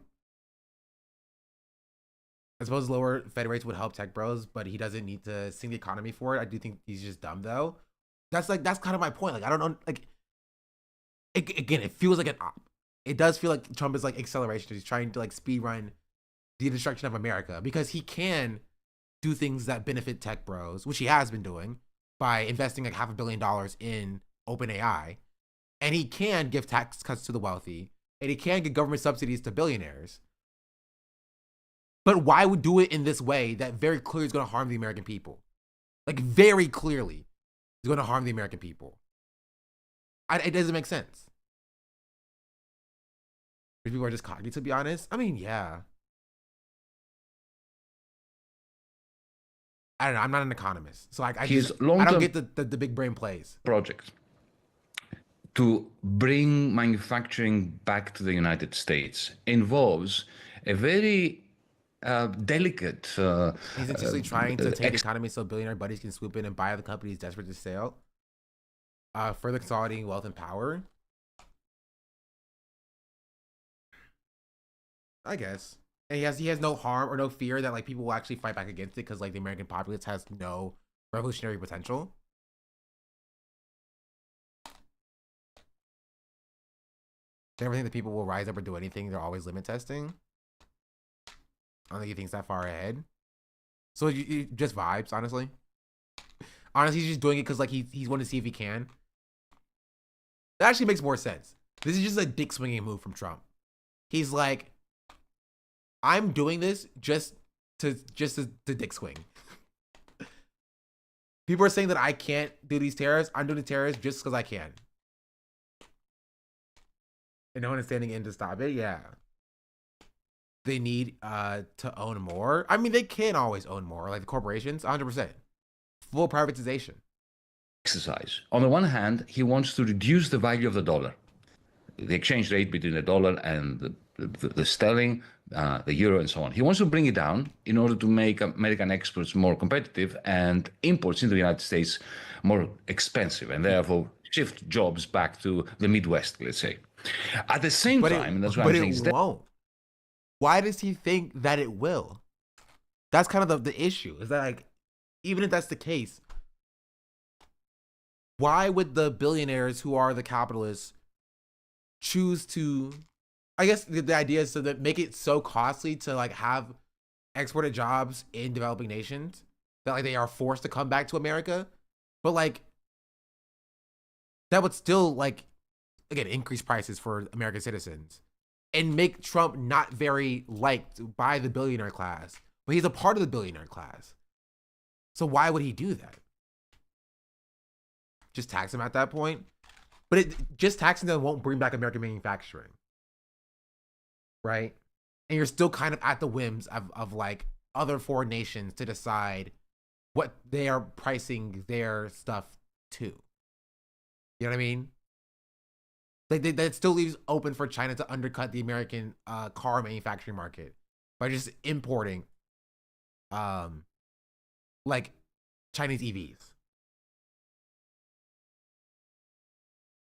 A: I suppose lower Fed rates would help tech bros, but he doesn't need to sing the economy for it. I do think he's just dumb though. That's kind of my point. I don't know. Again, it feels like an op. It does feel like Trump is acceleration. He's trying to speed run the destruction of America because he can do things that benefit tech bros, which he has been doing by investing $500 million in OpenAI, and he can give tax cuts to the wealthy, and he can give government subsidies to billionaires. But why would do it in this way that very clearly is going to harm the American people? Very clearly is going to harm the American people. It doesn't make sense. People are just cocky, to be honest. I mean, yeah. I don't know. I'm not an economist. So I don't get the big brain plays.
E: Project. to bring manufacturing back to the United States involves a very delicate.
A: He's intentionally trying to take the economy so billionaire buddies can swoop in and buy the companies desperate to sell, further consolidating wealth and power. I guess. And he has no harm or no fear that like people will actually fight back against it because like the American populace has no revolutionary potential. They never think that people will rise up or do anything. They're always limit testing. I don't think he thinks that far ahead. So you just vibes, honestly. Honestly, he's just doing it because like he's wanting to see if he can. That actually makes more sense. This is just a dick swinging move from Trump. He's like, I'm doing this just to dick swing. People are saying that I can't do these tariffs. I'm doing the tariffs just because I can. And no one is standing in to stop it. Yeah. They need to own more. I mean, they can always own more. Like the corporations, 100%. Full privatization.
E: Exercise. On the one hand, he wants to reduce the value of the dollar. The exchange rate between the dollar and the sterling, the euro, and so on. He wants to bring it down in order to make American exports more competitive and imports into the United States more expensive, and therefore shift jobs back to the Midwest, let's say. At the same time, and that's what I'm saying.
A: But it won't. Why does he think that it will? That's kind of the issue. Is that like, even if that's the case, why would the billionaires who are the capitalists choose to, I guess the idea is so that make it so costly to like have exported jobs in developing nations that like they are forced to come back to America, but like that would still like, again, increase prices for American citizens and make Trump not very liked by the billionaire class, but he's a part of the billionaire class. So why would he do that? Just tax him at that point? But just taxing them won't bring back American manufacturing. Right? And you're still kind of at the whims of like other foreign nations to decide what they are pricing their stuff to. You know what I mean? Like that still leaves open for China to undercut the American car manufacturing market by just importing like Chinese EVs.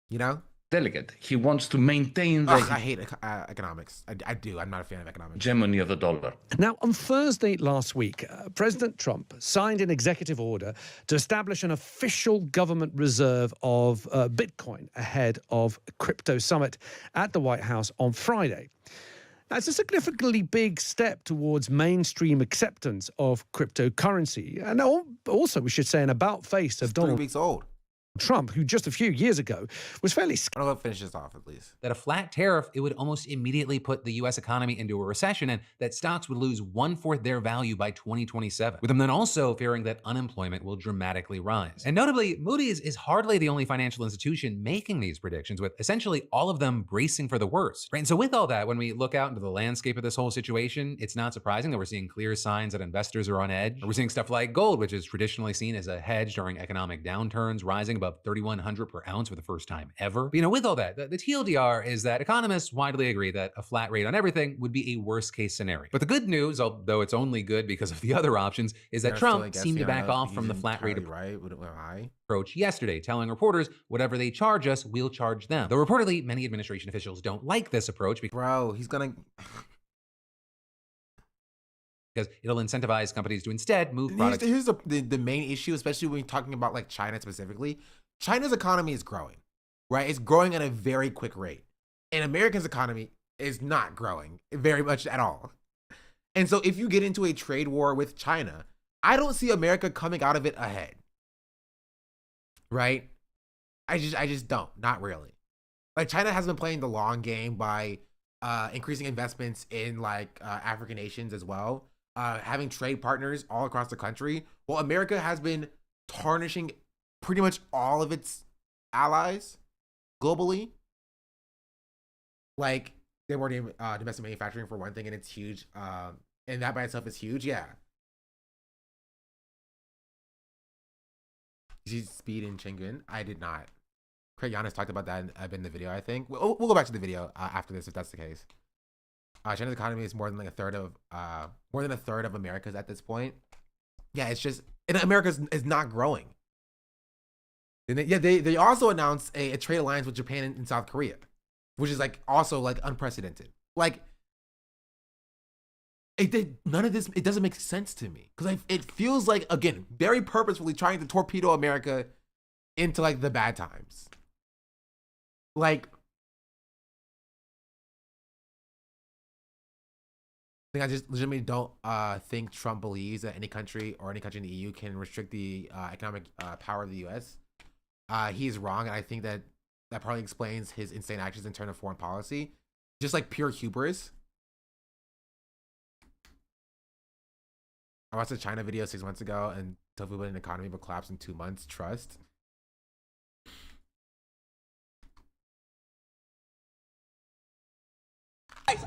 A: You know?
E: Delicate. He wants to maintain the
A: I hate economics. I do. I'm not a fan of economics.
E: hegemony of the dollar.
G: Now, on Thursday last week, President Trump signed an executive order to establish an official government reserve of Bitcoin ahead of a crypto summit at the White House on Friday. Now, it's a significantly big step towards mainstream acceptance of cryptocurrency. And also, we should say, an about-face of Donald
A: 3 weeks old.
G: Trump, who just a few years ago was fairly...
A: I don't know if finish this off at least.
F: That a flat tariff, it would almost immediately put the U.S. economy into a recession, and that stocks would lose 1/4 their value by 2027. With them then also fearing that unemployment will dramatically rise. And notably, Moody's is hardly the only financial institution making these predictions, with essentially all of them bracing for the worst. Right? And so with all that, when we look out into the landscape of this whole situation, it's not surprising that we're seeing clear signs that investors are on edge. We're seeing stuff like gold, which is traditionally seen as a hedge during economic downturns, rising above 3,100 per ounce for the first time ever. But, with all that, the TLDR is that economists widely agree that a flat rate on everything would be a worst case scenario. But the good news, although it's only good because of the other options, is that Trump seemed to back off from the flat rate approach yesterday, telling reporters whatever they charge us, we'll charge them. Though reportedly, many administration officials don't like this approach because
A: he's gonna...
F: because it'll incentivize companies to instead move products.
A: Here's the main issue, especially when you're talking about like China specifically. China's economy is growing, right? It's growing at a very quick rate. And America's economy is not growing very much at all. And so if you get into a trade war with China, I don't see America coming out of it ahead. Right? I just don't. Not really. Like China has been playing the long game by increasing investments in like African nations as well. Having trade partners all across the country. Well, America has been tarnishing pretty much all of its allies globally. Like they were domestic manufacturing for one thing, and it's huge. And that by itself is huge. Yeah. Did you see Speed in Chengdu? I did not. Craig Giannis talked about that in the video, I think. We'll go back to the video after this if that's the case. China's economy is more than a third of America's at this point. Yeah, it's just, and America is not growing. And they also announced a trade alliance with Japan and South Korea, which is like also like unprecedented. Like, none of this, it doesn't make sense to me because it feels like, again, very purposefully trying to torpedo America into like the bad times. Like, I just legitimately don't think Trump believes that any country in the EU can restrict the economic power of the U.S. He's wrong, and I think that probably explains his insane actions in terms of foreign policy, just like pure hubris. I watched a China video 6 months ago, and tofu an economy will collapse in 2 months. Trust.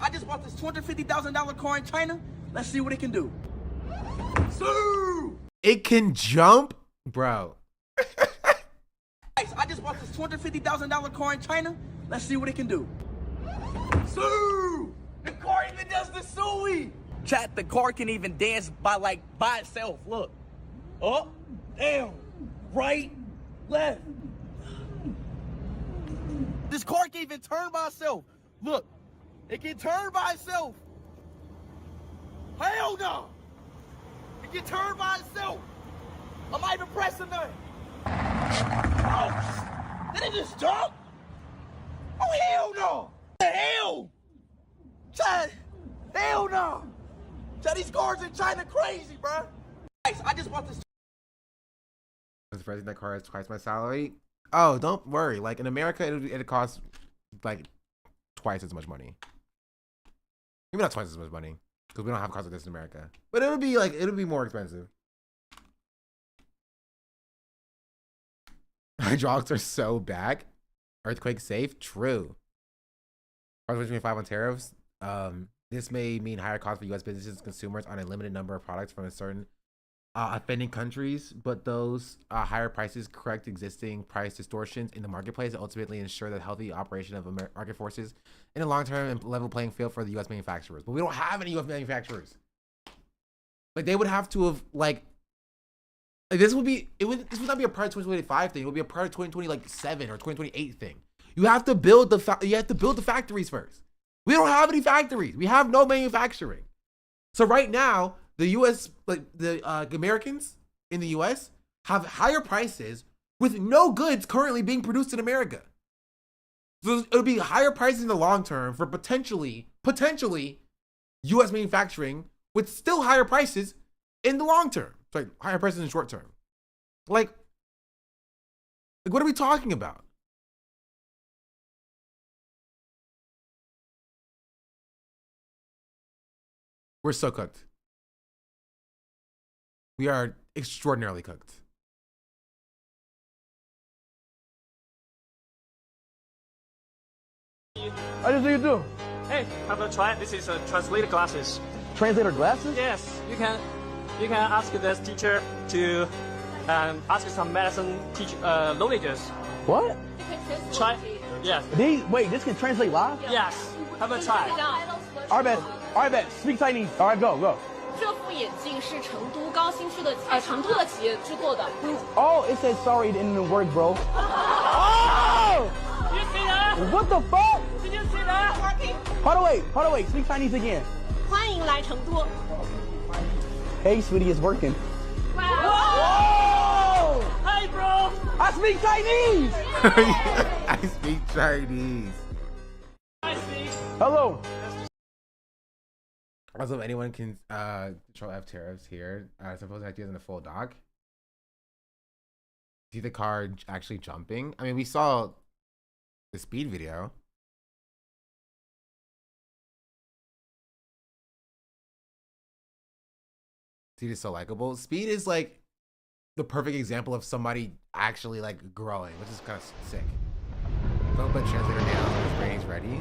J: I just bought this $250,000 car in China. Let's see what it can do.
A: It can jump, bro.
J: I just bought this $250,000 car in China. Let's see what it can do. The car even does the suey. Chat, the car can even dance by itself. Look. Up, down, right, left. This car can even turn by itself. Look. It can turn by itself. Hell no. It can turn by itself. I'm not even pressing nothing. Oh, did it just jump? Oh, hell no. The hell? Chad, hell no. Chad, these cars in China crazy, bro. I just bought this.
A: The price of that car is twice my salary. Oh, don't worry. Like in America, it costs like twice as much money. Maybe not twice as much money because we don't have cars like this in America. But it'll be more expensive. Hydraulics are so back. Earthquake safe. True. 2025 on tariffs. This may mean higher costs for U.S. businesses and consumers on a limited number of products from a certain offending countries, but those higher prices correct existing price distortions in the marketplace and ultimately ensure the healthy operation of market forces in the long term and level playing field for the U.S. manufacturers. But we don't have any U.S. manufacturers. Like they would have to have this would not be a prior 2025 thing. It would be a prior 2027 or 2028 thing. You have to build the factories first. We don't have any factories. We have no manufacturing. So right now, the U.S. Americans in the U.S. have higher prices with no goods currently being produced in America. So it'll be higher prices in the long term for potentially U.S. manufacturing with still higher prices in the long term. Sorry, higher prices in the short term. Like what are we talking about? We're so cooked. We are extraordinarily cooked.
J: How does you do?
K: Hey, have a try. This is a translator glasses.
J: Translator glasses?
K: Yes, you can ask this teacher to ask some medicine knowledges.
J: What?
K: Try. Yes.
J: Wait, this can translate live?
K: Yes. Have a try.
J: All right, bet. Speak Chinese. All right, go.
M: 这副眼镜是成都高新区的成都的企业制作的。
J: Oh, it says sorry, it didn't work, bro. Oh!
K: Did you see that?
J: What the fuck?
K: Did you see that?
J: Hold on, wait. Speak Chinese again.
M: 欢迎来成都。
J: Hey, sweetie, it's working.
K: Whoa! Hey, bro!
J: I speak Chinese!
A: I speak Chinese.
K: I speak.
J: Hello.
A: Also, if anyone can control F tariffs here, suppose ideas in the full doc. See the car actually jumping? I mean, we saw the speed video. Speed is so likable. Speed is like the perfect example of somebody actually like growing, which is kind of sick. Don't put translator down. His brain is ready.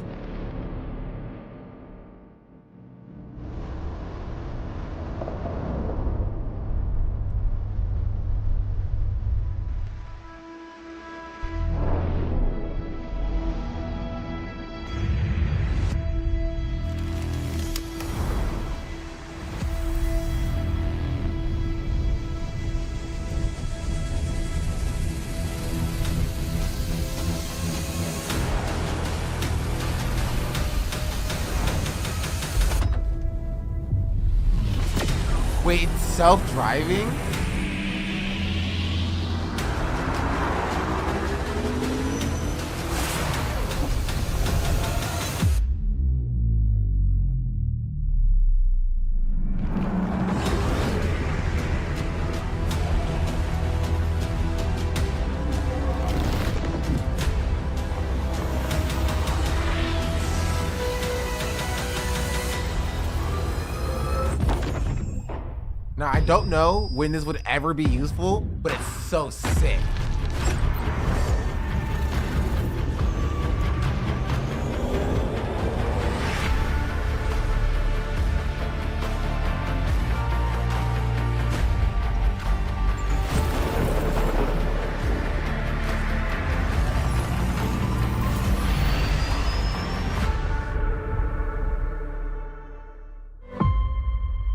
A: self-driving? Now, I don't know when this would ever be useful, but it's so sick.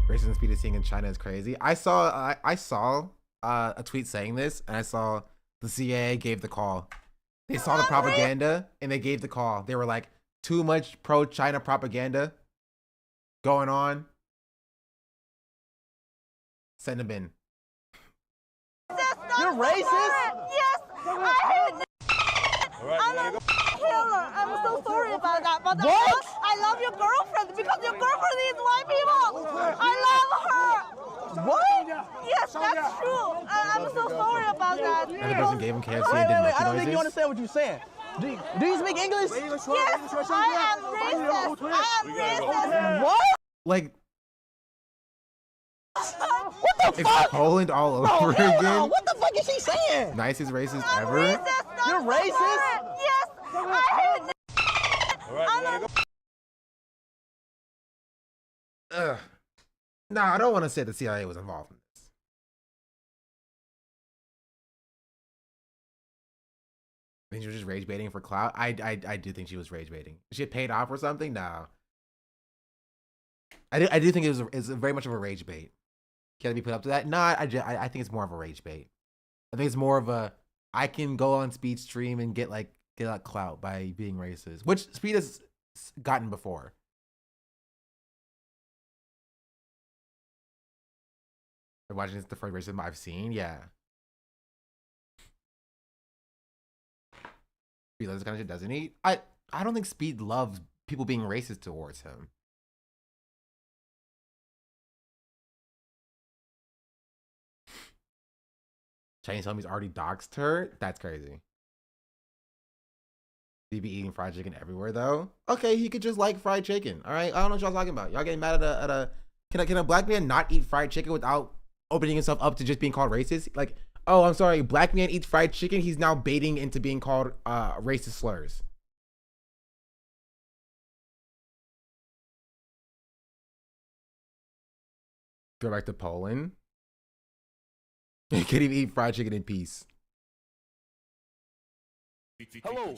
A: Racing speed of seeing in China is crazy. I saw a tweet saying this, and I saw the CIA gave the call. They saw the propaganda and they gave the call. They were like, too much pro-China propaganda going on. Send them in.
J: You're racist? Yes, I hate I'm a killer. I'm so sorry about that. But what? I love your girlfriend because your girlfriend is white people. I love her. What? Yes, that's true. I'm so sorry about that.
A: And the person gave him KFC and did
J: I
A: Mickey
J: don't think you
A: noises.
J: understand what you're saying. Do you speak English? Yes, I am racist. I am racist. What?
A: Like,
J: What the
A: it's
J: fuck?
A: Poland all
J: Bro,
A: over
J: hell
A: again.
J: no. What the fuck is she saying?
A: Nicest racist ever.
J: You're racist? Yes, I hate
A: Ugh. Nah, I don't want to say the CIA was involved in this. I think she was just rage baiting for clout. I do think she was rage baiting. She had paid off or something. No, I do think it's very much of a rage bait. Can it be put up to that? No, I think it's more of a rage bait. I think it's more of a I can go on Speed stream and get clout by being racist, which Speed has gotten before. Watching this the first racism I've seen, yeah. Speed loves this kind of shit, doesn't he? I don't think Speed loves people being racist towards him. Chinese homies already doxed her. That's crazy. He be eating fried chicken everywhere though. Okay, he could just like fried chicken. All right, I don't know what y'all talking about. Y'all getting mad at a can a black man not eat fried chicken without opening himself up to just being called racist? Like, oh, I'm sorry, black man eats fried chicken. He's now baiting into being called racist slurs. Go back to Poland. He can't even eat fried chicken in peace.
J: Hello.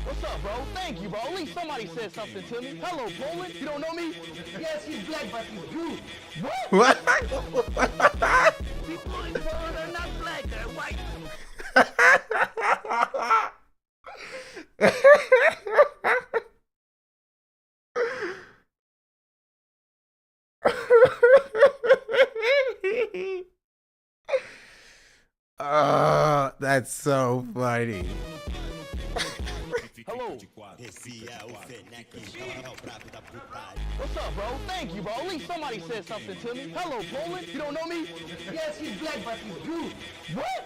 J: What's up, bro? Thank you, bro. At least somebody said something to me. Hello, Poland. You don't know me? Yes, he's black, but he's Jew. What? People in Poland are not black, they're white.
A: That's so funny.
J: Hello. What's up, bro? Thank you, bro. At least somebody said something to me. Hello, Poland. You don't know me? Yes, he's black, but he's Jew. What?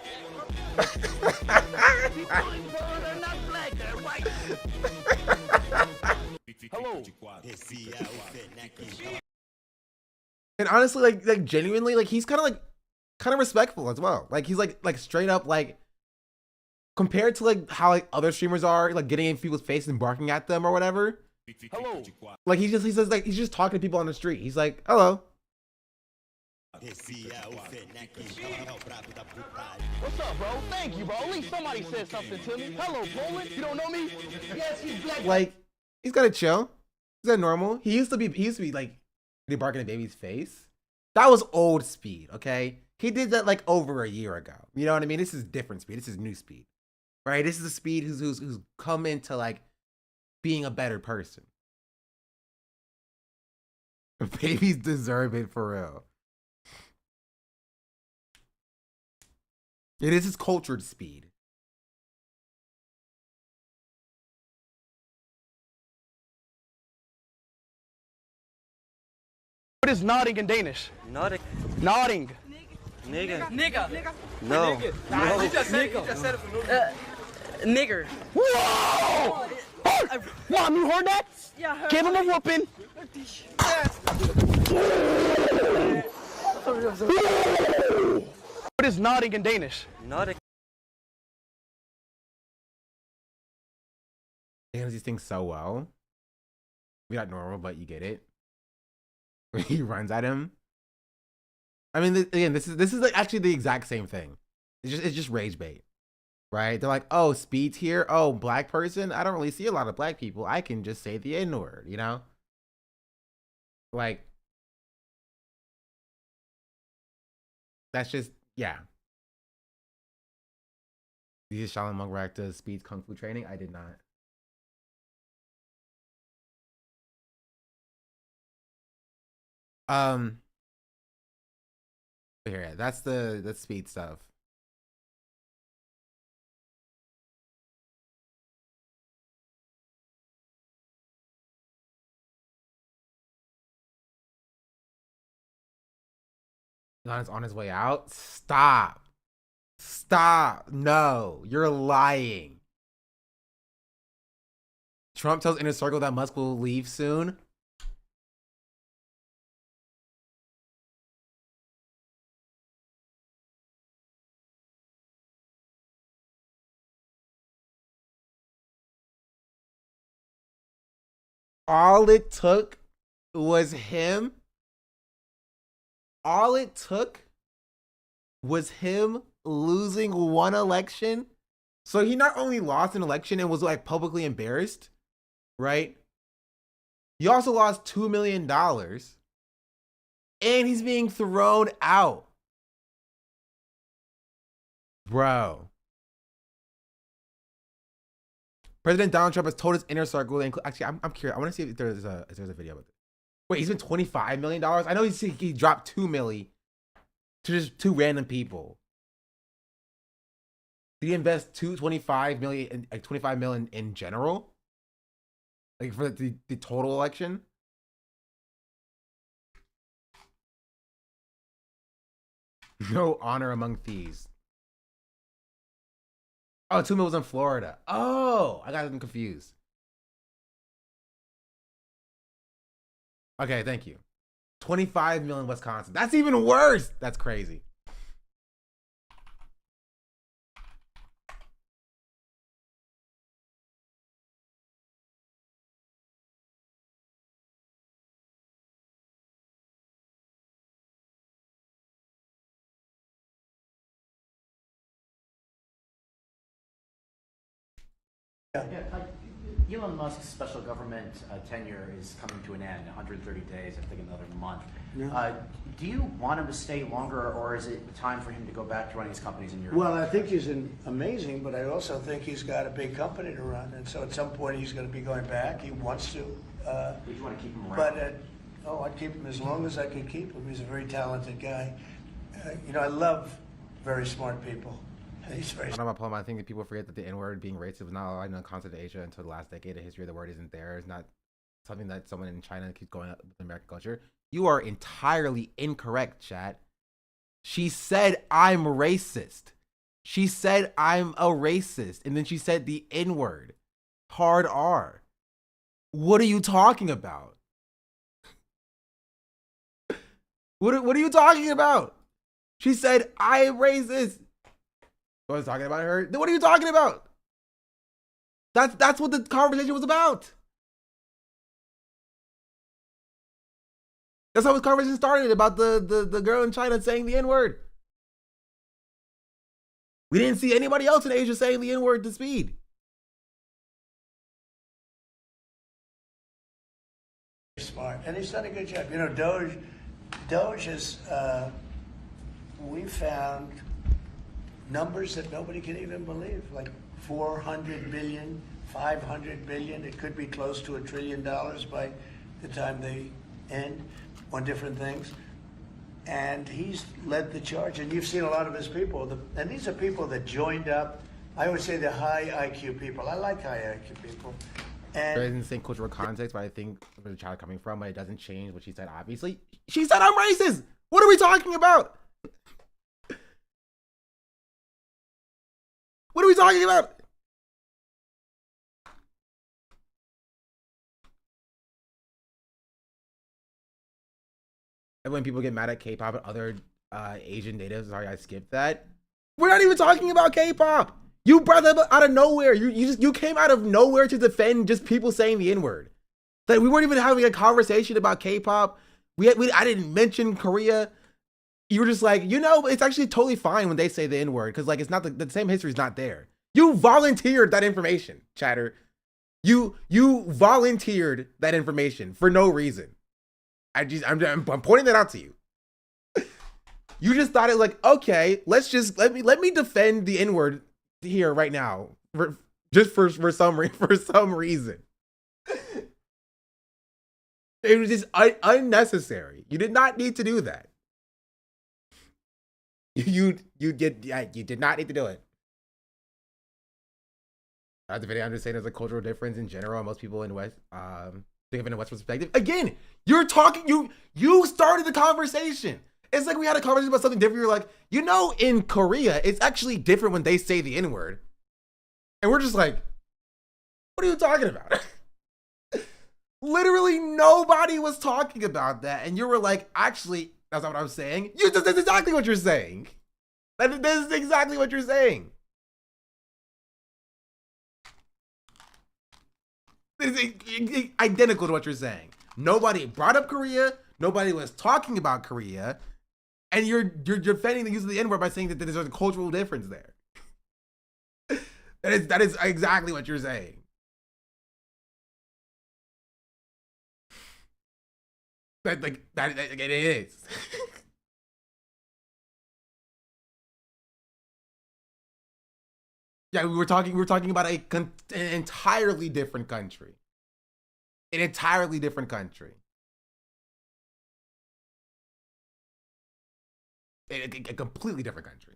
J: People in Poland are not black, they're white. Hello.
A: And honestly, like genuinely, like he's kind of respectful as well. Like he's like straight up like compared to like how like other streamers are like getting in people's face and barking at them or whatever.
J: Hello.
A: Like he says like he's just talking to people on the street. He's like, hello.
J: What's up, bro? Thank you, bro. At least somebody said something to me. Hello, Poland. You don't know me? Yes, he's black.
A: Like he's gotta chill. Is that normal? He used to be like barking at baby's face. That was old Speed, okay? He did that like over a year ago. You know what I mean? This is different Speed. This is new Speed, right? This is a Speed who's come into like being a better person. Babies deserve it for real. It is his cultured speed.
J: What is nodding in Danish?
N: Nodding.
J: Nodding.
N: Nigga.
J: Nigga.
N: No.
J: No.
N: You just said it for no reason.
J: Nigger. Whoa! Mom, you heard that?
N: Yeah, I heard.
J: Give him a whooping. What is nodding in Danish?
N: Nodding.
A: He handles these things so well. Maybe not normal, but you get it. When he runs at him. I mean, again, this is like actually the exact same thing. It's just rage bait, right? They're like, oh, Speed's here. Oh, black person. I don't really see a lot of black people. I can just say the N-word, you know? Like, that's just, yeah. Did you just Shaolin monk react to Speed's kung fu training? I did not. Here, that's Speed stuff. Elon's on his way out. Stop. No, you're lying. Trump tells Inner Circle that Musk will leave soon. All it took was him. All it took was him losing one election. So he not only lost an election and was like publicly embarrassed, right? He also lost $2 million. And he's being thrown out. Bro. President Donald Trump has told his inner circle, actually, I'm curious. I want to see if there's a video about this. Wait, he's been $25 million? I know he dropped $2 million to just two random people. Did he invest $25 million in general? Like for the total election? No honor among thieves. Oh, $2 million was in Florida. Oh, I got them confused. Okay, thank you. 25 million in Wisconsin. That's even worse. That's crazy.
Q: Elon Musk's special government tenure is coming to an end, 130 days, I think another month.
R: Yeah.
Q: Do you want him to stay longer, or is it time for him to go back to running his companies in Europe?
R: Well, I think he's amazing, but I also think he's got a big company to run, and so at some point he's going to be going back. He wants to.
Q: Would you want to keep him around?
R: But I'd keep him as long as I could keep him. He's a very talented guy. I love very smart people. He's very.
A: I think that people forget that the N-word being racist was not allowed in the continent of Asia until the last decade. The history of the word isn't there. It's not something that someone in China keeps going up with American culture. You are entirely incorrect, chat. She said I'm racist. She said I'm a racist, and then she said the N-word, hard R. What are you talking about? What are you talking about? She said I am racist. I was talking about her. Then what are you talking about? That's what the conversation was about. That's how this conversation started, about the girl in China saying the N-word. We didn't see anybody else in Asia saying the N-word to Speed.
R: Smart, and he's done a good job. Doge is. We found numbers that nobody can even believe, like 400 billion, 500 billion. It could be close to $1 trillion by the time they end. on different things. And he's led the charge. And you've seen a lot of his people. And these are people that joined up. I always say they're high IQ people. I like high IQ people. And
A: There isn't the same cultural context, but I think where the child coming from, but it doesn't change what she said, obviously. She said I'm racist! What are we talking about? What are we talking about? And when people get mad at K-pop and other Asian natives, sorry, I skipped that. We're not even talking about K-pop. You brought that up out of nowhere. You came out of nowhere to defend just people saying the N-word. Like we weren't even having a conversation about K-pop. I didn't mention Korea. You were just like, it's actually totally fine when they say the N-word because like it's not the same history is not there. You volunteered that information, chatter. You volunteered that information for no reason. I'm pointing that out to you. You just thought it like, okay, let me defend the N-word here right now for some reason. It was just unnecessary. You did not need to do that. You did not need to do it. At the video, I'm just saying there's a cultural difference in general. Most people in West think of it in a West perspective. Again, you're talking. You started the conversation. It's like we had a conversation about something different. You're like, in Korea, it's actually different when they say the N-word, and we're just like, what are you talking about? Literally nobody was talking about that, and you were like, actually, that's not what I was saying. That's exactly what you're saying. This is exactly what you're saying. It's identical to what you're saying. Nobody brought up Korea. Nobody was talking about Korea. And you're defending the use of the N-word by saying that there's a cultural difference there. That is exactly what you're saying. It is. Yeah, we were talking about an entirely different country. An entirely different country. A completely different country.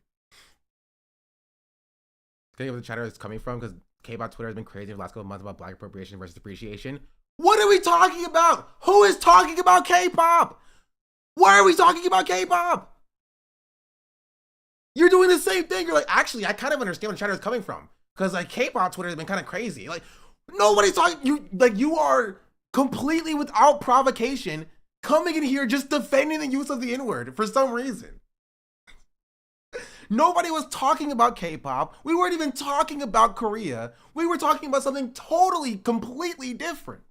A: Getting where the chatter is coming from, because K-pop Twitter has been crazy for the last couple of months about black appropriation versus appreciation. What are we talking about? Who is talking about K-pop? Why are we talking about K-pop? You're doing the same thing. You're like, actually, I kind of understand where the chatter is coming from. Because like K-pop Twitter has been kind of crazy. Like, nobody's talking. You are completely without provocation coming in here just defending the use of the N-word for some reason. Nobody was talking about K-pop. We weren't even talking about Korea. We were talking about something totally, completely different.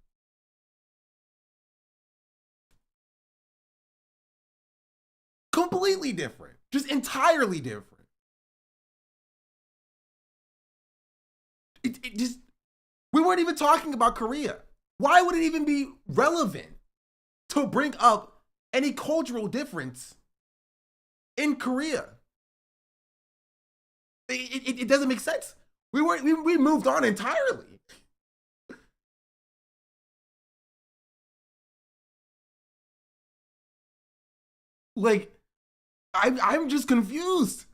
A: Completely different. Just entirely different. We weren't even talking about Korea. Why would it even be relevant to bring up any cultural difference in Korea? It doesn't make sense. We moved on entirely. Like, I'm just confused.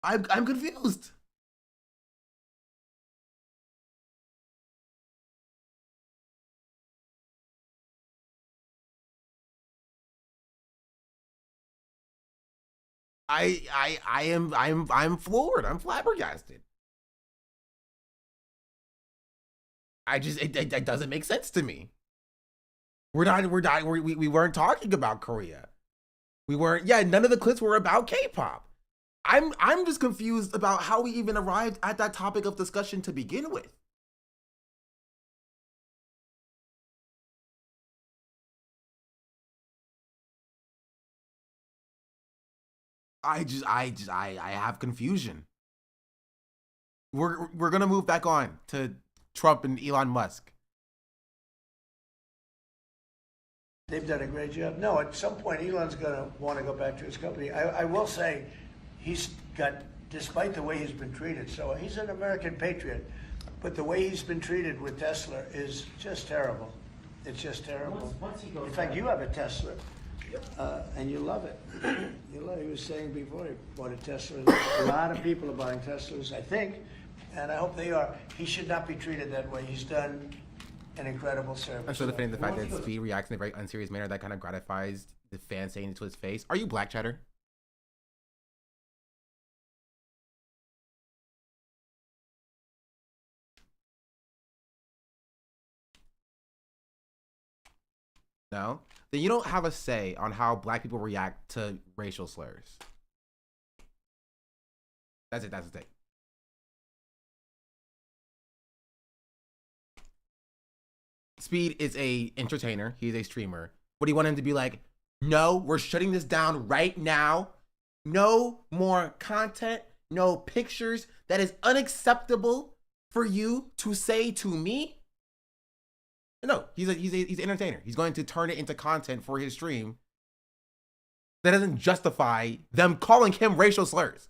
A: I'm confused. I'm floored. I'm flabbergasted. It doesn't make sense to me. We weren't talking about Korea. We weren't, none of the clips were about K-pop. I'm just confused about how we even arrived at that topic of discussion to begin with. I have confusion. We're gonna move back on to Trump and Elon Musk.
R: They've done a great job. No, at some point, Elon's going to want to go back to his company. I will say he's got, despite the way he's been treated, so he's an American patriot. But the way he's been treated with Tesla is just terrible. It's just terrible. In fact, you have a Tesla, and you love it. You love it. He was saying before he bought a Tesla. A lot of people are buying Teslas, I think, and I hope they are. He should not be treated that way. He's done an incredible service.
A: I'm so defending the fact that Speed reacts in a very unserious manner that kind of gratifies the fan saying it to his face. Are you Black Cheddar? No? Then you don't have a say on how black people react to racial slurs. That's it. That's the thing. Speed is a entertainer. He's a streamer. But he wanted him to be like, no, we're shutting this down right now. No more content. No pictures. That is unacceptable for you to say to me. No, he's an entertainer. He's going to turn it into content for his stream. That doesn't justify them calling him racial slurs.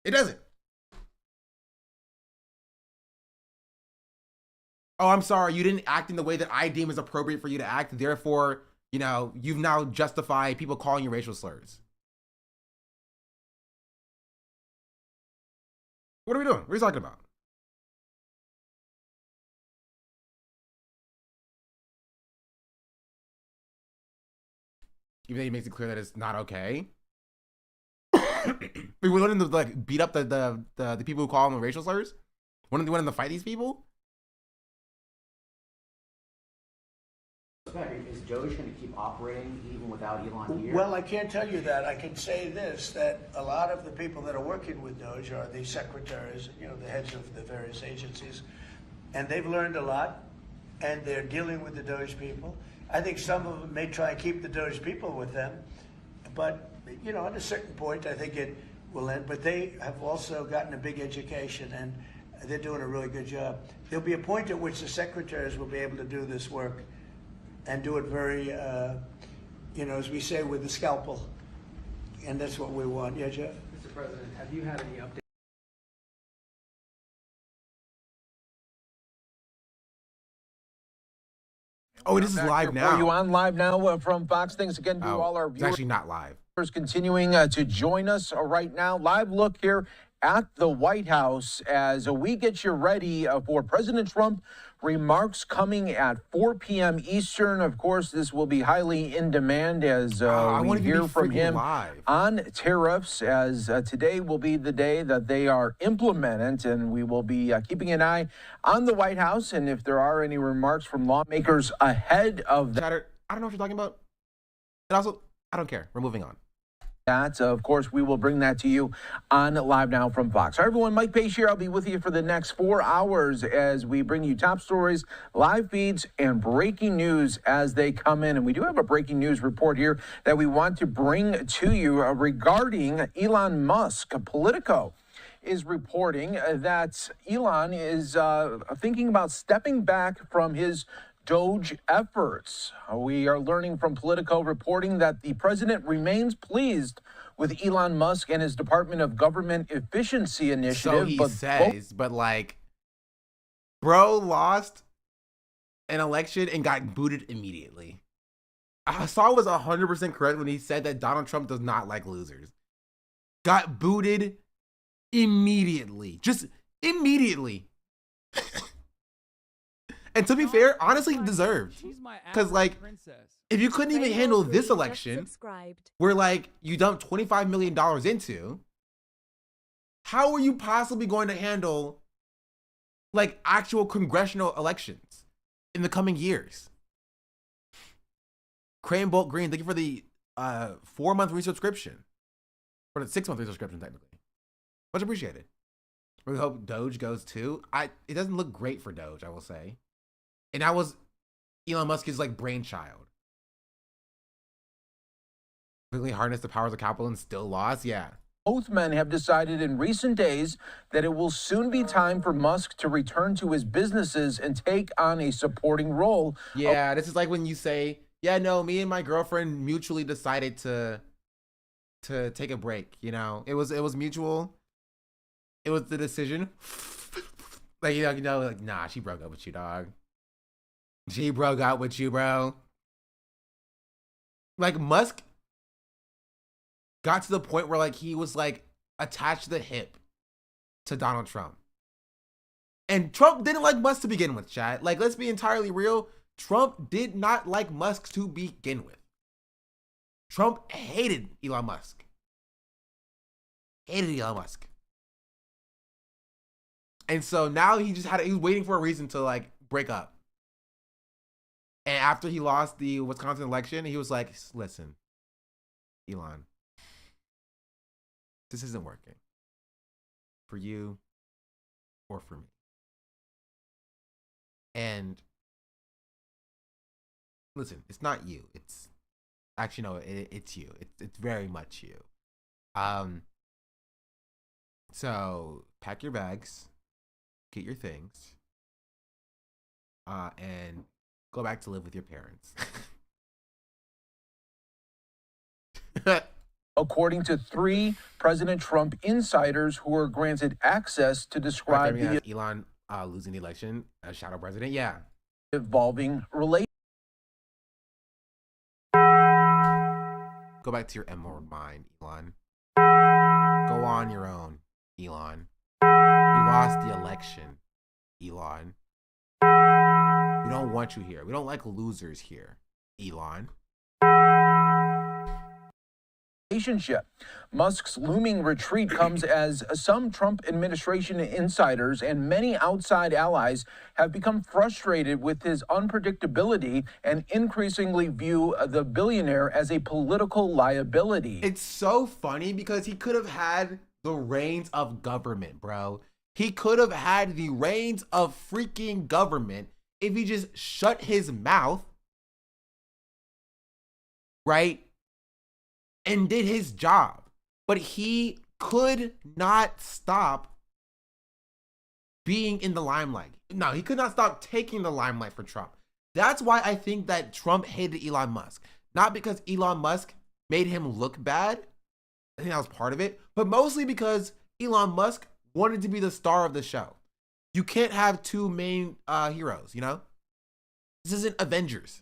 A: It doesn't. Oh, I'm sorry. You didn't act in the way that I deem is appropriate for you to act. Therefore, you know, you've now justified people calling you racial slurs. What are we doing? What are you talking about? Even though he makes it clear that it's not okay. We want him to like beat up the people who call him racial slurs. Want him to fight these people?
Q: Is Doge going to keep operating even without Elon here?
R: Well, I can't tell you that. I can say this, that a lot of the people that are working with Doge are the secretaries, you know, the heads of the various agencies, and they've learned a lot, and they're dealing with the Doge people. I think some of them may try and keep the Doge people with them, but, you know, at a certain point, I think it will end. But they have also gotten a big education, and they're doing a really good job. There'll be a point at which the secretaries will be able to do this work and do it very, you know, as we say, with the scalpel. And that's what we want. Yeah, Jeff?
Q: Mr. President, have you had any updates?
A: Oh, this is live now.
S: Are you on live now from Fox? Thanks again to all our viewers.
A: It's actually not live.
S: Continuing to join us right now. Live look here at the White House as we get you ready for President Trump remarks coming at 4 p.m. Eastern. Of course, this will be highly in demand as we hear from him on tariffs, as today will be the day that they are implemented, and we will be keeping an eye on the White House, and if there are any remarks from lawmakers ahead of that.
A: I don't know what you're talking about. And also, I don't care. We're moving on.
S: Of course, we will bring that to you on Live Now from Fox. All right, everyone, Mike Page here. I'll be with you for the next 4 hours as we bring you top stories, live feeds, and breaking news as they come in. And we do have a breaking news report here that we want to bring to you regarding Elon Musk. Politico is reporting that Elon is thinking about stepping back from his Doge efforts. We are learning from Politico reporting that the president remains pleased with Elon Musk and his Department of Government Efficiency initiative.
A: So he says, but like, bro lost an election and got booted immediately. I saw it was 100% correct when he said that Donald Trump does not like losers. Got booted immediately. Just immediately. And to be fair, honestly, deserved. Because, like, if you couldn't even handle this election, where, like, you dumped $25 million into, how are you possibly going to handle, like, actual congressional elections in the coming years? Crane Bolt Green, thank you for the 4-month resubscription. For the 6-month resubscription, technically. Much appreciated. We hope Doge goes too. It doesn't look great for Doge, I will say. And that was Elon Musk's like brainchild. Really harness the powers of capital and still lost? Yeah.
S: Both men have decided in recent days that it will soon be time for Musk to return to his businesses and take on a supporting role.
A: Yeah, this is like when you say, yeah, no, me and my girlfriend mutually decided to to take a break. You know, it was mutual. It was the decision. Like, like, nah, she broke up with you, dog. She broke up with you, bro. Like, Musk got to the point where, like, he was, like, attached to the hip to Donald Trump. And Trump didn't like Musk to begin with, chat. Like, let's be entirely real. Trump did not like Musk to begin with. Trump hated Elon Musk. Hated Elon Musk. And so now he was waiting for a reason to, like, break up. And after he lost the Wisconsin election, he was like, listen, Elon, this isn't working for you or for me. And listen, it's not you. It's actually, no, it's you. It's very much you. So pack your bags, get your things, and go back to live with your parents.
S: According to 3 President Trump insiders who were granted access to describe the
A: Elon losing the election as shadow president. Yeah.
S: evolving relationship.
A: Go back to your emerald mine, Elon. Go on your own, Elon. We lost the election, Elon. We don't want you here. We don't like losers here, Elon.
S: Relationship. Musk's looming retreat comes as some Trump administration insiders and many outside allies have become frustrated with his unpredictability and increasingly view the billionaire as a political liability.
A: It's so funny because he could have had the reins of government, bro. He could have had the reins of freaking government if he just shut his mouth, right? And did his job. But he could not stop being in the limelight. No, he could not stop taking the limelight for Trump. That's why I think that Trump hated Elon Musk. Not because Elon Musk made him look bad. I think that was part of it. But mostly because Elon Musk wanted to be the star of the show. You can't have 2 main heroes, you know? This isn't Avengers.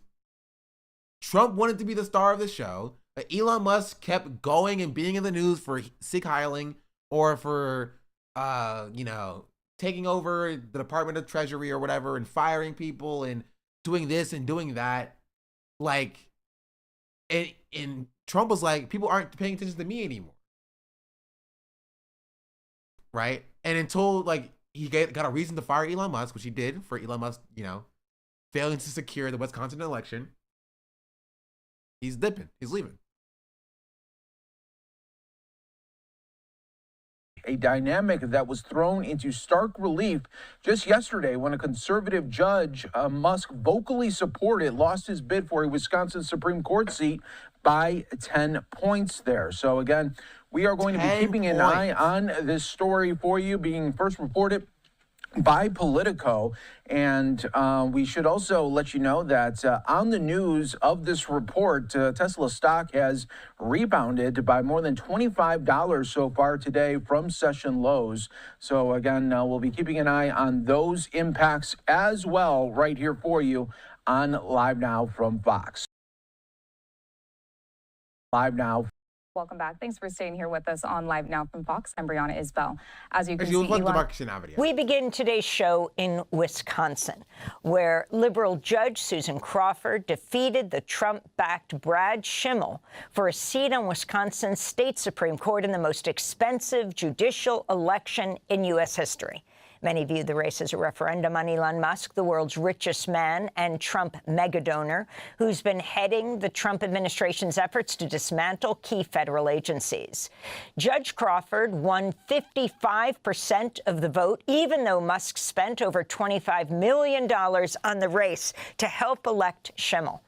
A: Trump wanted to be the star of the show. Elon Musk kept going and being in the news for sick heiling or for, taking over the Department of Treasury or whatever and firing people and doing this and doing that. Like, and Trump was like, people aren't paying attention to me anymore. Right? And until, like, he got a reason to fire Elon Musk, which he did for Elon Musk, failing to secure the Wisconsin election, he's dipping. He's leaving.
S: A dynamic that was thrown into stark relief just yesterday when a conservative judge, Musk vocally supported, lost his bid for a Wisconsin Supreme Court seat by 10 points there. So again, we are going to be keeping an eye on this story for you, being first reported by Politico. And we should also let you know that on the news of this report, Tesla stock has rebounded by more than $25 so far today from session lows. So again, we'll be keeping an eye on those impacts as well right here for you on Live Now from Fox. Live Now.
P: Welcome back. Thanks for staying here with us on Live Now from Fox. I'm Brianna Isbell. As you can see,
T: we begin today's show in Wisconsin, where liberal Judge Susan Crawford defeated the Trump-backed Brad Schimmel for a seat on Wisconsin's state Supreme Court in the most expensive judicial election in U.S. history. Many view the race as a referendum on Elon Musk, the world's richest man and Trump megadonor, who's been heading the Trump administration's efforts to dismantle key federal agencies. Judge Crawford won 55% of the vote, even though Musk spent over $25 million on the race to help elect Schimmel.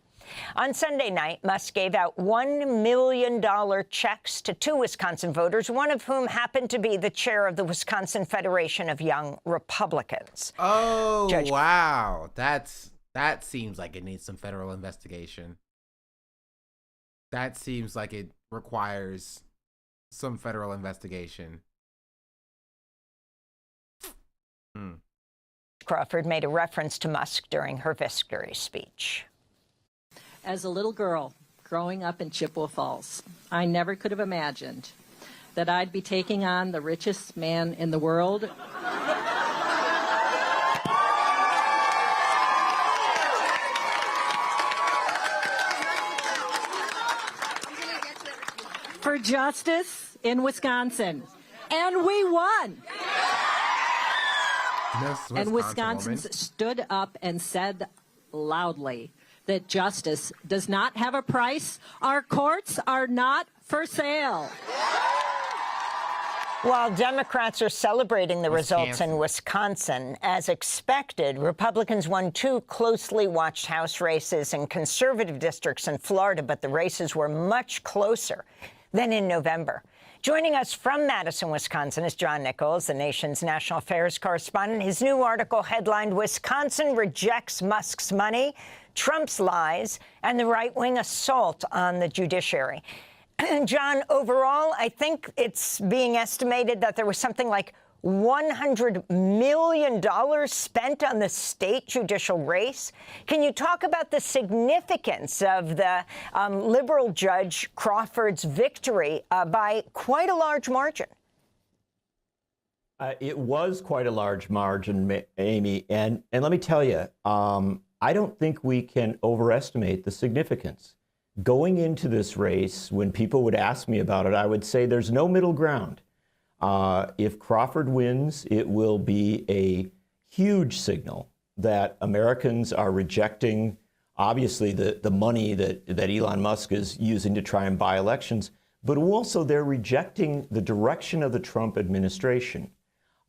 T: On Sunday night, Musk gave out $1 million checks to 2 Wisconsin voters, one of whom happened to be the chair of the Wisconsin Federation of Young Republicans.
A: Oh, wow. That seems like it needs some federal investigation. That seems like it requires some federal investigation.
T: Crawford made a reference to Musk during her victory speech.
O: As a little girl growing up in Chippewa Falls, I never could have imagined that I'd be taking on the richest man in the world. For justice in Wisconsin. And we won. And Wisconsins stood up and said loudly that justice does not have a price. Our courts are not for sale.
T: While Democrats are celebrating the results in Wisconsin, as expected, Republicans won 2 closely watched House races in conservative districts in Florida, but the races were much closer than in November. Joining us from Madison, Wisconsin, is John Nichols, the nation's national affairs correspondent. His new article headlined, "Wisconsin Rejects Musk's Money, Trump's Lies, and the Right-Wing Assault on the Judiciary." John, overall, I think it's being estimated that there was something like $100 million spent on the state judicial race. Can you talk about the significance of the liberal Judge Crawford's victory by quite a large margin?
U: It was quite a large margin, Amy. And let me tell you, I don't think we can overestimate the significance. Going into this race, when people would ask me about it, I would say there's no middle ground. If Crawford wins, it will be a huge signal that Americans are rejecting, obviously, the money that Elon Musk is using to try and buy elections, but also they're rejecting the direction of the Trump administration.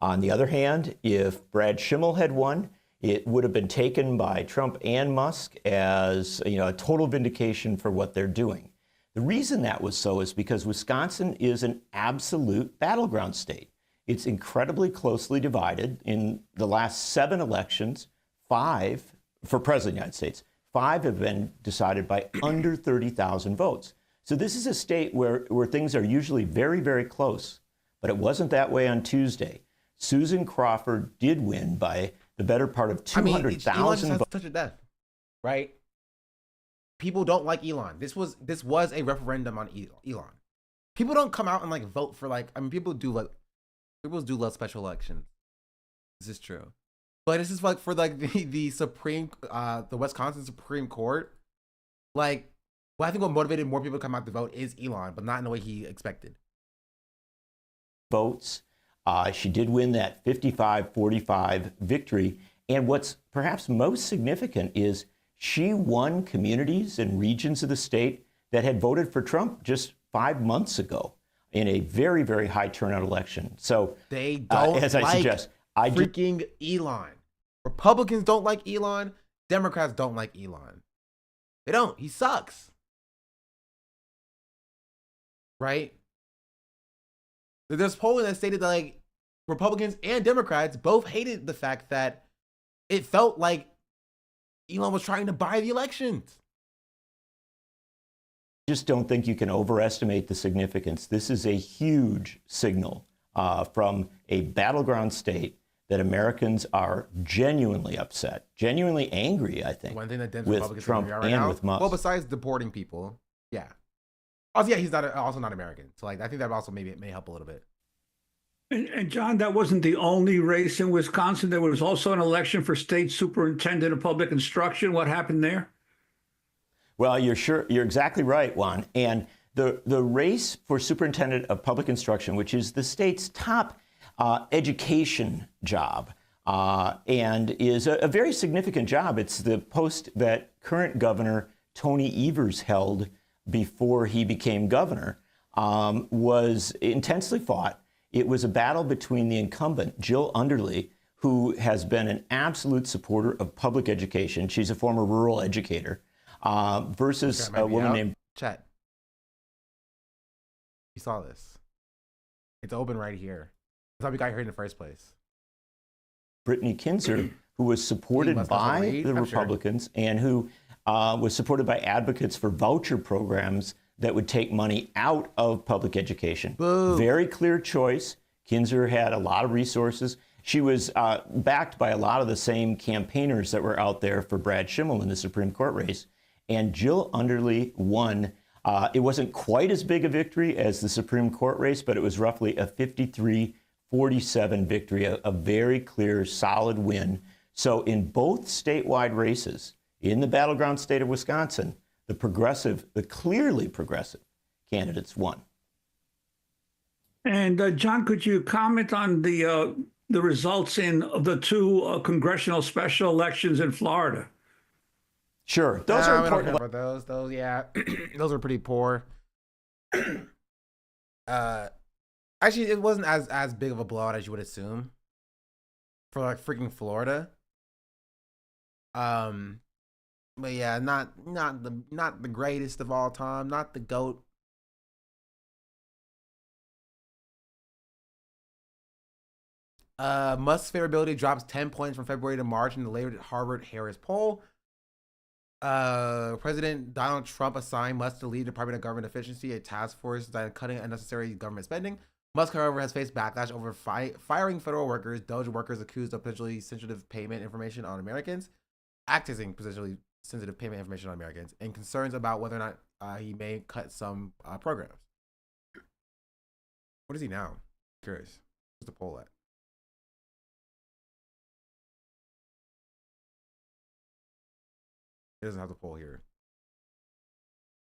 U: On the other hand, if Brad Schimmel had won, it would have been taken by Trump and Musk as a total vindication for what they're doing. The reason that was so is because Wisconsin is an absolute battleground state. It's incredibly closely divided. In the last 7 elections, 5 for president of the United States, 5 have been decided by under 30,000 votes. So this is a state where things are usually very, very close. But it wasn't that way on Tuesday. Susan Crawford did win by the better part of 200,000 votes.
A: Touch of death, right? People don't like Elon. This was a referendum on Elon. People don't come out and vote for people do love special elections. This is true, but this is for the Supreme the Wisconsin Supreme Court. I think what motivated more people to come out to vote is Elon, but not in the way he expected.
U: Votes. She did win that 55-45 victory, and what's perhaps most significant is she won communities and regions of the state that had voted for Trump just 5 months ago in a very, very high turnout election. So
A: they don't
U: as I suggest,
A: freaking Elon. Republicans don't like Elon. Democrats don't like Elon. They don't. He sucks. Right? There's polling that stated that Republicans and Democrats both hated the fact that it felt like Elon was trying to buy the elections.
U: Just don't think you can overestimate the significance. This is a huge signal from a battleground state that Americans are genuinely upset, genuinely angry, I think,
A: One thing that
U: with Trump and with Musk.
A: Well, besides deporting people, yeah. Also, yeah, he's also not American. So I think that also maybe it may help a little bit.
W: And John, that wasn't the only race in Wisconsin. There was also an election for state superintendent of public instruction. What happened there?
U: Well, you're exactly right, Juan. And the race for superintendent of public instruction, which is the state's top education job, and is a very significant job. It's the post that current governor Tony Evers held before he became governor, was intensely fought. It was a battle between the incumbent, Jill Underly, who has been an absolute supporter of public education. She's a former rural educator, versus a woman named...
A: Chet. You saw this. It's open right here. That's how we got here in the first place.
U: Brittany Kinzer, who was supported by the Republicans and who was supported by advocates for voucher programs that would take money out of public education.
A: Boo.
U: Very clear choice. Kinzer had a lot of resources. She was backed by a lot of the same campaigners that were out there for Brad Schimmel in the Supreme Court race. And Jill Underly won. It wasn't quite as big a victory as the Supreme Court race, but it was roughly a 53-47 victory, a very clear, solid win. So in both statewide races, in the battleground state of Wisconsin, the clearly progressive candidates won.
W: And John, could you comment on the results in the two congressional special elections in Florida?
U: Sure, those are important.
A: We don't care about those. Those, yeah, those are pretty poor. Actually, it wasn't as big of a blowout as you would assume for like freaking Florida. But yeah, not the greatest of all time, not the GOAT. Musk's favorability drops 10 points from February to March in the latest Harvard-Harris poll. President Donald Trump assigned Musk to lead Department of Government Efficiency, a task force designed on cutting unnecessary government spending. Musk, however, has faced backlash over firing federal workers, Doge workers accused of potentially sensitive payment information on Americans, accessing potentially sensitive payment information on Americans, and concerns about whether or not he may cut some programs. What is he now? Curious. Where's the poll at? It doesn't have the poll here.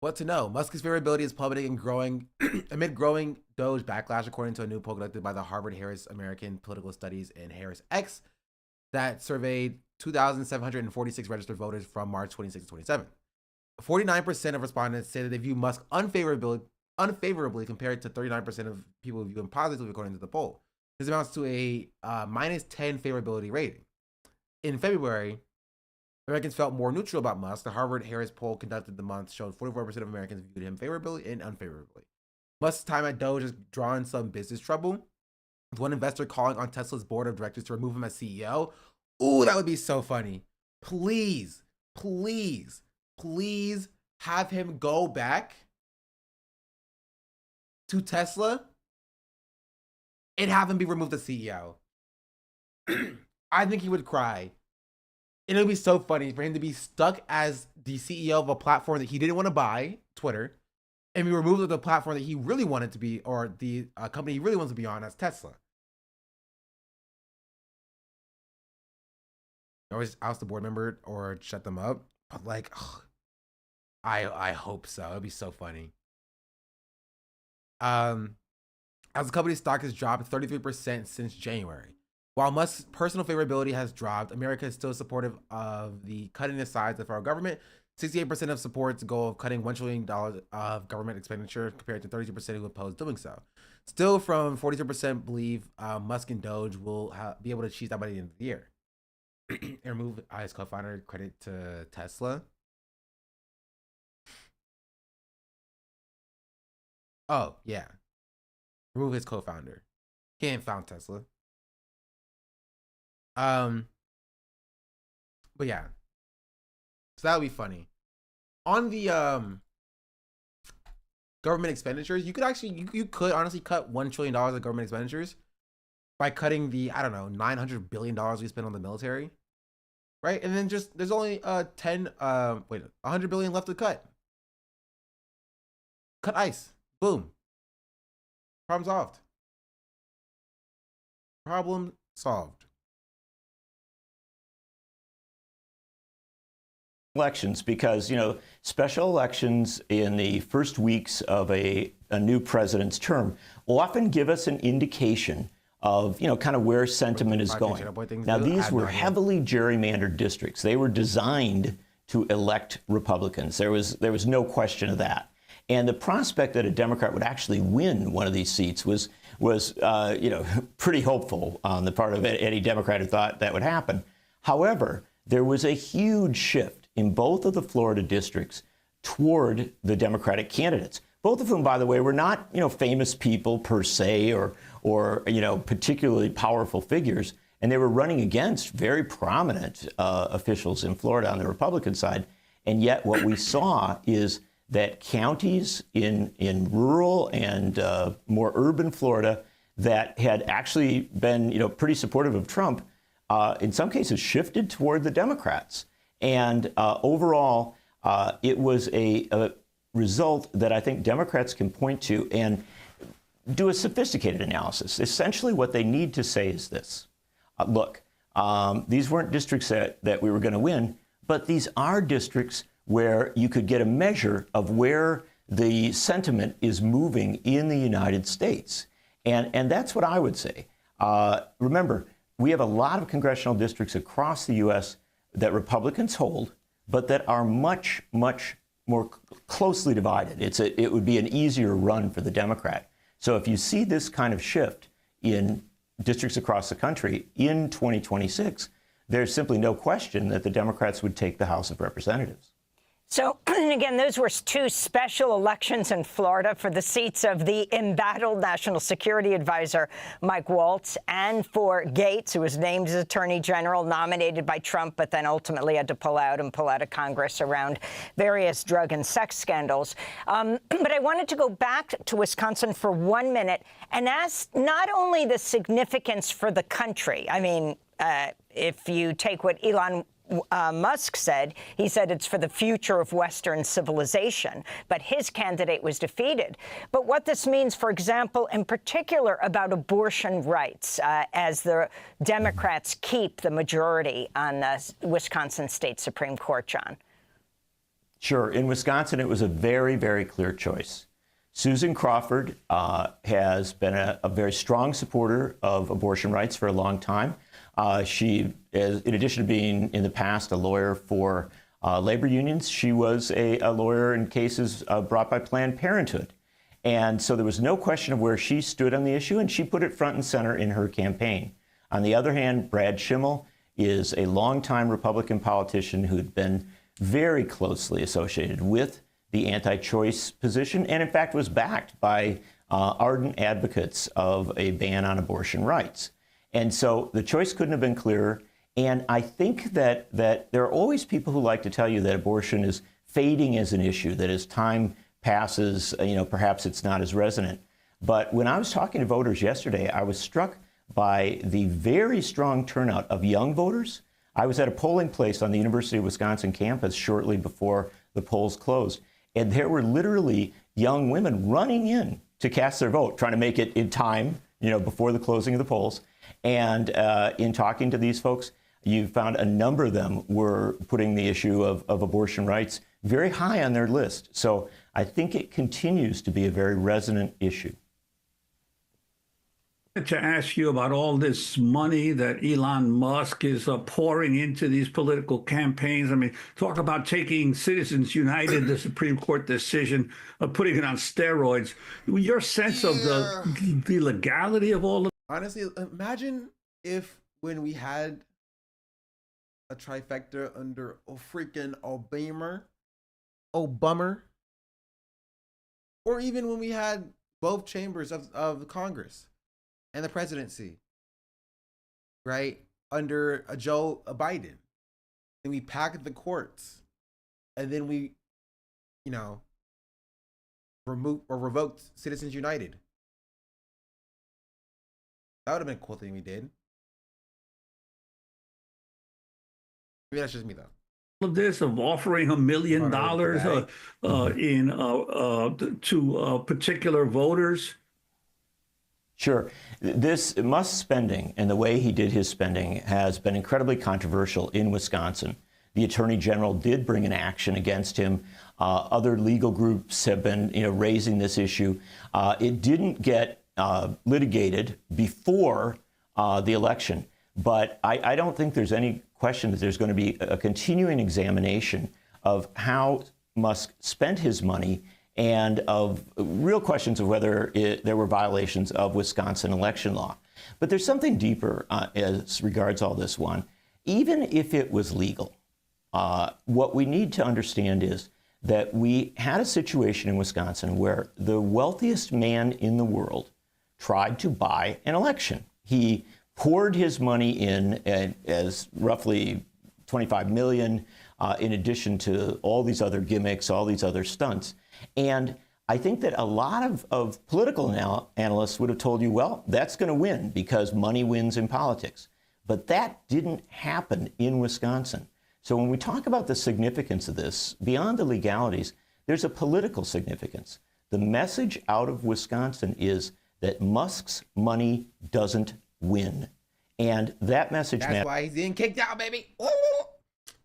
A: What to know? Musk's favorability is plummeting and growing amid growing Doge backlash, according to a new poll conducted by the Harvard-Harris American Political Studies and Harris X that surveyed 2,746 registered voters from March 26 to 27. 49% of respondents say that they view Musk unfavorably compared to 39% of people who view him positively, according to the poll. This amounts to a -10 favorability rating. In February, Americans felt more neutral about Musk. The Harvard-Harris poll conducted the month showed 44% of Americans viewed him favorably and unfavorably. Musk's time at Doge has drawn some business trouble, with one investor calling on Tesla's board of directors to remove him as CEO. Ooh, that would be so funny. Please, please, please have him go back to Tesla and have him be removed as CEO. I think he would cry. And it would be so funny for him to be stuck as the CEO of a platform that he didn't want to buy, Twitter, and be removed of the platform that he really wanted to be, or the company he really wants to be on, as Tesla. Always oust the board member or shut them up. But like, ugh, I hope so. It'd be so funny. As the company's stock has dropped 33% since January. While Musk's personal favorability has dropped, America is still supportive of the cutting the size of the federal government. 68% of supports the goal of cutting $1 trillion of government expenditure compared to 32% who oppose doing so. Still, from 42% believe Musk and Doge will be able to achieve that by the end of the year. And remove his co-founder, credit to Tesla. Oh, yeah. Remove his co-founder. He ain't found Tesla. But yeah, so that would be funny. On the government expenditures, you could actually you could honestly cut $1 trillion of government expenditures by cutting the, I don't know, $900 billion we spend on the military, right? And then just there's only 100 billion left to cut. Cut ICE. Boom. Problem solved. Problem solved.
U: Elections, because, you know, special elections in the first weeks of a new president's term will often give us an indication of, you know, kind of where sentiment is going. Now, these were heavily gerrymandered districts. They were designed to elect Republicans. There was no question of that. And the prospect that a Democrat would actually win one of these seats was you know, pretty hopeful on the part of any Democrat who thought that would happen. However, there was a huge shift in both of the Florida districts toward the Democratic candidates, both of whom, by the way, were not, you know, famous people per se or you know, particularly powerful figures. And they were running against very prominent officials in Florida on the Republican side. And yet what we saw is that counties in rural and more urban Florida that had actually been, pretty supportive of Trump, in some cases shifted toward the Democrats. And overall, it was a result that I think Democrats can point to and do a sophisticated analysis. Essentially, what they need to say is this. Look, these weren't districts that we were going to win, but these are districts where you could get a measure of where the sentiment is moving in the United States. And that's what I would say. Remember, we have a lot of congressional districts across the U.S. that Republicans hold, but that are much, much more closely divided. It would be an easier run for the Democrat. So if you see this kind of shift in districts across the country in 2026, there's simply no question that the Democrats would take the House of Representatives.
T: So, again, those were two special elections in Florida for the seats of the embattled National Security Advisor Mike Waltz and for Gates, who was named as Attorney General, nominated by Trump, but then ultimately had to pull out of Congress around various drug and sex scandals. But I wanted to go back to Wisconsin for 1 minute and ask not only the significance for the country. I mean, if you take what Elon Musk said, he said it's for the future of Western civilization, but his candidate was defeated. But what this means, for example, in particular about abortion rights, as the Democrats keep the majority on the Wisconsin State Supreme Court, John.
U: Sure. In Wisconsin, it was a very, very clear choice. Susan Crawford has been a very strong supporter of abortion rights for a long time. She, in addition to being in the past a lawyer for labor unions, she was a lawyer in cases brought by Planned Parenthood. And so there was no question of where she stood on the issue, and she put it front and center in her campaign. On the other hand, Brad Schimmel is a longtime Republican politician who had been very closely associated with the anti-choice position, and in fact was backed by ardent advocates of a ban on abortion rights. And so the choice couldn't have been clearer. And I think that there are always people who like to tell you that abortion is fading as an issue, that as time passes, perhaps it's not as resonant. But when I was talking to voters yesterday, I was struck by the very strong turnout of young voters. I was at a polling place on the University of Wisconsin campus shortly before the polls closed, and there were literally young women running in to cast their vote, trying to make it in time, before the closing of the polls. And in talking to these folks, you found a number of them were putting the issue of abortion rights very high on their list. So I think it continues to be a very resonant issue.
W: To ask you about all this money that Elon Musk is pouring into these political campaigns. I mean, talk about taking Citizens United, the Supreme Court decision, putting it on steroids. Your sense of the legality of all of.
A: Honestly, imagine if when we had a trifecta under a freaking Obama, or even when we had both chambers of Congress and the presidency, right, under a Joe Biden, and we packed the courts, and then we, removed or revoked Citizens United. That would have been a cool thing we did. Maybe that's just me, though.
W: Of this, of offering $1 million to particular voters.
U: Sure. This Musk spending and the way he did his spending has been incredibly controversial in Wisconsin. The Attorney General did bring an action against him. Other legal groups have been, raising this issue. It didn't get litigated before the election, but I don't think there's any question that there's going to be a continuing examination of how Musk spent his money and of real questions of whether there were violations of Wisconsin election law. But there's something deeper as regards all this one. Even if it was legal, what we need to understand is that we had a situation in Wisconsin where the wealthiest man in the world tried to buy an election. He poured his money in as roughly $25 million in addition to all these other gimmicks, all these other stunts. And I think that a lot of political analysts would have told you, well, that's going to win because money wins in politics. But that didn't happen in Wisconsin. So when we talk about the significance of this, beyond the legalities, there's a political significance. The message out of Wisconsin is that Musk's money doesn't win. And that message matters.
A: That's why he's getting kicked out, baby. Ooh.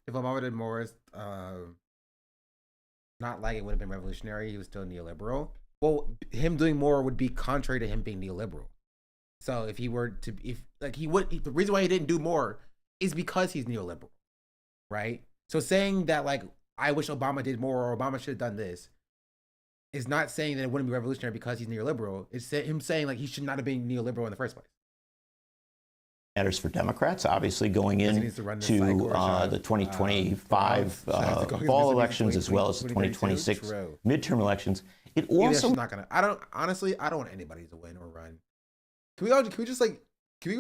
A: If Obama did more, not like it would have been revolutionary. He was still neoliberal. Well, him doing more would be contrary to him being neoliberal. So if he were to, the reason why he didn't do more is because he's neoliberal, right? So saying that like, I wish Obama did more or Obama should have done this is not saying that it wouldn't be revolutionary because he's neoliberal. It's him saying like he should not have been neoliberal in the first place.
U: Matters for Democrats, obviously going into the 2025 fall elections as well as the 2026 midterm elections. It also
A: not gonna. I don't want anybody to win or run. Can we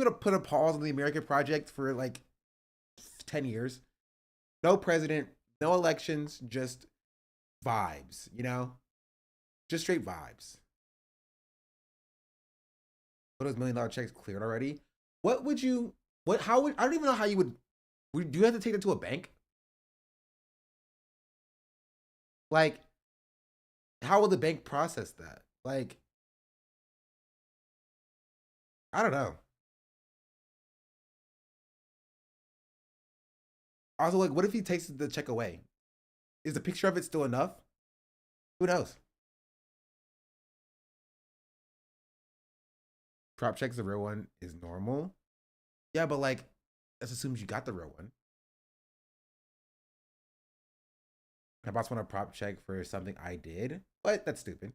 A: put a pause on the American project for like 10 years? No president, no elections, just vibes, you know? Just straight vibes. What those $1 million checks cleared already? I don't even know how you would you have to take it to a bank? Like, how will the bank process that? Like, I don't know. Also, like, what if he takes the check away? Is the picture of it still enough? Who knows? Prop check's the real one is normal. Yeah, but like, that assumes you got the real one. My boss want a prop check for something I did, but that's stupid.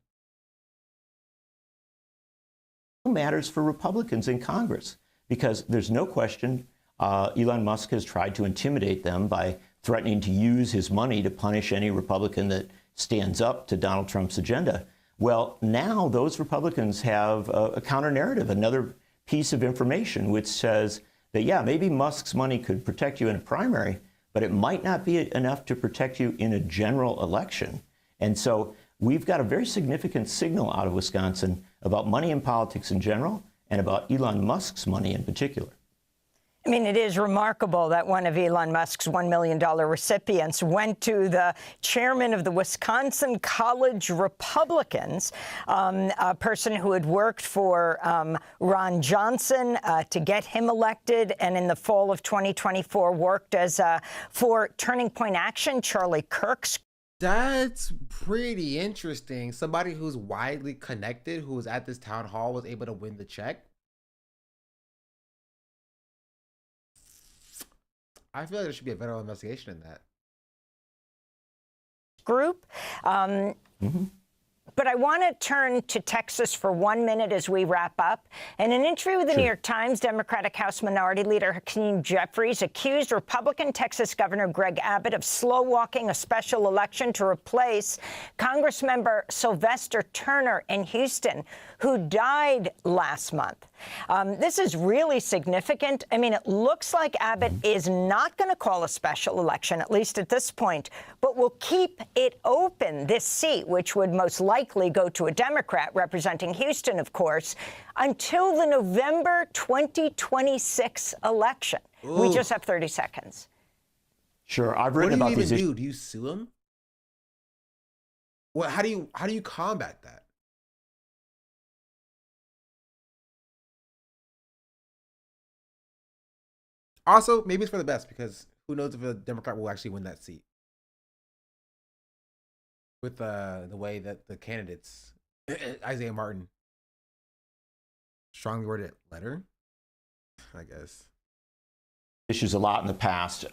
U: Matters for Republicans in Congress because there's no question Elon Musk has tried to intimidate them by threatening to use his money to punish any Republican that stands up to Donald Trump's agenda. Well, now those Republicans have a counter narrative, another piece of information which says that, yeah, maybe Musk's money could protect you in a primary, but it might not be enough to protect you in a general election. And so we've got a very significant signal out of Wisconsin about money in politics in general and about Elon Musk's money in particular.
T: I mean, it is remarkable that one of Elon Musk's $1 million recipients went to the chairman of the Wisconsin College Republicans, a person who had worked for Ron Johnson to get him elected, and in the fall of 2024 worked as for Turning Point Action, Charlie Kirk's.
A: That's pretty interesting. Somebody who's widely connected, who was at this town hall, was able to win the check. I feel like there should be a federal investigation in that
T: group. But I want to turn to Texas for 1 minute as we wrap up. In an interview with the New York Times, Democratic House Minority Leader Hakeem Jeffries accused Republican Texas Governor Greg Abbott of slow-walking a special election to replace Congressmember Sylvester Turner in Houston, who died last month. This is really significant. I mean, it looks like Abbott is not going to call a special election, at least at this point, but will keep it open, this seat, which would most likely go to a Democrat representing Houston, of course, until the November 2026 election. Ooh. We just have 30 seconds.
U: Sure. I've written about these issues.
A: Do you sue him? Well, how do you combat that? Also, maybe it's for the best because who knows if a Democrat will actually win that seat with the way that the candidates, Isaiah Martin, strongly worded letter, I guess.
U: Issues a lot in the past.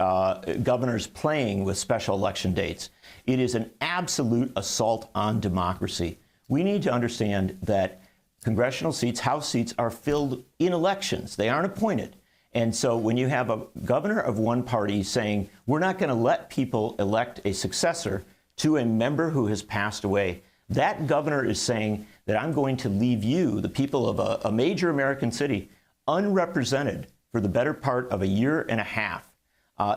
U: Governors playing with special election dates. It is an absolute assault on democracy. We need to understand that congressional seats, House seats, are filled in elections. They aren't appointed. And so when you have a governor of one party saying, we're not going to let people elect a successor to a member who has passed away, that governor is saying that I'm going to leave you, the people of a major American city, unrepresented for the better part of a year and a half.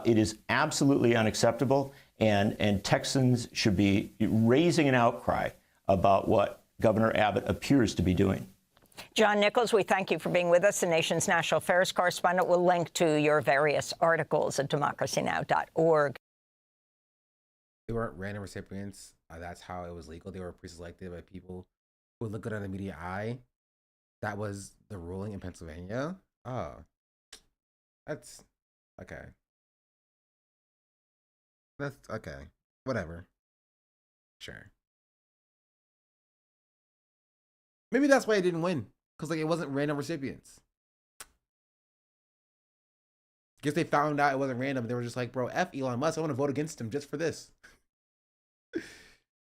U: It is absolutely unacceptable, and Texans should be raising an outcry about what Governor Abbott appears to be doing.
T: John Nichols, we thank you for being with us, the nation's national affairs correspondent. We'll link to your various articles at democracynow.org.
A: They weren't random recipients. That's how it was legal. They were pre-selected by people who would look good on the media eye. That was the ruling in Pennsylvania. Oh, that's okay. That's okay. Whatever. Sure. Maybe that's why it didn't win. Because like it wasn't random recipients. Guess they found out it wasn't random. They were just like, bro, F Elon Musk. I want to vote against him just for this.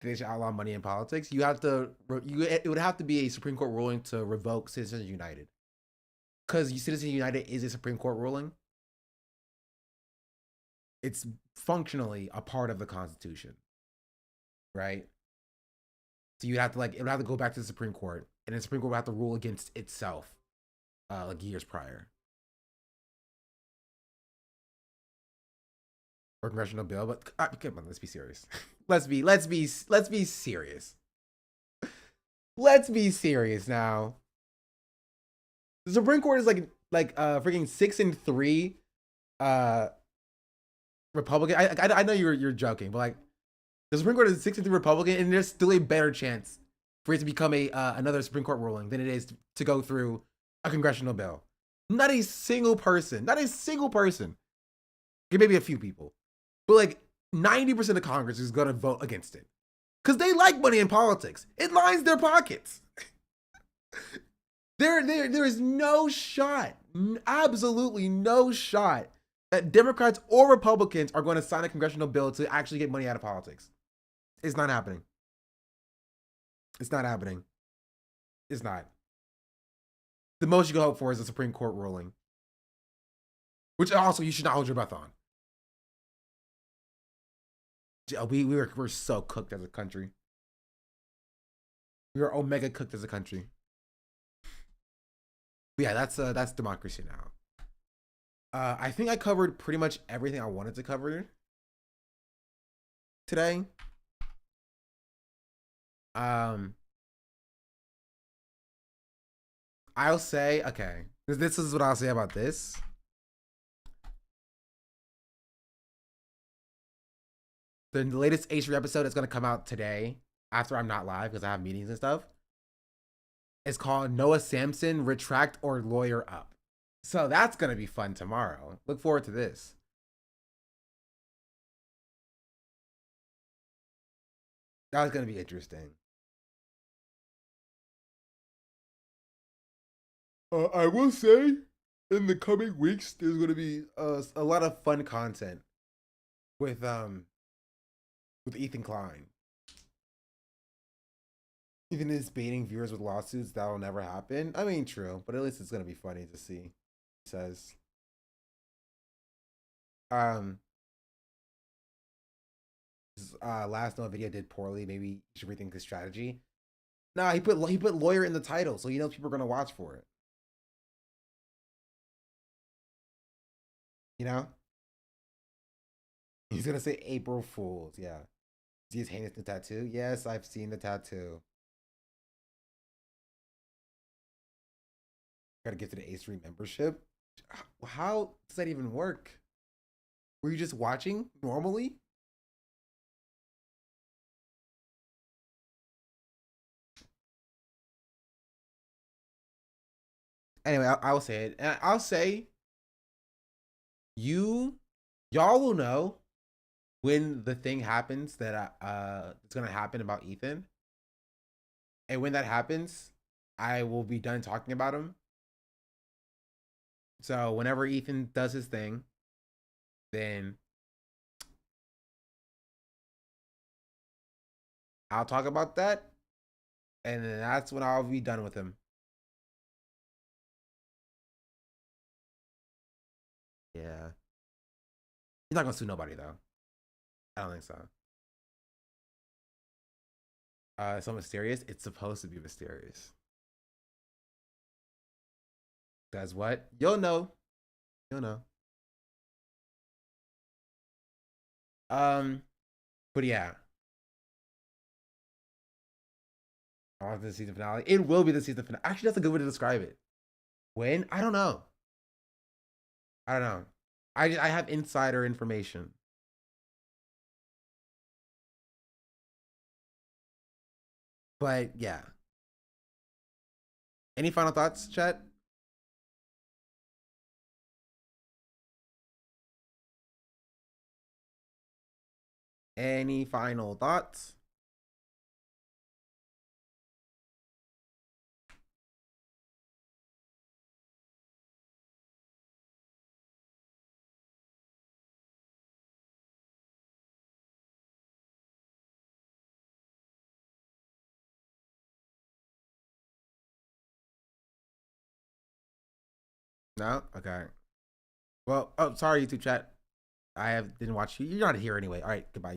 A: They should outlaw money in politics. You have to. It would have to be a Supreme Court ruling to revoke Citizens United. Because Citizens United is a Supreme Court ruling. It's functionally a part of the Constitution, right? So you'd have to it would have to go back to the Supreme Court, and the Supreme Court would have to rule against itself, like years prior. Or congressional bill, but come on, let's be serious. let's be serious. Let's be serious now. The Supreme Court is like freaking 6-3, Republican. I know you're joking, but like the Supreme Court is 6-3 Republican, and there's still a better chance for it to become another Supreme Court ruling than it is to go through a congressional bill. Not a single person. Maybe a few people. But like 90% of Congress is going to vote against it. Because they like money in politics. It lines their pockets. There is no shot, absolutely no shot, that Democrats or Republicans are going to sign a congressional bill to actually get money out of politics. It's not happening. It's not happening. It's not. The most you can hope for is a Supreme Court ruling. Which also you should not hold your breath on. We're so cooked as a country. We are omega cooked as a country. But yeah, that's democracy now. I think I covered pretty much everything I wanted to cover today. I'll say, okay, this is what I'll say about this. The latest H3 episode is going to come out today after I'm not live because I have meetings and stuff. It's called Noah Samson, Retract or Lawyer Up. So that's going to be fun tomorrow. Look forward to this. That's going to be interesting. I will say, in the coming weeks, there's going to be a lot of fun content with Ethan Klein. Ethan is baiting viewers with lawsuits. That'll never happen. I mean, true, but at least it's going to be funny to see. He says. His last Noah video did poorly. Maybe he should rethink his strategy. Nah, he put lawyer in the title, so he knows people are going to watch for it. You know? He's going to say April Fools. Yeah. See his heinous tattoo? Yes, I've seen the tattoo. Gotta get to the A3 membership. How does that even work? Were you just watching normally? Anyway, I'll say it. And I'll say y'all will know when the thing happens that it's gonna happen about Ethan. And when that happens, I will be done talking about him. So whenever Ethan does his thing, then I'll talk about that. And then that's when I'll be done with him. Yeah. He's not gonna sue nobody though. I don't think so. So mysterious? It's supposed to be mysterious. That's what? You'll know. You'll know. But yeah. Oh, the season finale. It will be the season finale. Actually, that's a good way to describe it. When? I don't know. I have insider information. But yeah. Any final thoughts, chat? Any final thoughts? No? Okay. Well, oh, sorry, YouTube chat. Didn't watch you. You're not here anyway. All right, goodbye.